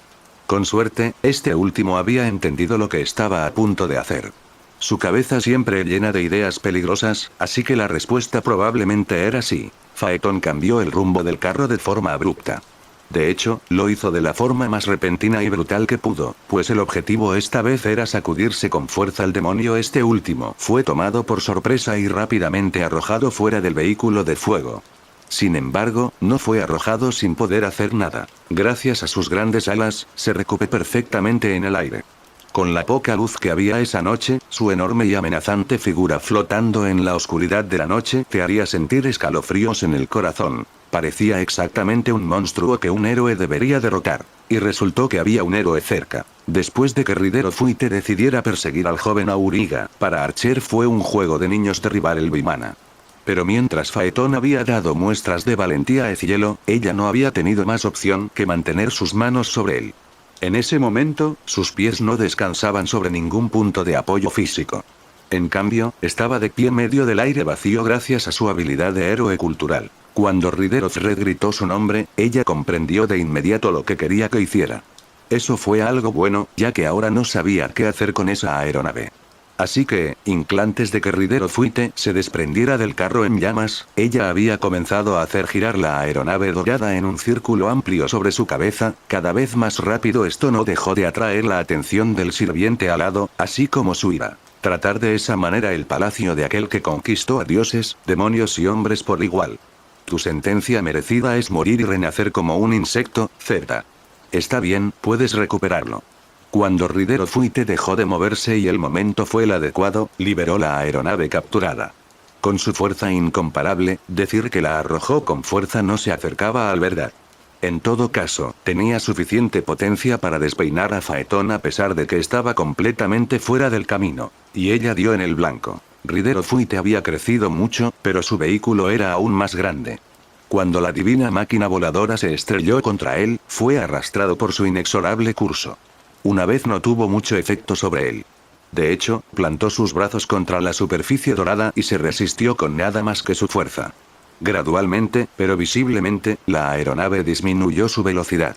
A: Con suerte, este último había entendido lo que estaba a punto de hacer. Su cabeza siempre llena de ideas peligrosas, así que la respuesta probablemente era sí. Faetón cambió el rumbo del carro de forma abrupta. De hecho, lo hizo de la forma más repentina y brutal que pudo, pues el objetivo esta vez era sacudirse con fuerza al demonio. Este último fue tomado por sorpresa y rápidamente arrojado fuera del vehículo de fuego. Sin embargo, no fue arrojado sin poder hacer nada. Gracias a sus grandes alas, se recuperó perfectamente en el aire. Con la poca luz que había esa noche, su enorme y amenazante figura flotando en la oscuridad de la noche te haría sentir escalofríos en el corazón. Parecía exactamente un monstruo que un héroe debería derrotar. Y resultó que había un héroe cerca. Después de que Ridero Fuite decidiera perseguir al joven Auriga, para Archer fue un juego de niños derribar el Vimana. Pero mientras Faetón había dado muestras de valentía a Ezhielo, ella no había tenido más opción que mantener sus manos sobre él. En ese momento, sus pies no descansaban sobre ningún punto de apoyo físico. En cambio, estaba de pie en medio del aire vacío gracias a su habilidad de héroe cultural. Cuando Ridero Thread gritó su nombre, ella comprendió de inmediato lo que quería que hiciera. Eso fue algo bueno, ya que ahora no sabía qué hacer con esa aeronave. Así que, incluso antes de que Ridero Fuite se desprendiera del carro en llamas, ella había comenzado a hacer girar la aeronave dorada en un círculo amplio sobre su cabeza, cada vez más rápido. Esto no dejó de atraer la atención del sirviente alado, así como su ira. Tratar de esa manera el palacio de aquel que conquistó a dioses, demonios y hombres por igual. Tu sentencia merecida es morir y renacer como un insecto, Z. Está bien, puedes recuperarlo. Cuando Ridero Fuite dejó de moverse y el momento fue el adecuado, liberó la aeronave capturada. Con su fuerza incomparable, decir que la arrojó con fuerza no se acercaba al verdad. En todo caso, tenía suficiente potencia para despeinar a Faetón a pesar de que estaba completamente fuera del camino. Y ella dio en el blanco. Ridero Fuite había crecido mucho, pero su vehículo era aún más grande. Cuando la divina máquina voladora se estrelló contra él, fue arrastrado por su inexorable curso. Una vez no tuvo mucho efecto sobre él. De hecho, plantó sus brazos contra la superficie dorada y se resistió con nada más que su fuerza. Gradualmente, pero visiblemente, la aeronave disminuyó su velocidad.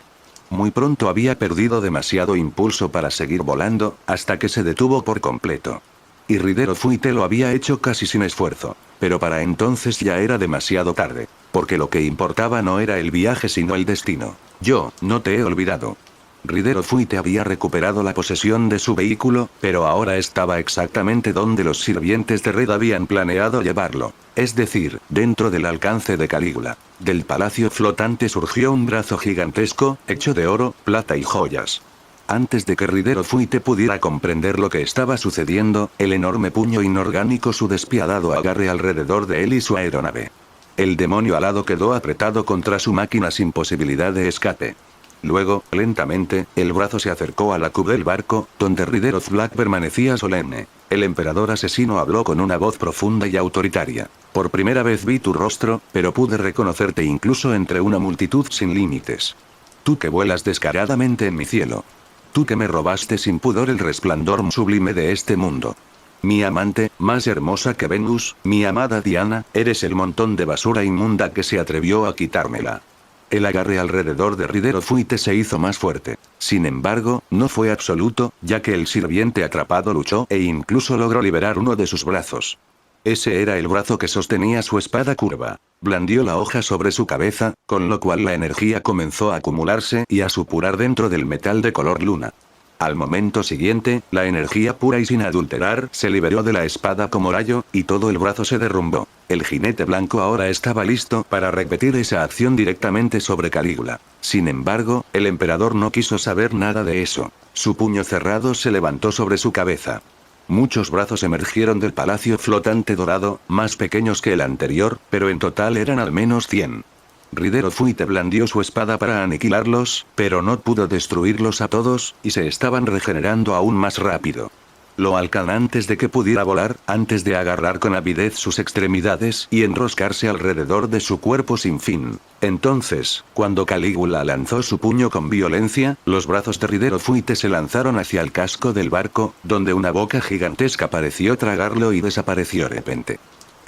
A: Muy pronto había perdido demasiado impulso para seguir volando, hasta que se detuvo por completo. Y Ridero Fuite lo había hecho casi sin esfuerzo. Pero para entonces ya era demasiado tarde. Porque lo que importaba no era el viaje sino el destino. Yo, no te he olvidado. Ridero Fuite había recuperado la posesión de su vehículo, pero ahora estaba exactamente donde los sirvientes de Red habían planeado llevarlo. Es decir, dentro del alcance de Calígula. Del palacio flotante surgió un brazo gigantesco, hecho de oro, plata y joyas. Antes de que Ridero Fuite pudiera comprender lo que estaba sucediendo, el enorme puño inorgánico su despiadado agarre alrededor de él y su aeronave. El demonio alado quedó apretado contra su máquina sin posibilidad de escape. Luego, lentamente, el brazo se acercó a la cub del barco, donde Ridero Black permanecía solemne. El emperador asesino habló con una voz profunda y autoritaria. Por primera vez vi tu rostro, pero pude reconocerte incluso entre una multitud sin límites. Tú que vuelas descaradamente en mi cielo. Tú que me robaste sin pudor el resplandor sublime de este mundo. Mi amante, más hermosa que Venus, mi amada Diana, eres el montón de basura inmunda que se atrevió a quitármela. El agarre alrededor de Ridero Fuite se hizo más fuerte. Sin embargo, no fue absoluto, ya que el sirviente atrapado luchó e incluso logró liberar uno de sus brazos. Ese era el brazo que sostenía su espada curva. Blandió la hoja sobre su cabeza, con lo cual la energía comenzó a acumularse y a supurar dentro del metal de color luna. Al momento siguiente, la energía pura y sin adulterar se liberó de la espada como rayo, y todo el brazo se derrumbó. El jinete blanco ahora estaba listo para repetir esa acción directamente sobre Calígula. Sin embargo, el emperador no quiso saber nada de eso. Su puño cerrado se levantó sobre su cabeza. Muchos brazos emergieron del palacio flotante dorado, más pequeños que el anterior, pero en total eran al menos 100. Ridero Fuite blandió su espada para aniquilarlos, pero no pudo destruirlos a todos, y se estaban regenerando aún más rápido. Lo alcanzó antes de que pudiera volar, antes de agarrar con avidez sus extremidades y enroscarse alrededor de su cuerpo sin fin. Entonces, cuando Calígula lanzó su puño con violencia, los brazos de Ridero Fuite se lanzaron hacia el casco del barco, donde una boca gigantesca pareció tragarlo y desapareció de repente.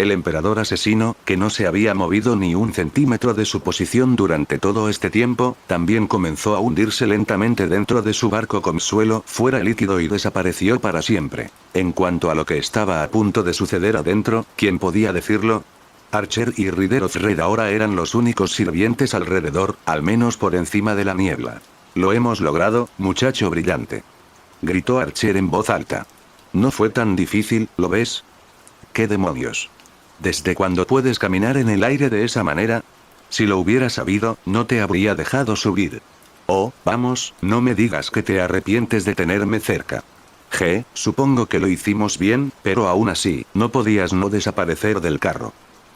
A: El emperador asesino, que no se había movido ni un centímetro de su posición durante todo este tiempo, también comenzó a hundirse lentamente dentro de su barco con suelo fuera líquido y desapareció para siempre. En cuanto a lo que estaba a punto de suceder adentro, ¿quién podía decirlo? Archer y Ridero Red ahora eran los únicos sirvientes alrededor, al menos por encima de la niebla. Lo hemos logrado, muchacho brillante. Gritó Archer en voz alta. No fue tan difícil, ¿lo ves? ¿Qué demonios? ¿Desde cuándo puedes caminar en el aire de esa manera? Si lo hubiera sabido, no te habría dejado subir. Oh, vamos, no me digas que te arrepientes de tenerme cerca. Supongo que lo hicimos bien, pero aún así, no podías no desaparecer del carro.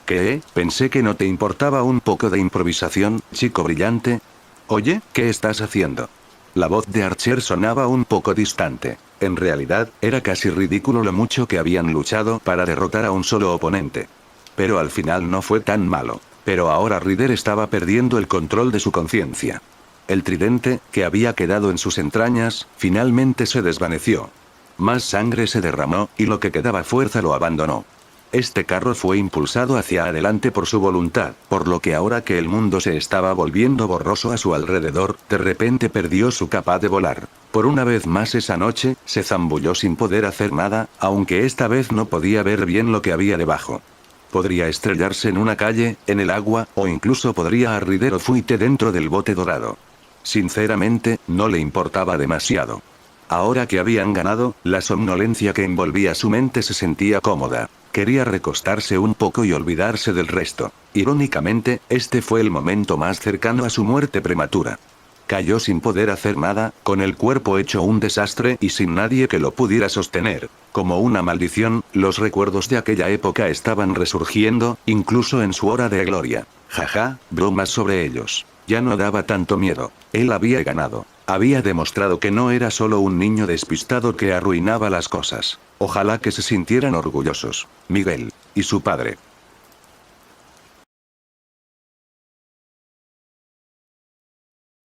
A: ¿Qué? Pensé que no te importaba un poco de improvisación, chico brillante. Oye, ¿qué estás haciendo? La voz de Archer sonaba un poco distante. En realidad, era casi ridículo lo mucho que habían luchado para derrotar a un solo oponente. Pero al final no fue tan malo. Pero ahora Ridder estaba perdiendo el control de su conciencia. El tridente, que había quedado en sus entrañas, finalmente se desvaneció. Más sangre se derramó, y lo que quedaba fuerza lo abandonó. Este carro fue impulsado hacia adelante por su voluntad, por lo que ahora que el mundo se estaba volviendo borroso a su alrededor, de repente perdió su capa de volar. Por una vez más esa noche, se zambulló sin poder hacer nada, aunque esta vez no podía ver bien lo que había debajo. Podría estrellarse en una calle, en el agua, o incluso podría arder o fuite dentro del bote dorado. Sinceramente, no le importaba demasiado. Ahora que habían ganado, la somnolencia que envolvía su mente se sentía cómoda. Quería recostarse un poco y olvidarse del resto. Irónicamente, este fue el momento más cercano a su muerte prematura. Cayó sin poder hacer nada, con el cuerpo hecho un desastre y sin nadie que lo pudiera sostener. Como una maldición, los recuerdos de aquella época estaban resurgiendo, incluso en su hora de gloria. Jaja, bromas sobre ellos. Ya no daba tanto miedo. Él había ganado. Había demostrado que no era solo un niño despistado que arruinaba las cosas. Ojalá que se sintieran orgullosos. Miguel. Y su padre.